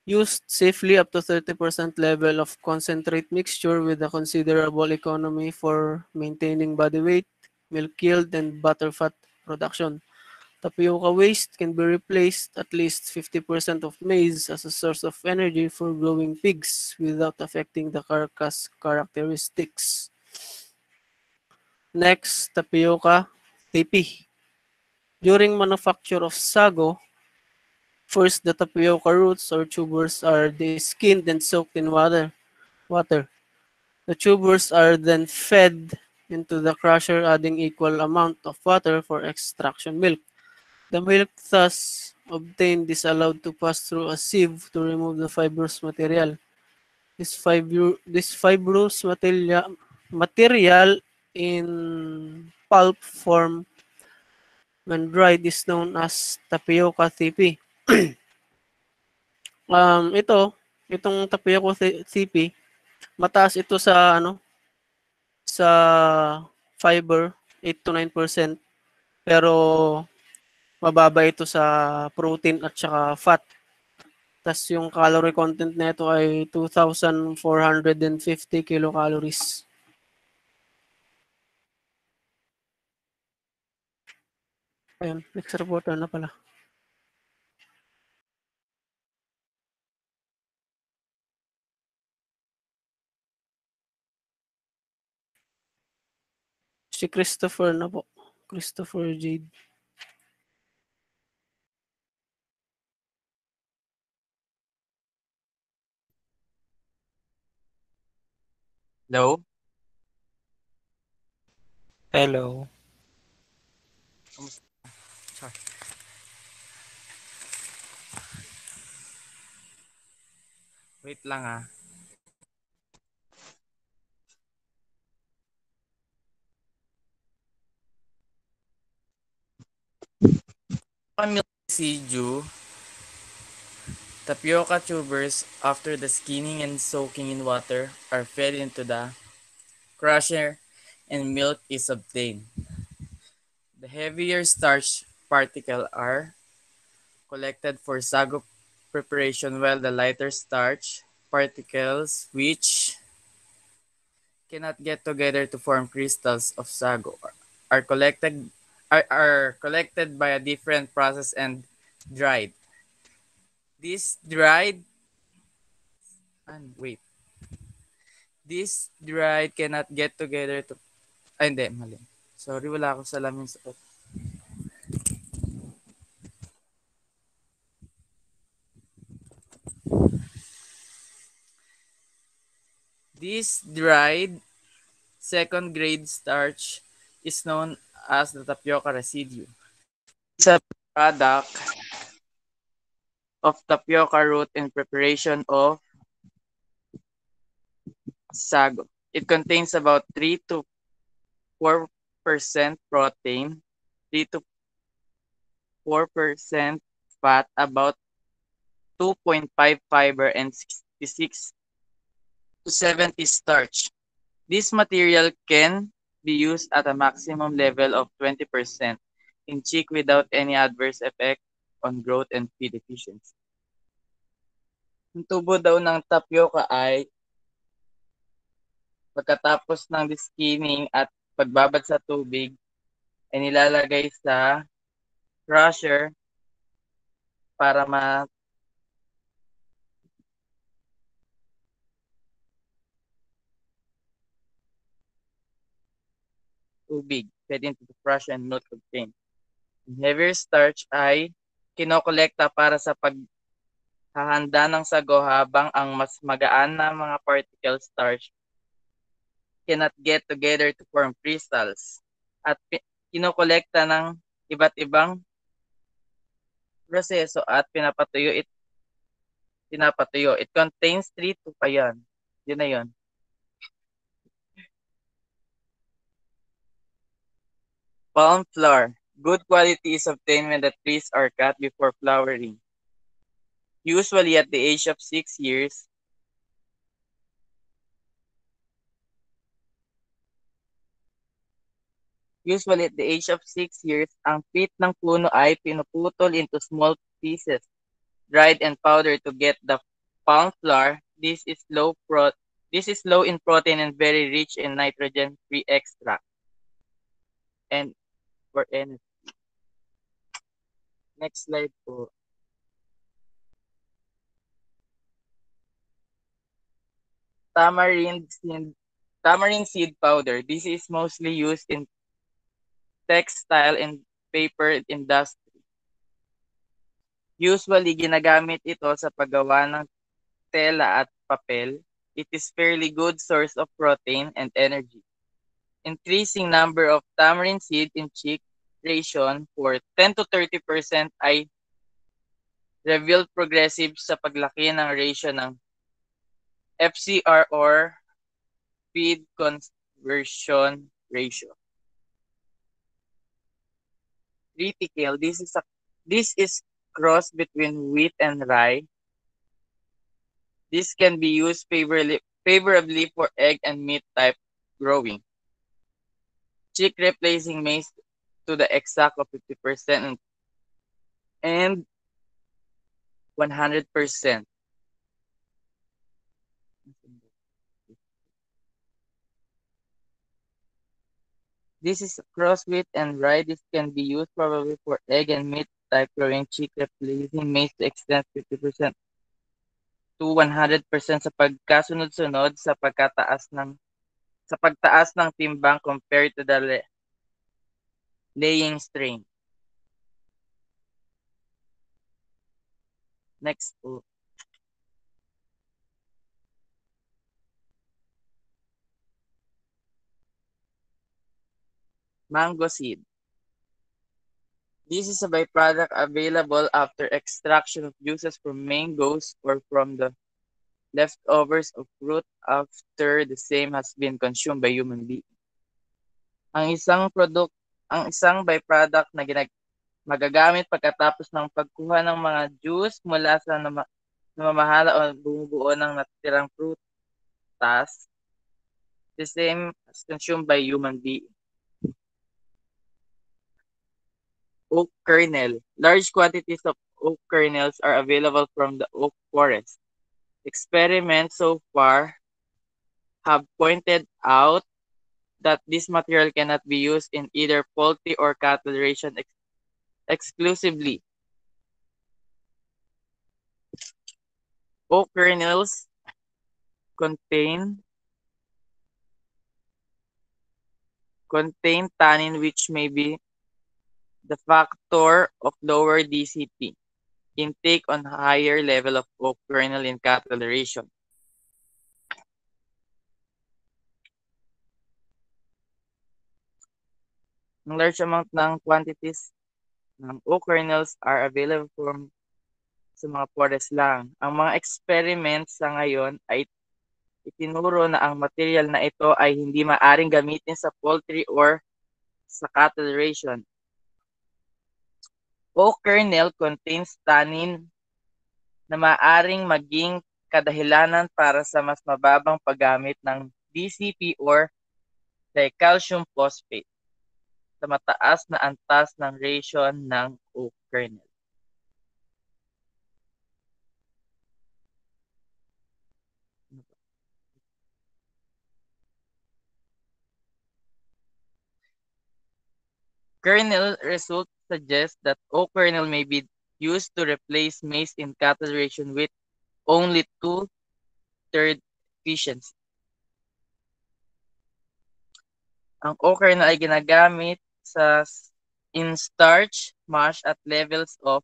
used safely up to 30% level of concentrate mixture with a considerable economy for maintaining body weight, milk yield, and butter fat production. Tapioca waste can be replaced at least 50% of maize as a source of energy for growing pigs without affecting the carcass characteristics. Next, tapioca tipi. During manufacture of sago, first the tapioca roots or tubers are skinned and soaked in water. The tubers are then fed into the crusher, adding equal amount of water for extraction milk. The milk thus obtained is allowed to pass through a sieve to remove the fibrous material. This fibrous material in pulp form when dried is known as tapioca thipi. Itong tapioca thipi, mataas ito sa sa fiber, 8 to 9%, pero mababa ito sa protein at saka fat. Tas yung calorie content nito ay 2,450 kilocalories. Ayun, next reporter na pala. Si Christopher na po. Christopher Jade. Hello? Hello. Sorry. Wait lang ah. Milk residue, tapioca tubers after the skinning and soaking in water are fed into the crusher and milk is obtained. The heavier starch particles are collected for sago preparation while the lighter starch particles which cannot get together to form crystals of sago are collected by a different process and dried. This dried and wait. This dried cannot get together to ay hindi, mali. Sorry, wala ako salamin sa This dried second grade starch is known as the tapioca residue. It's a product of tapioca root in preparation of sago. It contains about 3 to 4% protein, 3 to 4% fat, about 2.5 fiber, and 66 to 70 starch. This material can be used at a maximum level of 20% in chick without any adverse effect on growth and feed efficiency. Yung tubo daw ng tapioca ay pagkatapos ng skinning at pagbabad sa tubig ay nilalagay sa crusher para tubig fed into the crusher and milk obtained. Heavier starch ay kinokolekta para sa paghahanda ng sago habang ang mas magaan na mga particle starch cannot get together to form crystals at kinokolekta ng iba't ibang proseso at pinapatuyo. It contains 3 to ayan. Yun na yun. Palm flour. Good quality is obtained when the trees are cut before flowering. Usually at the age of 6 years, ang pit ng puno ay pinuputol into small pieces, dried and powdered to get the palm flour. This is low in protein and very rich in nitrogen-free extract and for energy. Next slide po. Tamarind seed, tamarind seed powder. This is mostly used in textile and paper industry. Usually, ginagamit ito sa paggawa ng tela at papel. It is fairly good source of protein and energy. Increasing number of tamarind seed in chick ration for 10 to 30% ay revealed progressive sa paglaki ng ratio ng FCR or feed conversion ratio. TRITICALE, this is cross between wheat and rye. This can be used favorably for egg and meat type growing. Chick replacing maize to the exact of 50% and 100%. This is cross wheat and rye. This can be used probably for egg and meat type growing. Chick replacing maize to extent 50% to 100% sa pagkasunod-sunod sa pagtaas ng timbang compared to the laying strain. Next po. Mango seed. This is a byproduct available after extraction of juices from mangoes or from the leftovers of fruit after the same has been consumed by human beings. Ang isang byproduct na magagamit pagkatapos ng pagkuha ng mga juice mula sa namamahala o bumubuo ng natitirang prutas, the same as consumed by human beings. Oak kernel. Large quantities of oak kernels are available from the oak forest. Experiments so far have pointed out that this material cannot be used in either poultry or cattle ration exclusively. Oak kernels contain tannin which may be the factor of lower DCP intake on higher level of oak kernel in cattle ration. Ang large amount ng quantities ng oak kernels are available from sa mga forest lang. Ang mga experiments sa ngayon ay itinuro na ang material na ito ay hindi maaring gamitin sa poultry or sa cattle ration. Oak kernel contains tannin na maaring maging kadahilanan para sa mas mababang paggamit ng DCP or dicalcium phosphate sa mataas na antas ng ration ng oak kernel. Kernel results suggest that oak kernel may be used to replace maize in cattle ration with only 2/3 efficiency. Ang oak kernel ay ginagamit in starch mash at levels of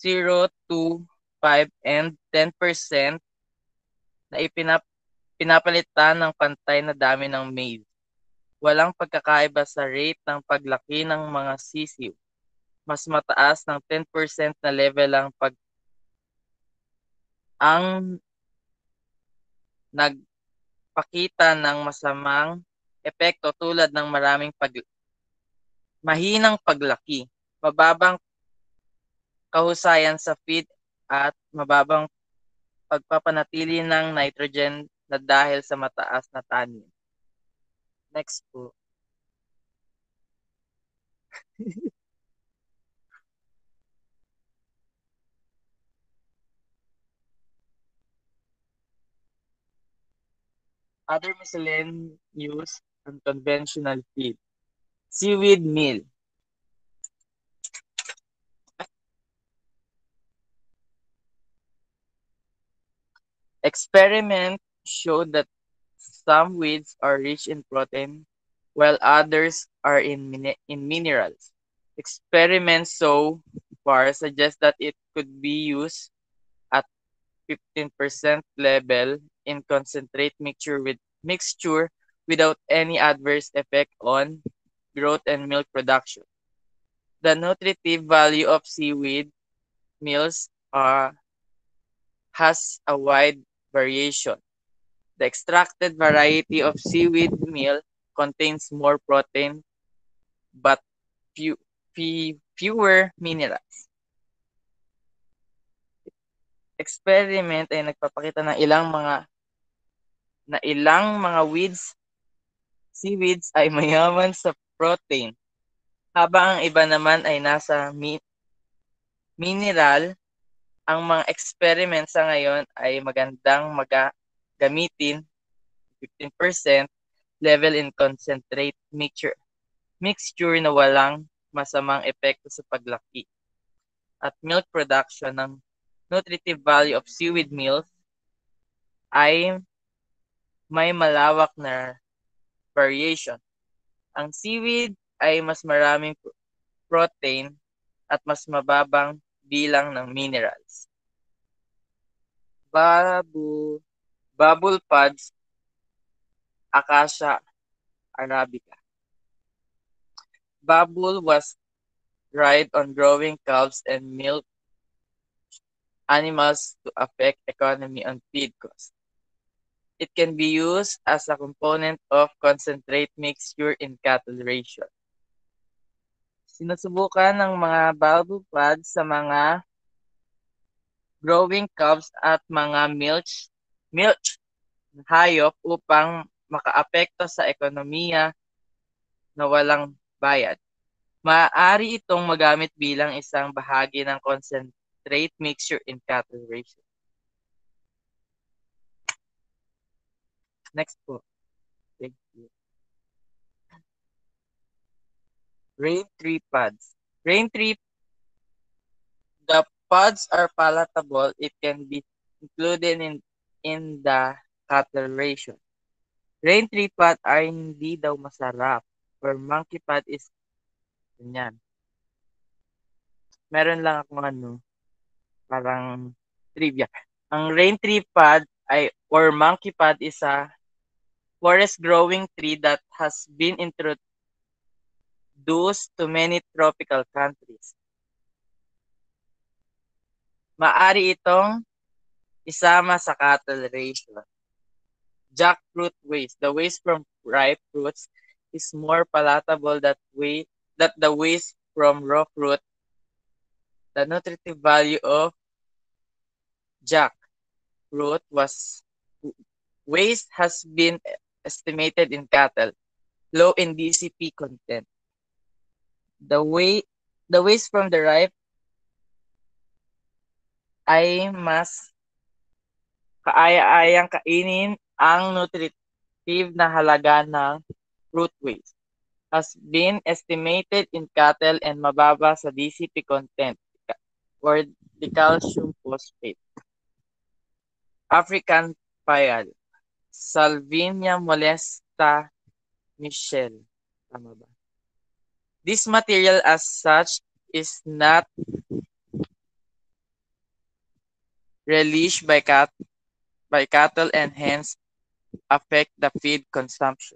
0 to 5 and 10% na pinapalitan ng pantay na dami ng maize. Walang pagkakaiba sa rate ng paglaki ng mga sisiw. Mas mataas ng 10% na level ang nagpakita ng masamang epekto tulad ng mahinang paglaki, mababang kahusayan sa feed at mababang pagpapanatili ng nitrogen na dahil sa mataas na tannin. Next po. Other miscellaneous and conventional feed. Seaweed meal. Experiments show that some weeds are rich in protein, while others are in minerals. Experiments so far suggest that it could be used at 15% level in concentrate mixture without any adverse effect on growth and milk production. The nutritive value of seaweed meals has a wide variation. The extracted variety of seaweed meal contains more protein but fewer minerals. Experiment ay nagpapakita ng ilang mga seaweeds ay mayaman sa protein, habang ang iba naman ay nasa mineral. Ang mga experiment sa ngayon ay magandang gamitin 15% level in concentrate mixture na walang masamang epekto sa paglaki. At milk production ng nutritive value of seaweed meals ay may malawak na variation. Ang seaweed ay mas maraming protein at mas mababang bilang ng minerals. Bubble pods, Acacia arabica. Bubble was tried on growing calves and milk animals to affect economy on feed costs. It can be used as a component of concentrate mixture in cattle ration. Sinusubukan ng mga bubble pods sa mga growing calves at mga milk hayop upang makaapekto sa ekonomiya na walang bayad. Maaari itong magamit bilang isang bahagi ng concentrate mixture in cattle ration. Next po. Thank you. Rain tree pods. The pods are palatable. It can be included in the cattle ration. Rain tree pod ay hindi daw masarap. Or monkey pod is ganyan. Meron lang akong parang trivia. Ang rain tree pod or monkey pod is a forest growing tree that has been introduced to many tropical countries. Maari itong isama sa cattle ration. Jackfruit waste. The waste from ripe fruits is more palatable than the waste from raw fruit. The nutritive value of jackfruit waste has been estimated in cattle, low in DCP content. The waste from the ripe ay mas kaaya-ayang kainin. Ang nutritive na halaga ng fruit waste has been estimated in cattle and mababa sa DCP content or the calcium phosphate. African payal, Salvinia molesta Michel. Tama ba? This material as such is not relished by cattle and hence affect the feed consumption.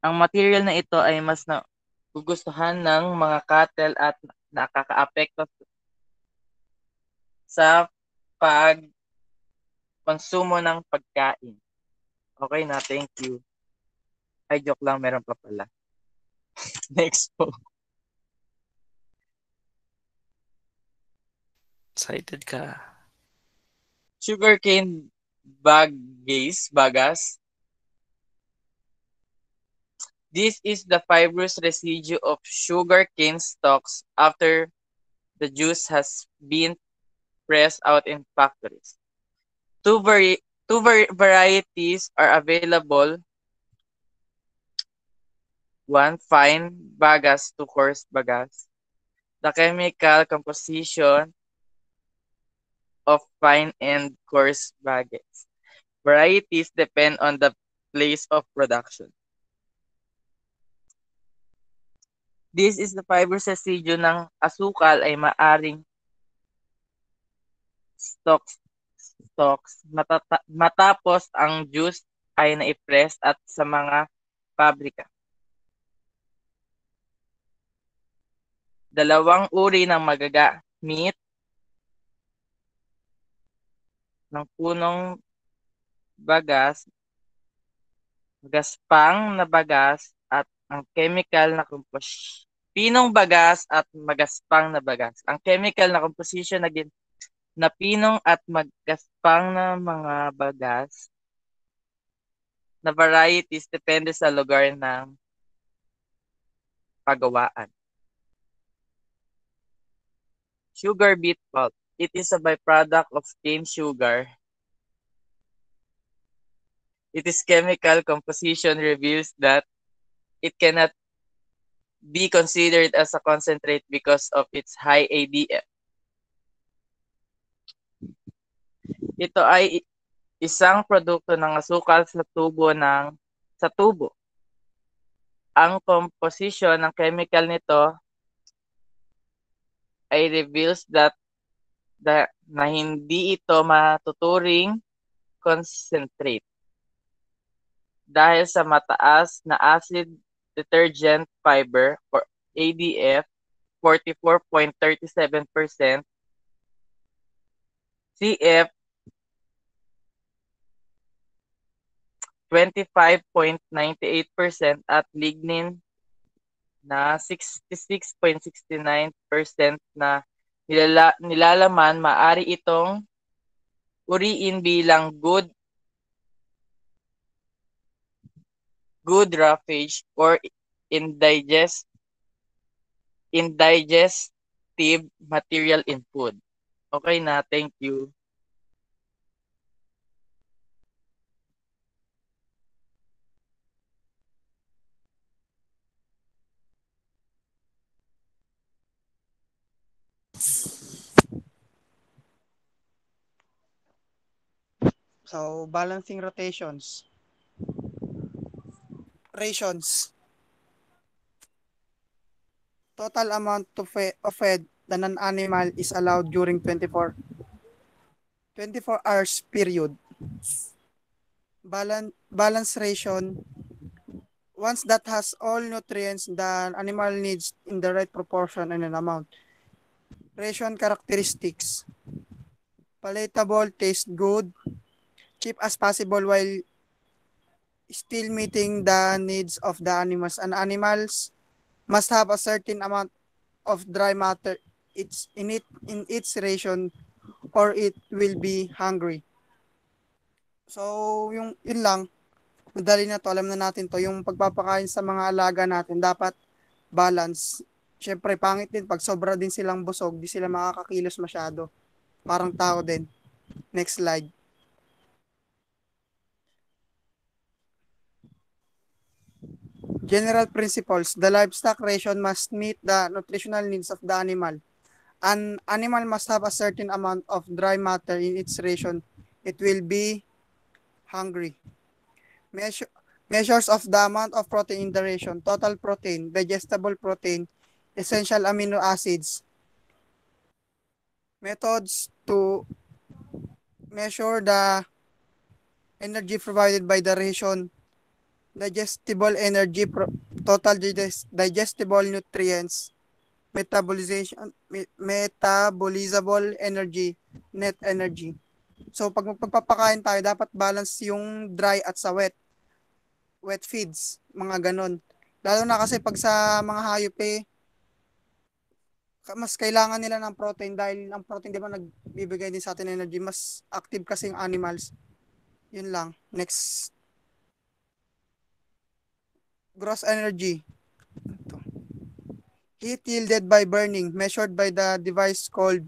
Ang material na ito ay mas nagugustuhan ng mga cattle at nakakaapekto sa pagkonsumo ng pagkain. Okay na, thank you. Ay, joke lang, meron pa pala. Next po. Excited ka. Sugarcane bagas. This is the fibrous residue of sugarcane stalks after the juice has been pressed out in factories. Two varieties are available. One, fine bagas, two, coarse bagas. The chemical composition of fine and coarse baguettes. Varieties depend on the place of production. This is the fibrous residue ng asukal ay maaring matapos ang juice ay na-press at sa mga pabrika. Dalawang uri ng magagamit ng punong bagas, magaspang na bagas at ang chemical na pinong bagas at magaspang na bagas. Ang chemical na composition na pinong at magaspang na mga bagas na varieties depende sa lugar ng pagawaan. Sugar beet pulp. It is a byproduct of cane sugar. Its chemical composition reveals that it cannot be considered as a concentrate because of its high ADF. Ito ay isang produkto ng asukal sa tubo. Ang composition ng chemical nito ay reveals that na hindi ito matuturing concentrate dahil sa mataas na acid detergent fiber or ADF 44.37%, CF 25.98% at lignin na 66.69% na nilalaman, maaari itong uriin bilang good roughage or indigestive material in food. Okay na, thank you. So, balancing rations. Total amount of fed that an animal is allowed during 24 hours period. Balance ration. Once that has all nutrients the animal needs in the right proportion and an amount. Ration characteristics. Palatable, taste good, cheap as possible while still meeting the needs of the animals. And animals must have a certain amount of dry matter in its ration or it will be hungry. So, yun lang. Madali na to. Alam na natin to. Yung pagpapakain sa mga alaga natin, dapat balance. Siyempre, pangit din. Pag sobra din silang busog, di sila makakakilos masyado. Parang tao din. Next slide. General principles. The livestock ration must meet the nutritional needs of the animal. An animal must have a certain amount of dry matter in its ration. It will be hungry. Measures of the amount of protein in the ration. Total protein, digestible protein, essential amino acids. Methods to measure the energy provided by the ration. Digestible energy, total digestible nutrients, metabolizable energy, net energy. So pag magpapakain tayo, dapat balance yung dry at sa wet feeds, mga ganon. Lalo na kasi pag sa mga hayop mas kailangan nila ng protein dahil ang protein di ba nagbibigay din sa atin energy, mas active kasi yung animals. Yun lang. Next. Gross energy. Heat yielded by burning, measured by the device called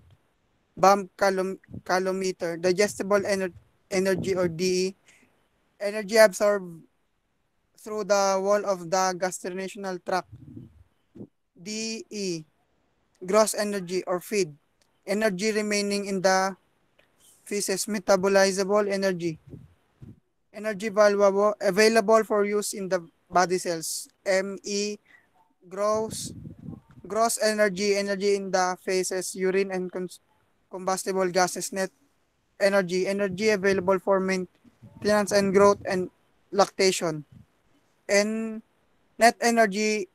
bomb calometer. Digestible energy or DE. Energy absorbed through the wall of the gastrointestinal tract. DE. Gross energy or feed. Energy remaining in the feces metabolizable energy. Energy valuable, available for use in the body cells. ME, gross energy, energy in the feces, urine, and combustible gases. Net energy, energy available for maintenance and growth and lactation. And net energy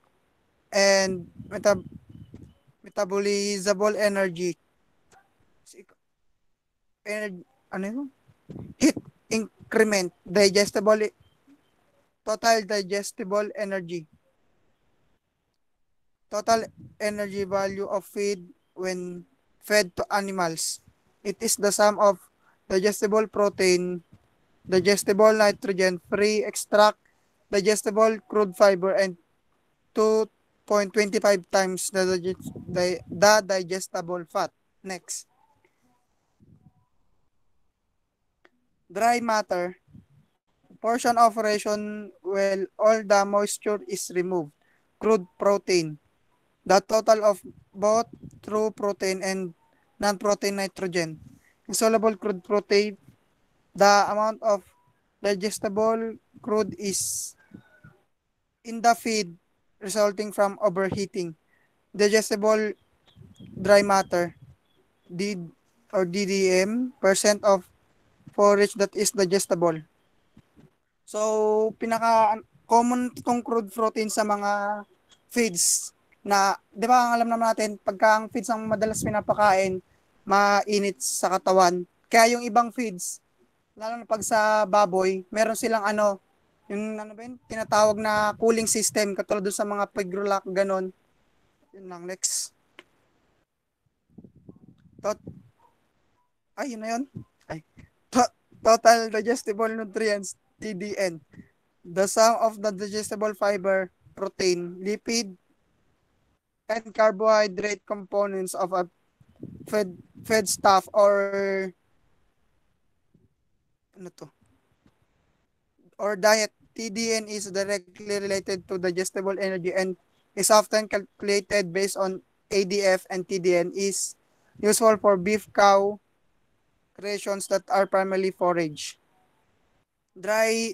and metabolizable energy. Energy, ano yun? Heat increment, total digestible energy. Total energy value of feed when fed to animals. It is the sum of digestible protein, digestible nitrogen, free extract, digestible crude fiber, and 2.25 times the digestible fat. Next. Dry matter. Portion of ration when all the moisture is removed. Crude protein. The total of both true protein and non-protein nitrogen. Insoluble crude protein. The amount of digestible crude is in the feed resulting from overheating. Digestible dry matter. D or DDM, percent of forage that is digestible. So, pinaka common itong crude protein sa mga feeds na, di ba, ang alam naman natin, pagka ang feeds ang madalas pinapakain, mainit sa katawan. Kaya yung ibang feeds, lalo na pag sa baboy, meron silang yung ano ba yun, tinatawag na cooling system, katulad doon sa mga pigrulac, ganon. Yun lang, next. Yun na yun. Total digestible nutrients, TDN. The sum of the digestible fiber, protein, lipid, and carbohydrate components of a fed stuff or diet. TDN is directly related to digestible energy and is often calculated based on ADF, and TDN is useful for beef cow rations that are primarily forage. Dry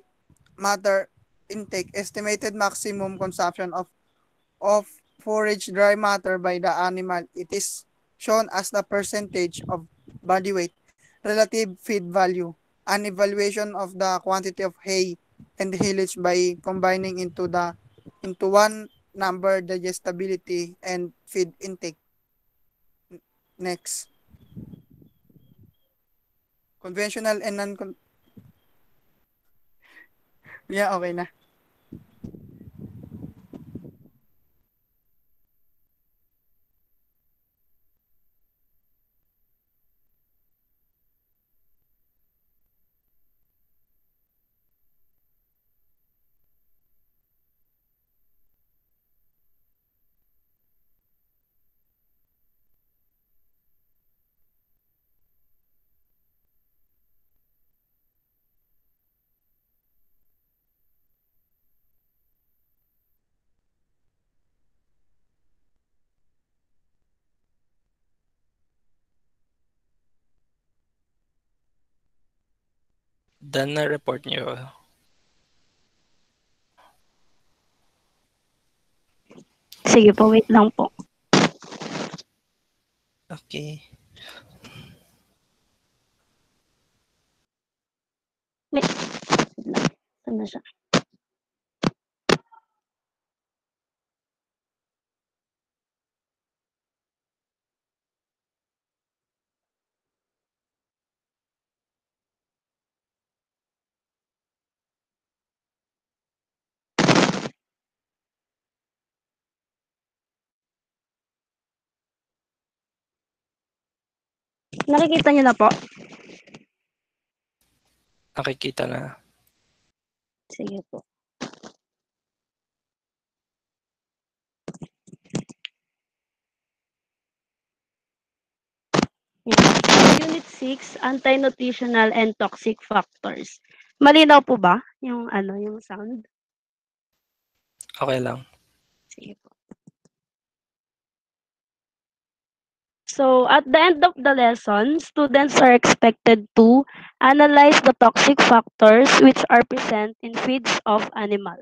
matter intake, estimated maximum consumption of forage dry matter by the animal. It is shown as the percentage of body weight, relative feed value, an evaluation of the quantity of hay and haylage by combining into one number digestibility and feed intake. Next. Conventional and yeah, okay na. Done na report niyo. Sige po, wait lang po. Okay. Saan na siya? Nakikita niyo na po? Nakikita na. Sige po. Unit 6, anti-nutritional and toxic factors. Malinaw po ba yung yung sound? Okay lang. Sige po. So at the end of the lesson, students are expected to analyze the toxic factors which are present in feeds of animals,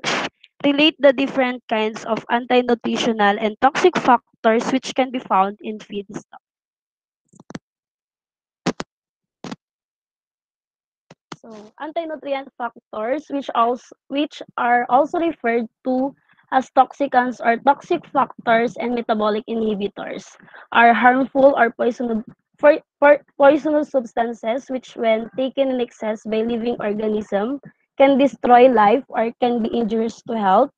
relate the different kinds of anti-nutritional and toxic factors which can be found in feeds. So, anti-nutrient factors, which are also referred to as toxicants or toxic factors and metabolic inhibitors, are harmful or poisonous substances which, when taken in excess by living organism, can destroy life or can be injurious to health.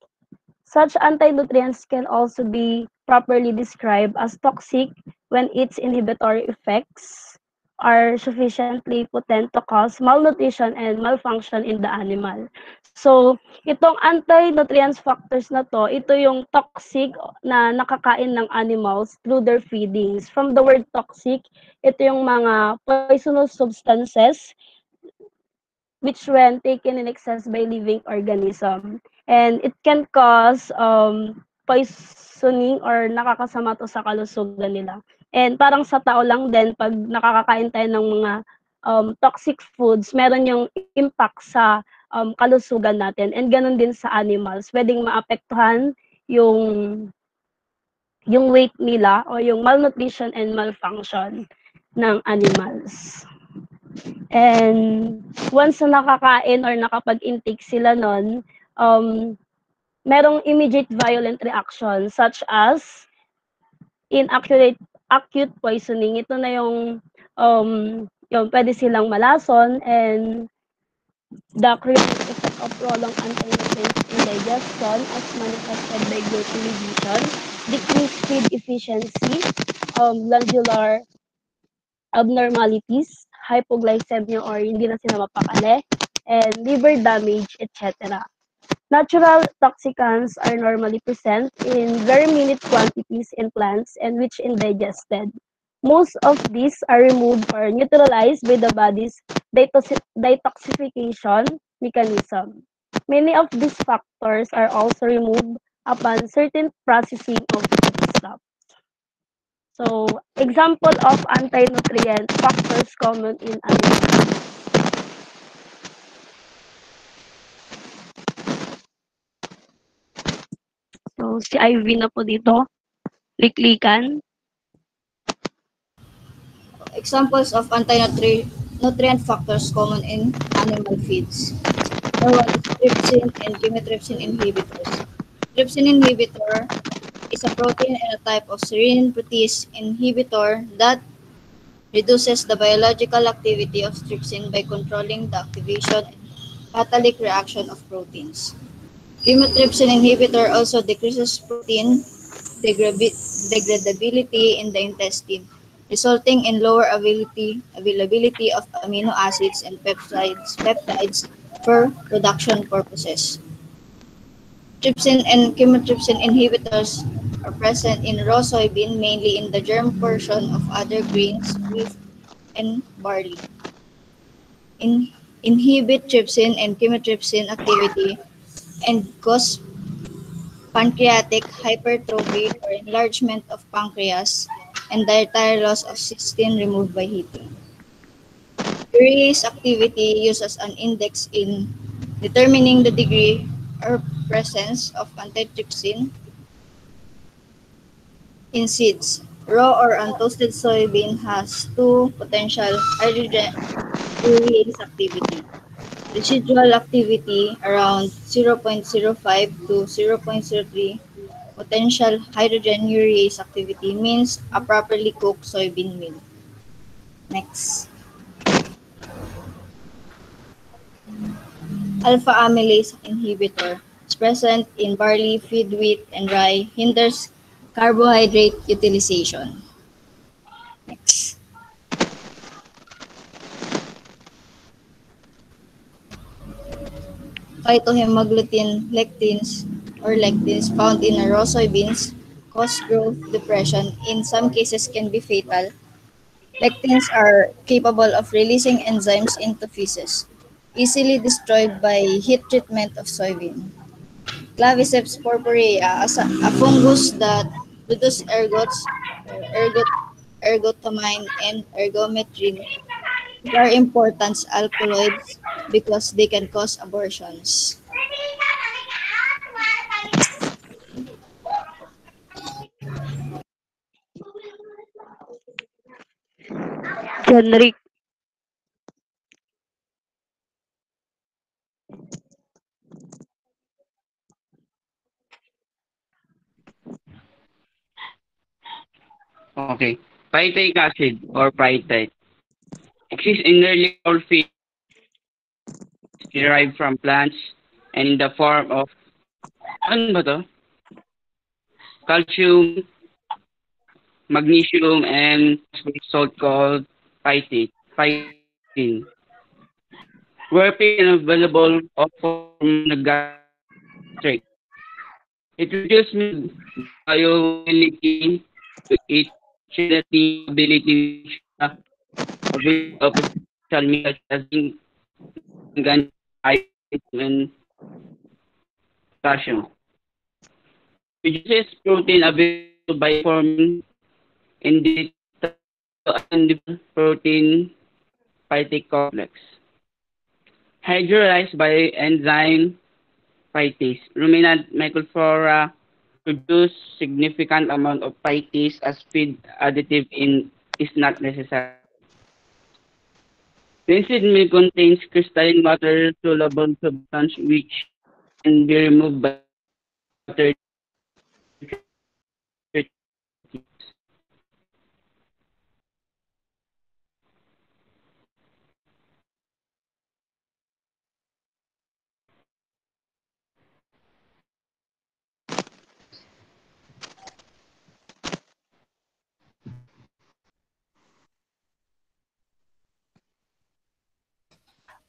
Such anti-nutrients can also be properly described as toxic when its inhibitory effects are sufficiently potent to cause malnutrition and malfunction in the animal. So, itong anti-nutrients factors na to, ito yung toxic na nakakain ng animals through their feedings. From the word toxic, ito yung mga poisonous substances which when taken in excess by living organism. And it can cause poisoning or nakakasama to sa kalusugan nila. And parang sa tao lang din, pag nakakakain tayo ng mga toxic foods, meron yung impact sa kalusugan natin. And ganun din sa animals. Pwedeng maapektuhan yung weight nila o yung malnutrition and malfunction ng animals. And once na nakakain or nakapag-intake sila nun, merong immediate violent reaction such as acute poisoning. Ito na yung pwede silang malason and the chronic effect of prolonged anti-nutrient indigestion as manifested by gluten division, decreased feed efficiency, glandular abnormalities, hypoglycemia or hindi na sila mapakali, and liver damage, etc. Natural toxicants are normally present in very minute quantities in plants and which indigested. Most of these are removed or neutralized by the body's detoxification mechanism. Many of these factors are also removed upon certain processing of foodstuff. So, example of anti-nutrient factors common in animals. So, si Ivy na po dito. Liklikan. Examples of anti-nutrient factors common in animal feeds. Number one is trypsin and chymotrypsin inhibitors. Trypsin inhibitor is a protein and a type of serine protease inhibitor that reduces the biological activity of trypsin by controlling the activation and catalytic reaction of proteins. Chymotrypsin inhibitor also decreases protein degradability in the intestine, resulting in lower availability of amino acids and peptides for production purposes. Trypsin and chymotrypsin inhibitors are present in raw soybean, mainly in the germ portion of other grains, wheat, and barley. Inhibit trypsin and chymotrypsin activity and cause pancreatic hypertrophy or enlargement of pancreas and dietary loss of cysteine removed by heating. Urease activity used as an index in determining the degree or presence of antitrypsin in seeds. Raw or untoasted soybean has two potential hydrogen urease activity. Residual activity around 0.05 to 0.03 potential hydrogen urease activity means a properly cooked soybean meal. Next. Alpha amylase inhibitor is present in barley, feed wheat, and rye, hinders carbohydrate utilization. Next. Phytohemagglutinin lectins found in raw soybeans cause growth depression. In some cases can be fatal. Lectins are capable of releasing enzymes into feces, easily destroyed by heat treatment of soybean. Claviceps purpurea, a fungus that produces ergot ergotamine, and ergometrin. These are important alkaloids because they can cause abortions. Generic. Okay. Phytic acid or phytite exists in nearly all feeds derived from plants and in the form of ano ba to? Calcium, magnesium, and salt called phytin, where pig and available of form the gastric. It reduces milk bioavailability to its genetic ability which availability of essential minerals such as zinc, manganese, iron, and potassium. Reduces protein available by forming indivisible protein phytic complex. Hydrolyzed by enzyme phytase. Ruminant microflora produce significant amount of phytase as feed additive is not necessary. Rinsed milk contains crystalline water soluble substance which can be removed by water treatment.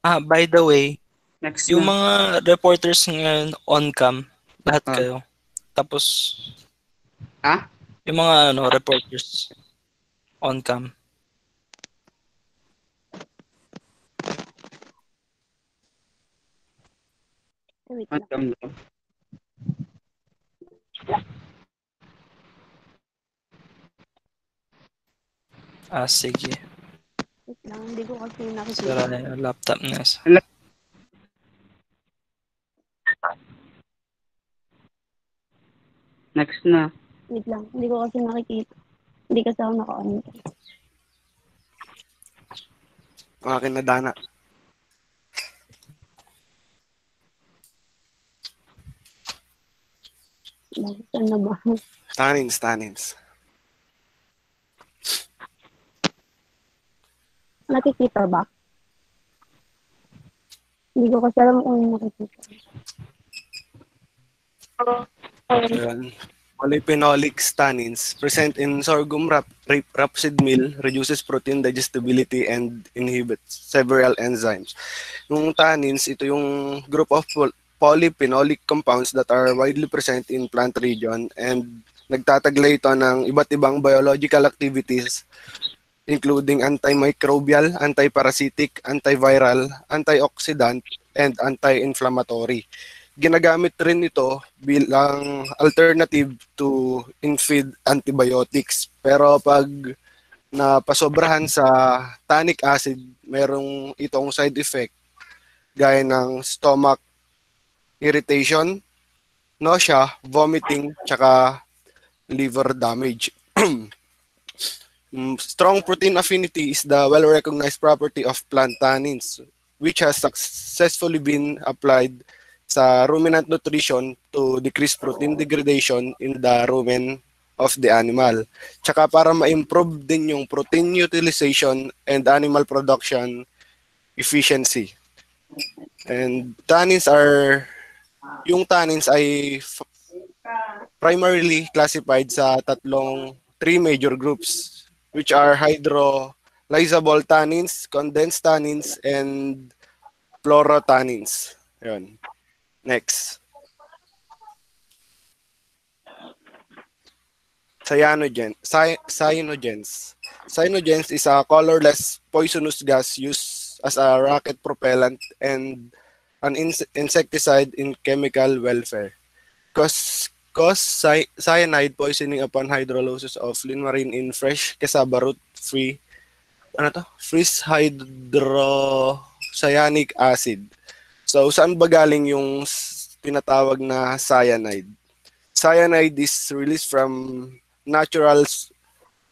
By the way, Next yung na. mga reporters ngayon on cam, lahat Ah. kayo. Tapos, yung mga reporters on cam. Wait On cam daw. Sige. Wait lang, hindi ko kasi nakikita. Sira na yung laptop na. Next na. Wait lang, hindi ko kasi nakikita. Hindi kasi ako naka-on. Akin na dana. Saan na ba? Tannins. Nakikita ba? Hindi ko kasi alam kung nakikita. Ayan. Polyphenolic tannins present in sorghum rapeseed meal reduces protein digestibility and inhibits several enzymes. Yung tannins, ito yung group of polyphenolic compounds that are widely present in plant region and nagtataglay ito ng iba't ibang biological activities including antimicrobial, antiparasitic, antiviral, antioxidant, and anti-inflammatory. Ginagamit rin ito bilang alternative to in-feed antibiotics. Pero pag napasobrahan sa tannic acid, merong itong side effect gaya ng stomach irritation, nausea, vomiting, tsaka liver damage. Strong protein affinity is the well-recognized property of plant tannins, which has successfully been applied sa ruminant nutrition to decrease protein degradation in the rumen of the animal. Tsaka para ma-improve din yung protein utilization and animal production efficiency. And yung tannins ay primarily classified sa three major groups, which are hydrolyzable tannins, condensed tannins, and fluorotannins. Yun. Next. Cyanogens. Cyanogens is a colorless poisonous gas used as a rocket propellant and an insecticide in chemical welfare. cause cyanide poisoning upon hydrolysis of linmarine in fresh cassava root freeze hydrocyanic acid. So, saan ba galing yung tinatawag na cyanide? Cyanide is released from natural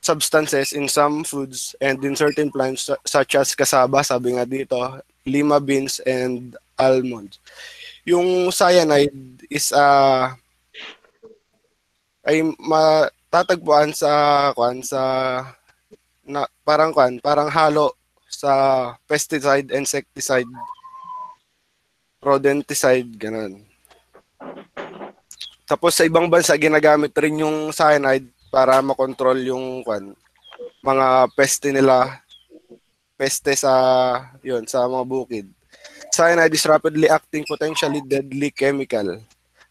substances in some foods and in certain plants such as cassava, sabi nga dito, lima beans, and almonds. Yung cyanide is ay matatagpuan parang halo sa pesticide, insecticide, rodenticide, ganun. Tapos sa ibang bansa ginagamit rin yung cyanide para makontrol yung mga peste sa mga bukid. Cyanide is rapidly acting, potentially deadly chemical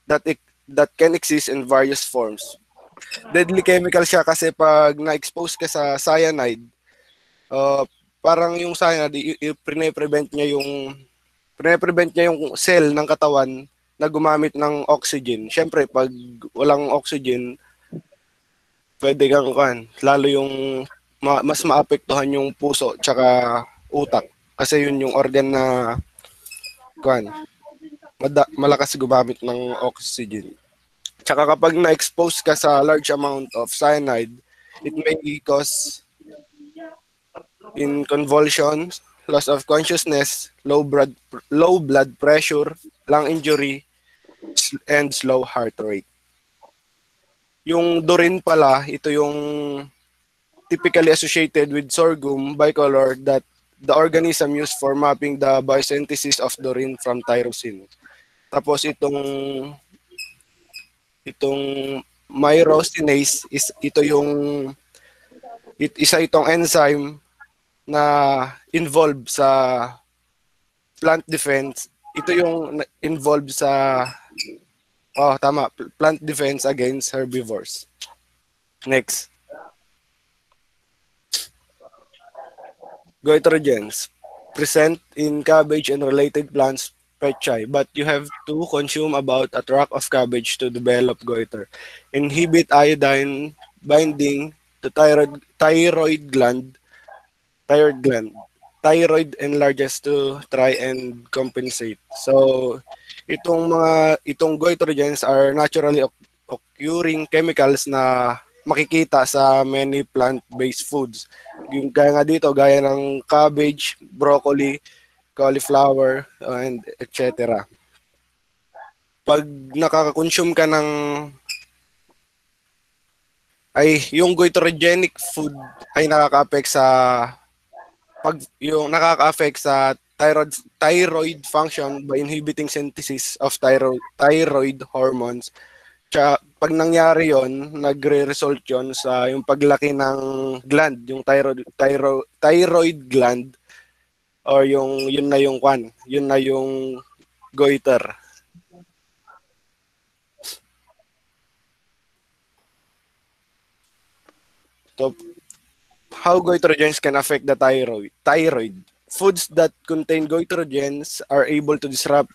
that can exist in various forms. Deadly chemical siya kasi pag na-expose ka sa cyanide, parang yung cyanide, prevent niya yung cell ng katawan na gumamit ng oxygen. Siyempre, pag walang oxygen, pwede kang lalo yung mas maapektuhan yung puso tsaka utak. Kasi yun yung organ na malakas gumamit ng oxygen. Tsaka kapag na-expose ka sa large amount of cyanide, it may cause in convulsions, loss of consciousness, low blood pressure, lung injury, and slow heart rate. Yung Dorin pala, ito yung typically associated with sorghum bicolor that the organism used for mapping the biosynthesis of Dorin from tyrosine. Tapos itong myrosinase isa itong enzyme na involved sa plant defense. Ito yung involved sa plant defense against herbivores. Next. Goitrogens present in cabbage and related plants pechae, but you have to consume about a tract of cabbage to develop goiter. Inhibit iodine binding to thyroid gland. Thyroid enlarges to try and compensate. So, itong goitrogens are naturally occurring chemicals na makikita sa many plant-based foods. Yung gaya nga dito, gaya ng cabbage, broccoli, cauliflower, and etc. Pag nakaka-consume ka yung goitrogenic food ay nakaka-affect sa thyroid function by inhibiting synthesis of thyroid hormones. Tsaka pag nangyari yon, nagre-result yon sa yung paglaki ng gland, yung thyroid gland, or yun na yung goiter. So, how goitrogens can affect the thyroid. Foods that contain goitrogens are able to disrupt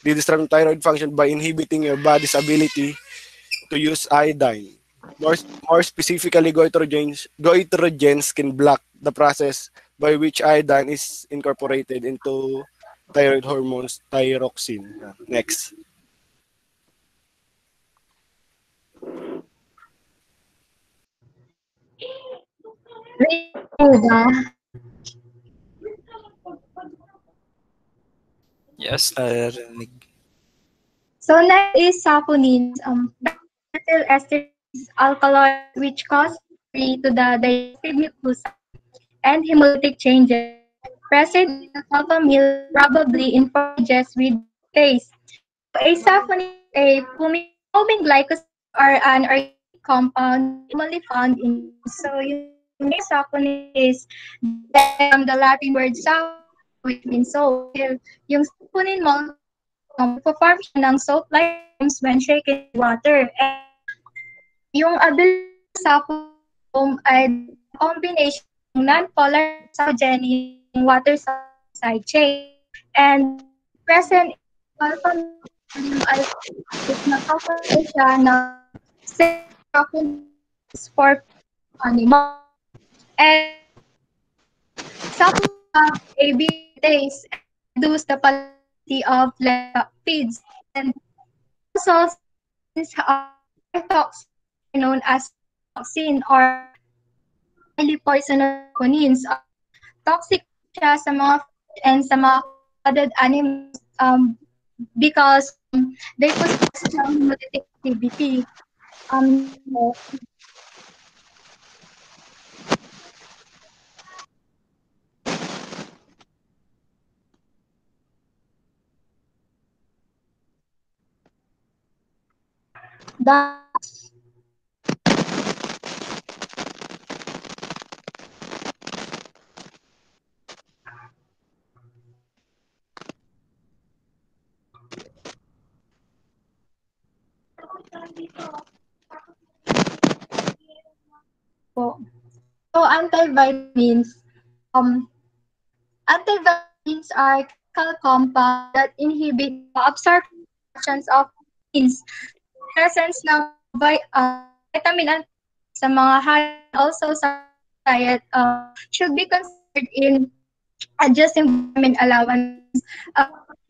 thyroid function by inhibiting your body's ability to use iodine. More specifically, goitrogens can block the process by which iodine is incorporated into thyroid hormones, thyroxine. Next. Yes, narinig. So next is saponins, methyl esterases alkaloids which cause injury to the digestive mucosa and hemolytic changes present in alpha meal, probably in forages with taste. So a saponin is a fuming glycoside or an organic compound normally found in grains. So yung name saponin is derived from the Latin word sapone, which means soap. Yung saponin molecule perform siya ng soap-like forms when shaken in water. And yung ability ng saponin ay combination ng non-polar sapogeny ng water side chain and present in alpha ay nagkakaroon siya ng self-recognize for animal. And some AB days reduce the possibility of livestock feeds. And also, since toxins are known as toxin or highly poisonous conins, toxic siya sa mga fish and sa mga other animals because they possess strong hemolytic activity. So, that's po. So, um, antivitamins are chemical compounds that inhibit the absorption actions of vitamins. Presence ng vitamin and sa mga hayop also sa diet should be considered in adjusting vitamin allowance.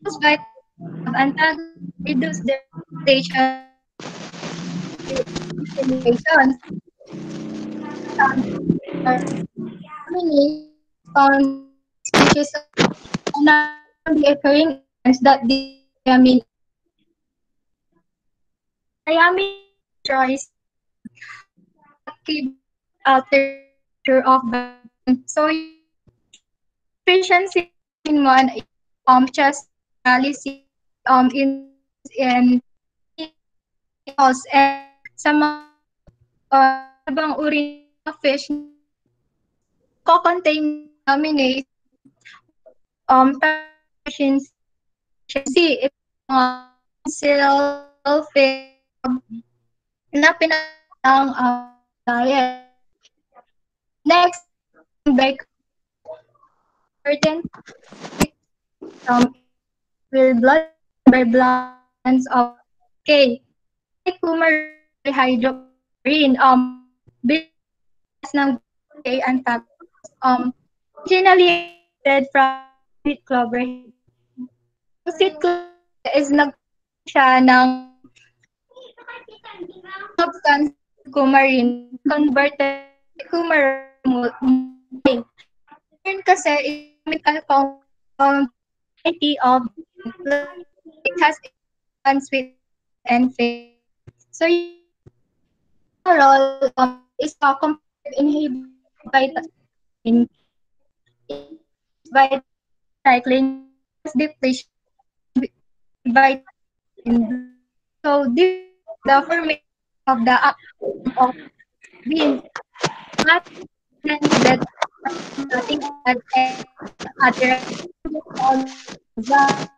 Those vitamins have antagonists reduce their station stimulations. Vitamin found species of naturally occurring elements that thiamine destroys key alter structure of vitamin. So deficiency in one chest paralysis in animals and sa mga ibang uri ng fish co-contain aminase deficiency ito mga sulfate na pinag diet. Next, by certain will blood by blood of K. Coumarin hydrochlorine bilis ng K antagonist originally created from sweet clover. Sweet clover is siya ng substance coumarin converted coumarin. Coumarin kasi is chemical compound of it has sweet and fake. So overall is a complete inhibitor vitamin vitamin cycling depletion vitamin. So this the formation of the of beans not that nothing but other the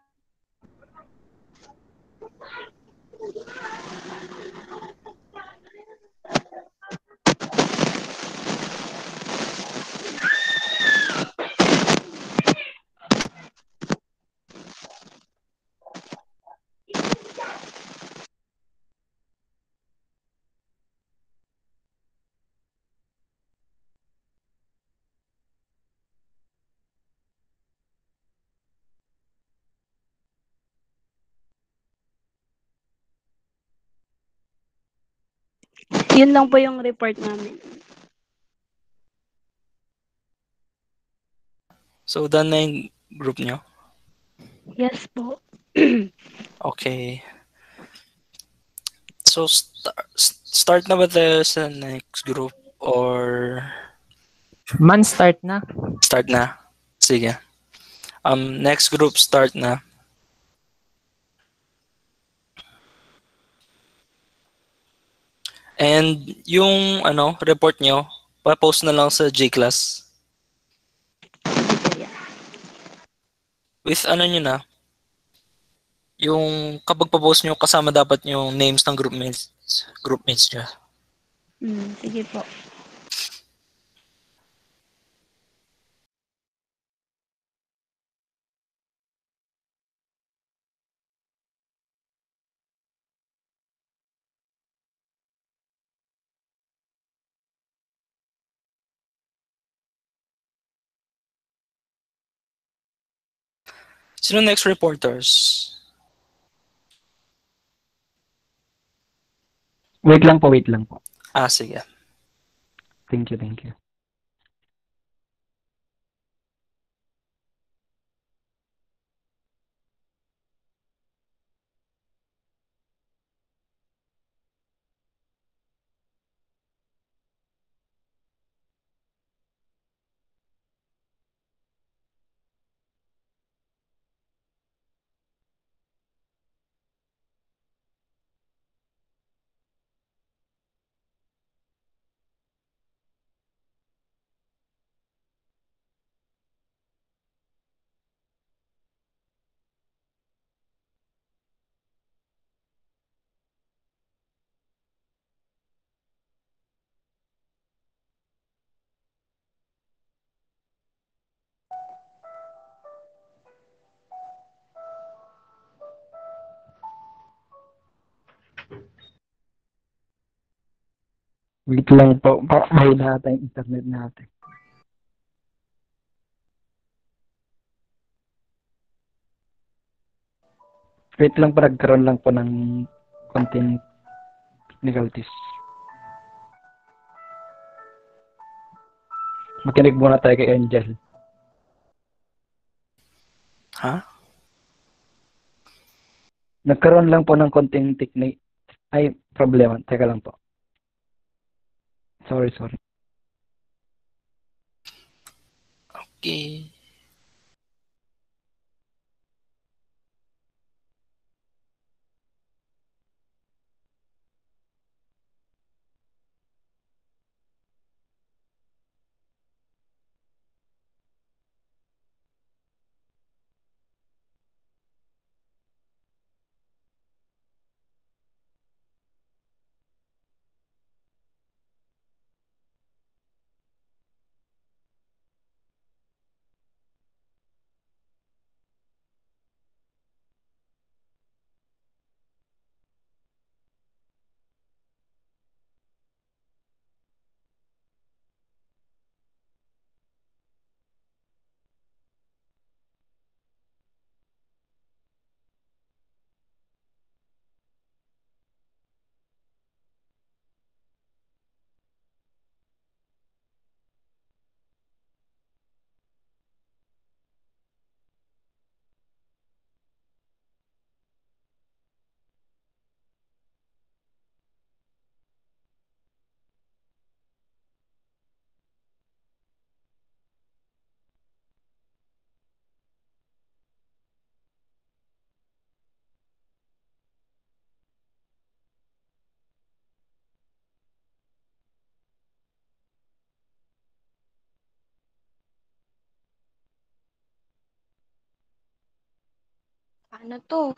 Yun lang po yung report namin. So, done na yung group nyo? Yes po. Okay. So, start na ba tayo sa next group or... Start na. Start na. Sige. Next group, start na. And yung report nyo, pa-post na lang sa G-Class. With nyo na, yung kapag pa-post nyo, kasama dapat yung names ng groupmates nyo. Sige po. Sino next reporters? Wait lang po. Sige. Thank you, thank you. Wait lang po. Mahina ata yung internet natin. Wait lang po, nagkaroon lang po ng konting difficulties. Makinig muna tayo kay Angel. Ha? Nagkaroon lang po ng konting problema. Teka lang po. Sorry. Okay. Paano to?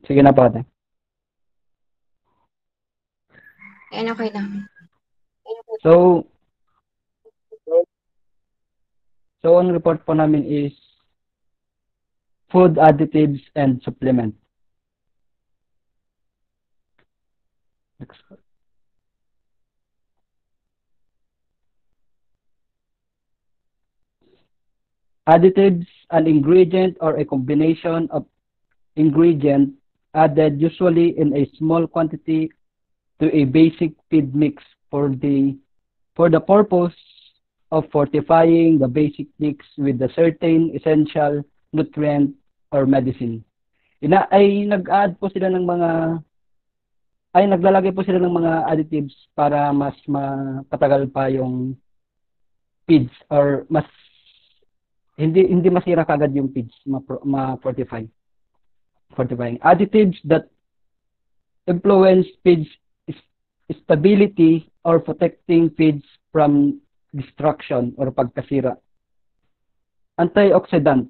Sige na po, ate. Ayan, okay na. So, ang report po namin is food additives and supplements. Next. Additives, an ingredient or a combination of ingredients added usually in a small quantity to a basic feed mix for the purpose of fortifying the basic mix with a certain essential nutrient or medicine. Nag-add po sila ng mga naglalagay po sila ng mga additives para mas mapatagal pa yung feeds or mas hindi masira kagad yung feeds, ma-fortifying. Additives that influence feeds stability or protecting feeds from destruction or pagkasira. Antioxidant.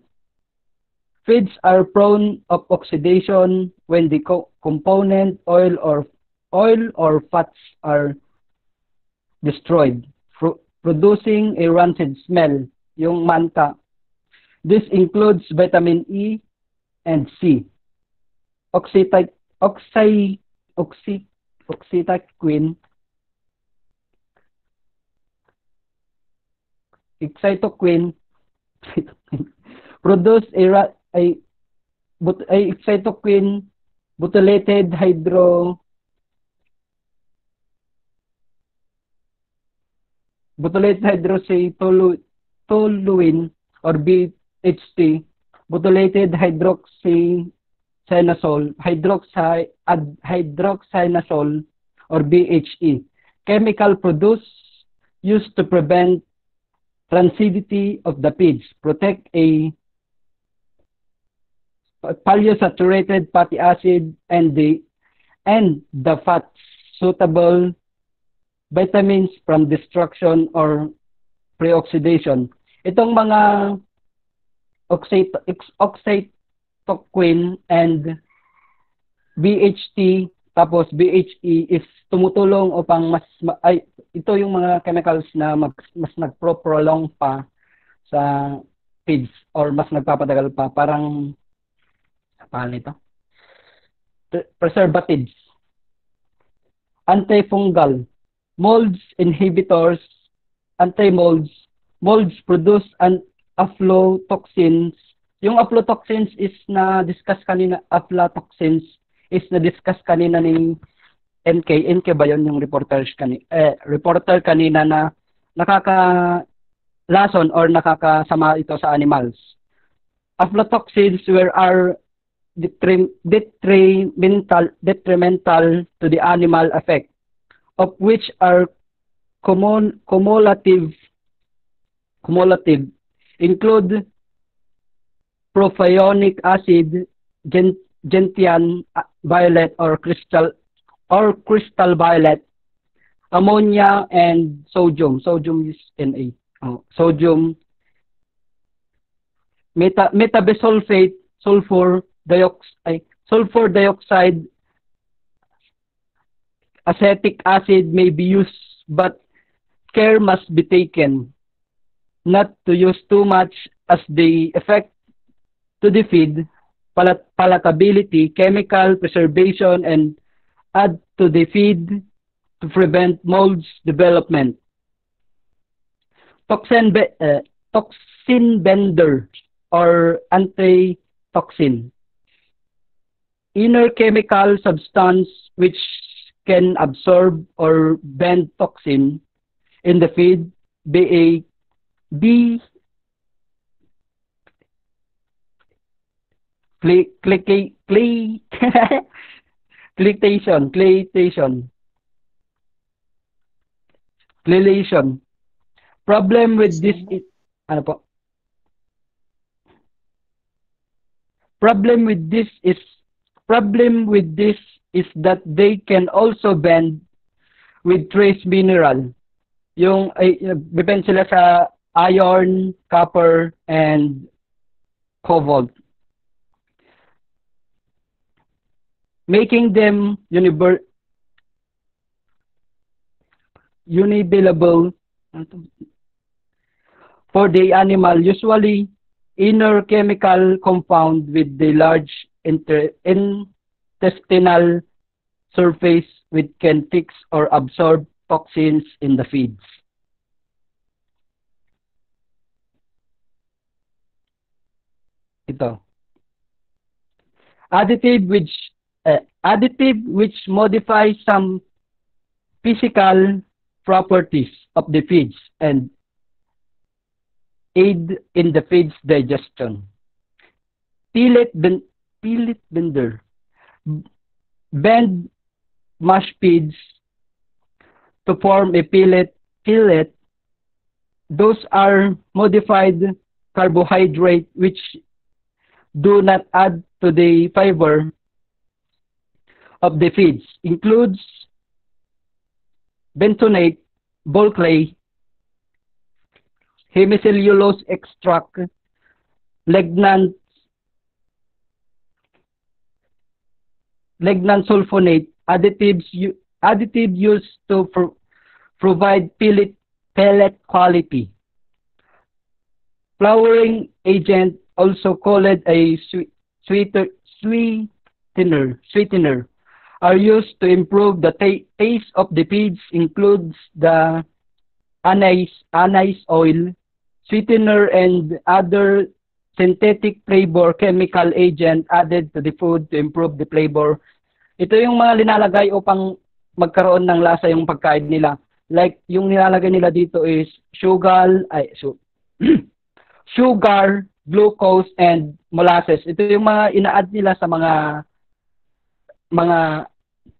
Feeds are prone of oxidation when the component oil or fats are destroyed, producing a rancid smell, yung manta. This includes vitamin E and C. Oxytocin produce a cytokine butylated hydroxytoluene or BHT, butylated hydroxynosol or BHE, chemical used to prevent rancidity of the feeds, protect a polyunsaturated fatty acid and the fats, suitable vitamins from destruction or pre-oxidation. Itong mga oxytocin and BHT tapos BHE is tumutulong upang ito yung mga chemicals na mas nagpro-prolong pa sa feeds or mas nagpapatagal pa, parang paano ito? Preservatives. Antifungal. Molds inhibitors. Anti-molds. Molds produce aflatoxins. Yung aflatoxins is na-discuss kanina, ni NK ba yun yung reporter kanina na nakakalason or nakakasama ito sa animals. Aflatoxins are detrimental to the animal effect, of which are cumulative include propionic acid, gentian violet or crystal violet, ammonia, and sodium. Sodium is Na. Sodium, metabisulfate, sulfur dioxide, acetic acid may be used, but care must be taken not to use too much as they affect to the feed, palatability, chemical preservation, and add to the feed to prevent molds development. Toxin bender or antitoxin. Inner chemical substance which can absorb or bend toxin in the feed, chelation. Problem with this is that they can also bend with trace mineral. Yung depende sila sa iron, copper, and cobalt. making them unavailable for the animal, usually inner chemical compound with the large intestinal surface which can fix or absorb toxins in the feeds. Ito. Additive which modify some physical properties of the feeds and aid in the feed's digestion. Pellet bender. Bend mash feeds to form a pellet. Those are modified carbohydrate which do not add to the fiber of the feeds. Includes bentonate, Barley, hemicellulose extract, lignan sulfonate, additive used to provide pellet quality. Flowering agent, also called a sweetener, are used to improve the taste of the feeds. Includes the anise oil, sweetener, and other synthetic flavor chemical agent added to the food to improve the flavor. Ito yung mga linalagay upang magkaroon ng lasa yung pagkain nila. Like, yung nilalagay nila dito is sugar, glucose, and molasses. Ito yung mga ina-add nila sa mga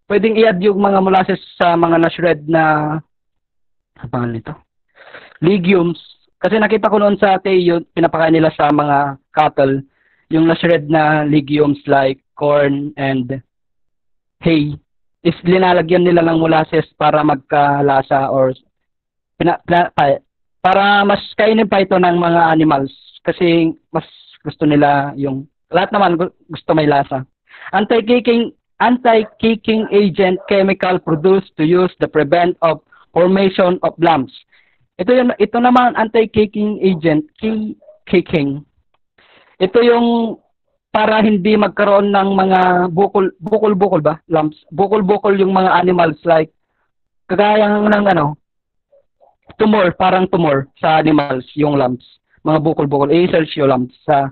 pwedeng i-add yung mga molasses sa mga na-shred na ano nito? Legumes. Kasi nakita ko noon sa yun, pinapakain nila sa mga cattle yung na-shred na legumes like corn and hay. Is linalagyan nila ng molasses para magkalasa or para mas kainin pa ito ng mga animals kasi mas gusto nila yung lahat naman gusto may lasa. Anti-kicking agent chemical produced to use the prevent of formation of lumps. Ito naman anti-kicking agent, kicking. Ito yung para hindi magkaroon ng mga bukol-bukol ba? Lumps. Bukol-bukol yung mga animals like kagaya ng tumor, parang tumor sa animals yung lumps. Mga bukol-bukol. I-search yung lumps sa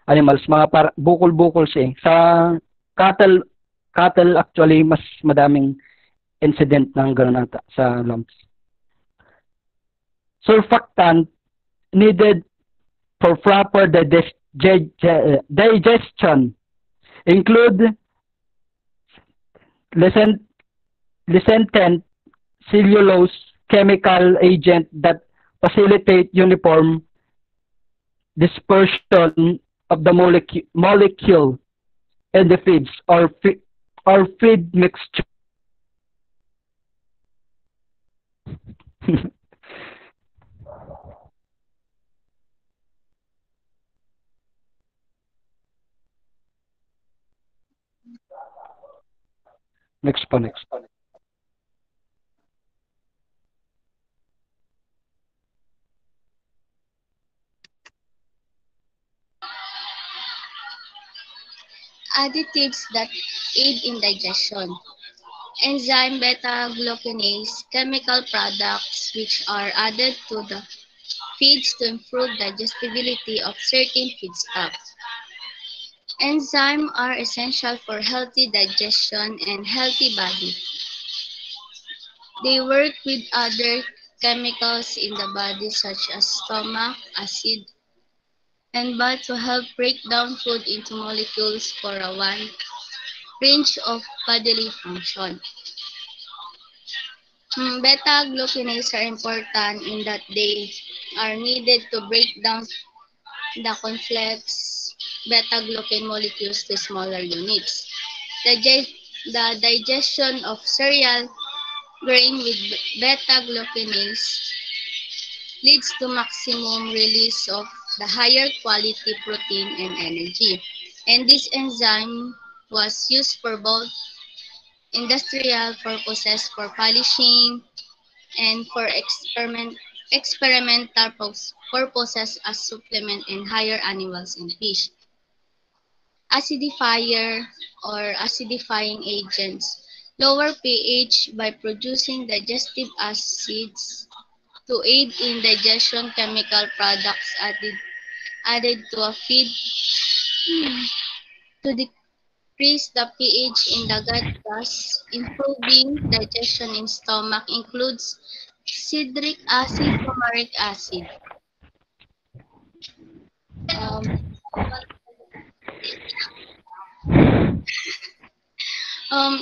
animals. Mga bukol-bukol siya. Sa cattle actually mas madaming incident ng gano'n ata sa lumps. Surfactant needed for proper digestion include lecithin, cellulose, chemical agent that facilitate uniform dispersion of the molecule in the feeds or feed mixture. Next. Additives that aid in digestion. Enzyme beta-glucanase, chemical products which are added to the feeds to improve digestibility of certain feedstuffs. Enzymes are essential for healthy digestion and healthy body. They work with other chemicals in the body such as stomach, acid, and blood to help break down food into molecules for a wide range of bodily function. Beta-glucanase are important in that they are needed to break down the complex beta-glucan molecules to smaller units. The digestion of cereal grain with beta-glucanase leads to maximum release of the higher quality protein and energy. And this enzyme was used for both industrial purposes for polishing and for experimental purposes as supplement in higher animals and fish. Acidifier or acidifying agents lower pH by producing digestive acids to aid in digestion. Chemical products added to a feed to decrease the pH in the gut, thus improving digestion in stomach includes citric acid, fumaric acid.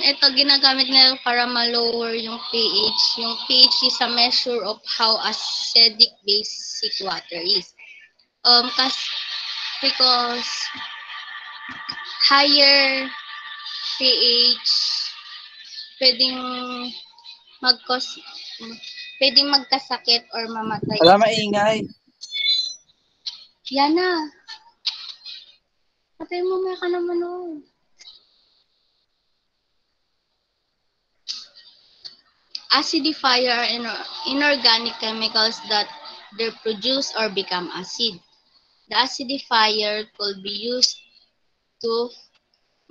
Ito ginagamit nila para ma-lower yung pH. Yung pH is a measure of how acidic basic water is. Because higher pH pwedeng pwedeng magkasakit or mamatay. Wala maingay. Yan na. Patay mo ka naman oh. Acidifier are inorganic chemicals that they produce or become acid. The acidifier could be used to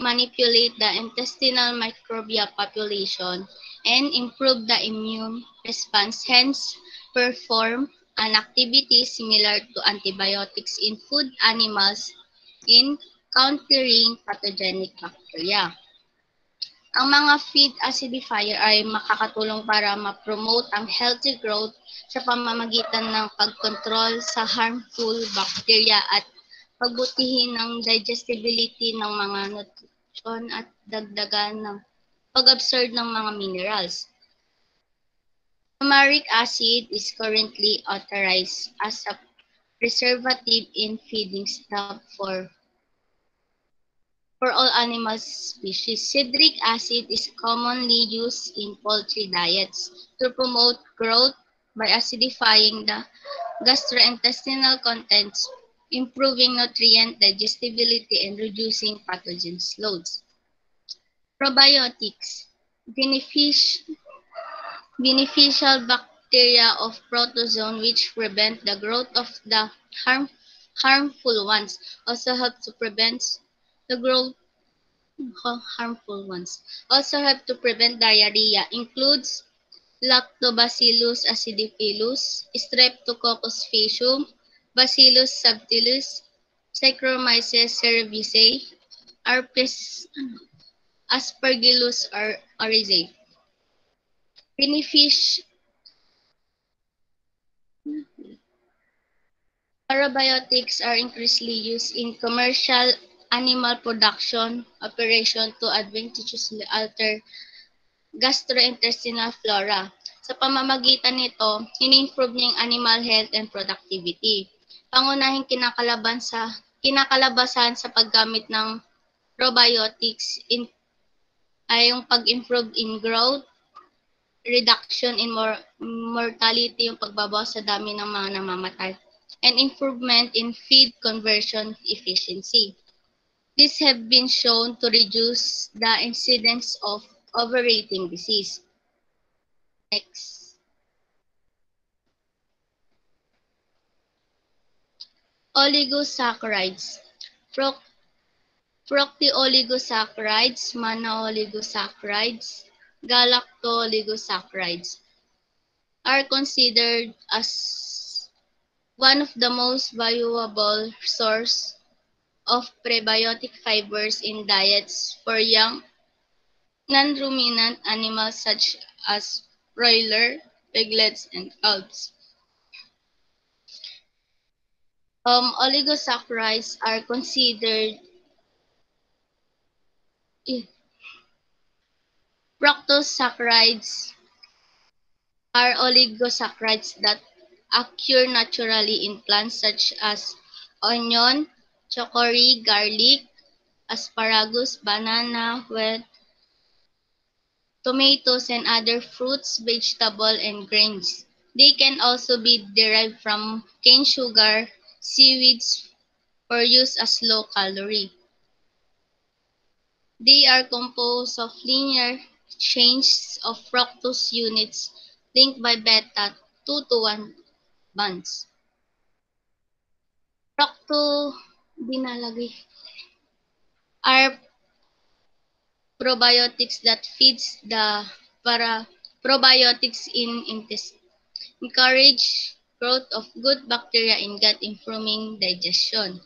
manipulate the intestinal microbial population and improve the immune response, hence perform an activity similar to antibiotics in food animals in countering pathogenic bacteria. Ang mga feed acidifier ay makakatulong para ma-promote ang healthy growth sa pamamagitan ng pagkontrol sa harmful bacteria at pagbutihin ng digestibility ng mga nutrition at dagdagan ng pag-absorb ng mga minerals. Fumaric acid is currently authorized as a preservative in feeding stuff for all animal species. Citric acid is commonly used in poultry diets to promote growth by acidifying the gastrointestinal contents, improving nutrient digestibility, and reducing pathogen loads. Probiotics. Beneficial bacteria of protozoan which prevent the growth of the harmful ones also help to prevent the growth harmful ones. Also help to prevent diarrhea includes Lactobacillus acidophilus, Streptococcus faecium, Bacillus subtilis, Saccharomyces cerevisiae, Aspergillus oryzae. Probiotics are increasingly used in commercial animal production operation to advantageously alter gastrointestinal flora. Sa pamamagitan nito, in-improve niya yung animal health and productivity. Pangunahing kinakalabasan sa paggamit ng probiotics ay yung pag-improve in growth, reduction in mortality, yung pagbabawas sa dami ng mga namamatay, and improvement in feed conversion efficiency. These have been shown to reduce the incidence of overeating disease. Next. Oligosaccharides. Fructooligosaccharides, monoligosaccharides, galactooligosaccharides are considered as one of the most valuable source of prebiotic fibers in diets for young non-ruminant animals such as broiler, piglets, and calves. Oligosaccharides are considered fructosaccharides are oligosaccharides that occur naturally in plants such as onion, chicory, garlic, asparagus, banana, wheat, tomatoes, and other fruits, vegetables, and grains. They can also be derived from cane sugar, seaweeds, or used as low calorie. They are composed of linear chains of fructose units linked by beta 2 to 1 bonds. Fructo binalagay are probiotics that feeds the probiotics in intestine, encourage growth of good bacteria in gut, improving digestion.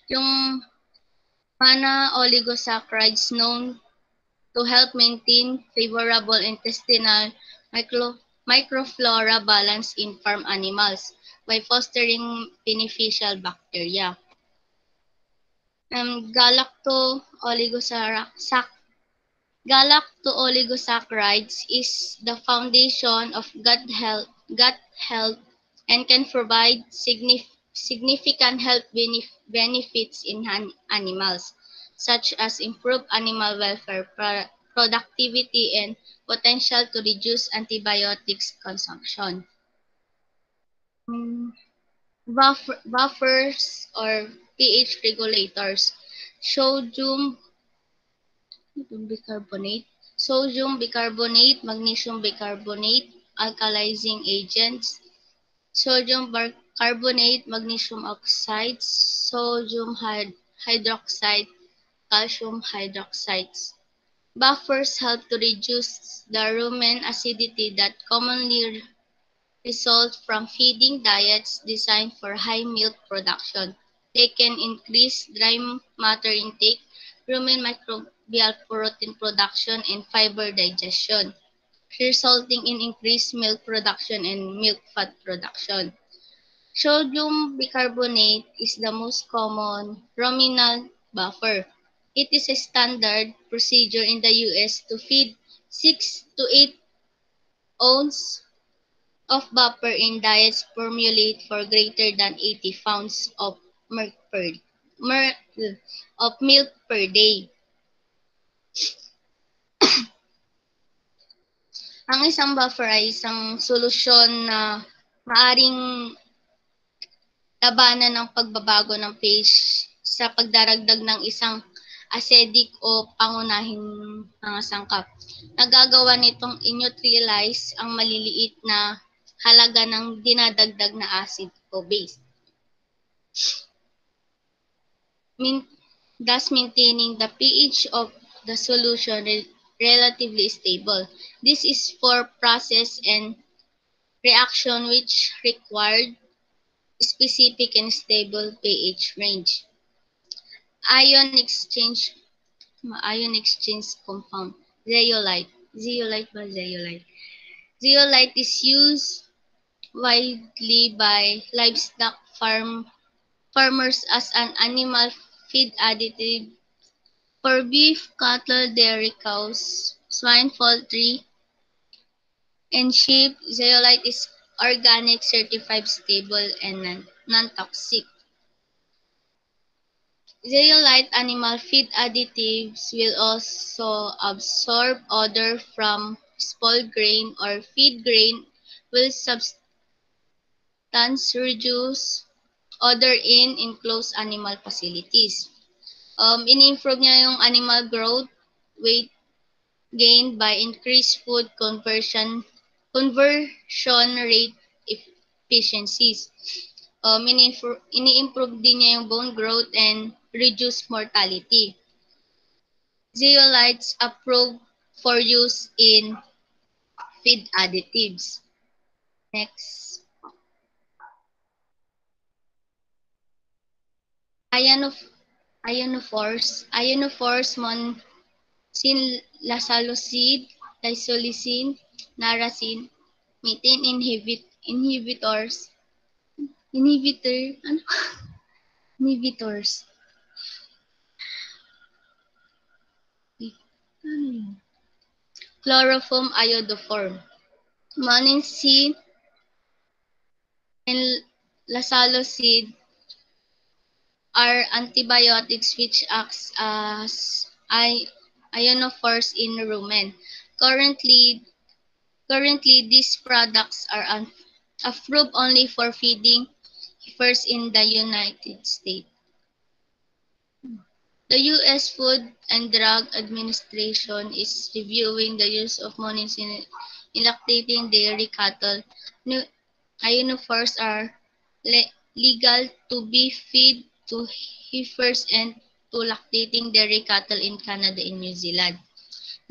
Yung oligosaccharides known to help maintain favorable intestinal microflora balance in farm animals by fostering beneficial bacteria. Galacto-oligosaccharides is the foundation of gut health and can provide significant health benefits in animals, such as improved animal welfare, productivity, and potential to reduce antibiotics consumption. Buffers or pH regulators, sodium bicarbonate, magnesium bicarbonate, alkalizing agents, sodium carbonate, magnesium oxide, sodium hydroxide, calcium hydroxides. Buffers help to reduce the rumen acidity that commonly results from feeding diets designed for high milk production. They can increase dry matter intake, rumen microbial protein production, and fiber digestion, resulting in increased milk production and milk fat production. Sodium bicarbonate is the most common ruminal buffer. It is a standard procedure in the US to feed 6 to 8 ounces of buffer in diets formulate for greater than 80 pounds of milk per day. Ang isang buffer ay isang solusyon na maaring labanan ng pagbabago ng pH sa pagdaragdag ng isang acidic o pangunahing mga sangkap. Nagagawa nitong i-neutralize ang maliliit na halaga ng dinadagdag na acid o base, thus maintaining the pH of the solution relatively stable. This is for process and reaction which required specific and stable pH range. Ion exchange compound, zeolite. Zeolite is used widely by livestock farmers as an animal feed additive for beef, cattle, dairy cows, swine, poultry, and sheep. Zeolite is organic, certified stable, and non-toxic. Zeolite animal feed additives will also absorb odor from spoiled grain or feed grain, will substance reduce odor in enclosed animal facilities. In-improve niya yung animal growth, weight gain by increased food conversion rate efficiencies. Ini-improve din niya yung bone growth and reduce mortality. Zeolites approved for use in feed additives. Next. Ionophores, lasalocid, disoleucine, narasin, methane inhibitors, chloroform iodoform, monoxide and lasalocid are antibiotics which acts as ionophores in rumen. Currently, these products are approved only for feeding heifers in the United States. The U.S. Food and Drug Administration is reviewing the use of hormones in lactating dairy cattle. Ionophores are legal to be fed to heifers and to lactating dairy cattle in Canada and New Zealand.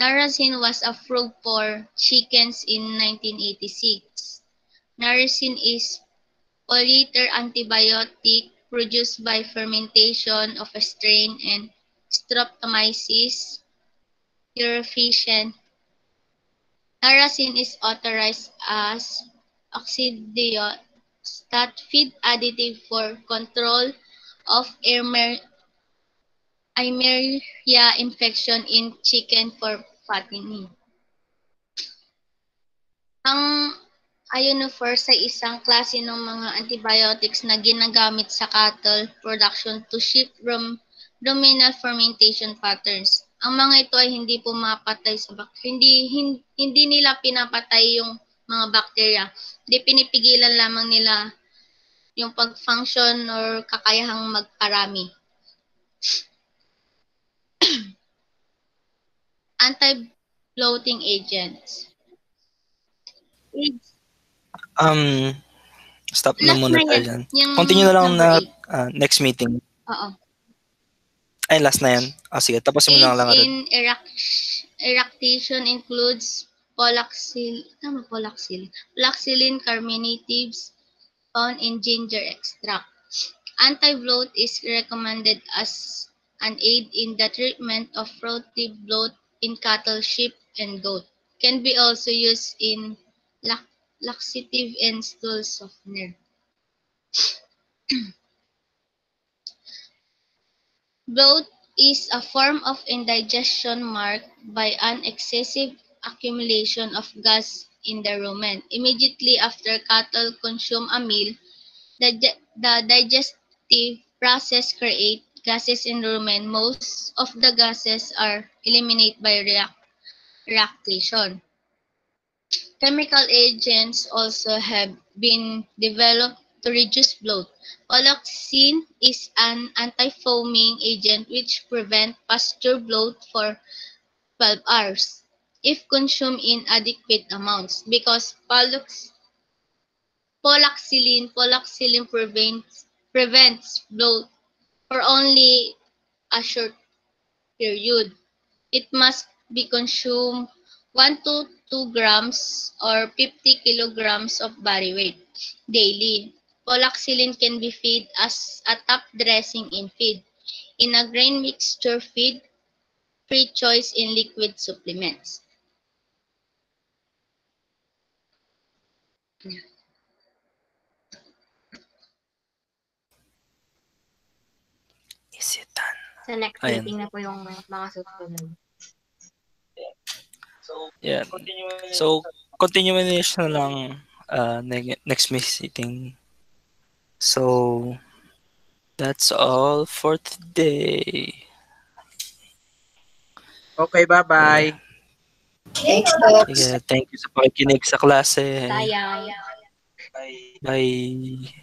Narasin was approved for chickens in 1986. Narasin is polyether antibiotic produced by fermentation of a strain and Streptomyces purification. Narasin is authorized as coccidiostat feed additive for control of Eimeria infection in chicken for fattening. Ang ionophores ay isang klase ng mga antibiotics na ginagamit sa cattle production to shift ruminal fermentation patterns. Ang mga ito ay hindi pumapatay sa hindi nila pinapatay yung mga bacteria. Hindi pinipigilan lamang nila yung pag-function or kakayahang magparami. Anti-bloating agents. Stop na Last muna na tayo yan. dyan. Yung Continue na lang number na 8. next meeting. Oo. Ay, last na yan. Sige, tapusin mo na AIDS lang agad. in eructation includes Polaxilin carminatives found in ginger extract. Anti-bloat is recommended as an aid in the treatment of throaty bloat in cattle, sheep, and goat. Can be also used in laxative and stool softener. Bloat is a form of indigestion marked by an excessive accumulation of gas in the rumen. Immediately after cattle consume a meal, the digestive process creates gases in rumen. Most of the gases are eliminated by reactation. Chemical agents also have been developed to reduce bloat. Poloxine is an anti-foaming agent which prevents pasture bloat for 12 hours if consumed in adequate amounts because poloxine prevents bloat for only a short period. It must be consumed 1 to 2 grams or 50 kilograms of body weight daily. Poloxine can be fed as a top dressing in feed, in a grain mixture feed, free choice in liquid supplements. Isitan. Sa next Ayan. meeting na po yung mga susunod. Yeah. So, continuation na lang next meeting. So, that's all for today. Okay, bye-bye. Thanks, Docs. Sige, thank you sa pakikinig sa klase. Sayang. Bye.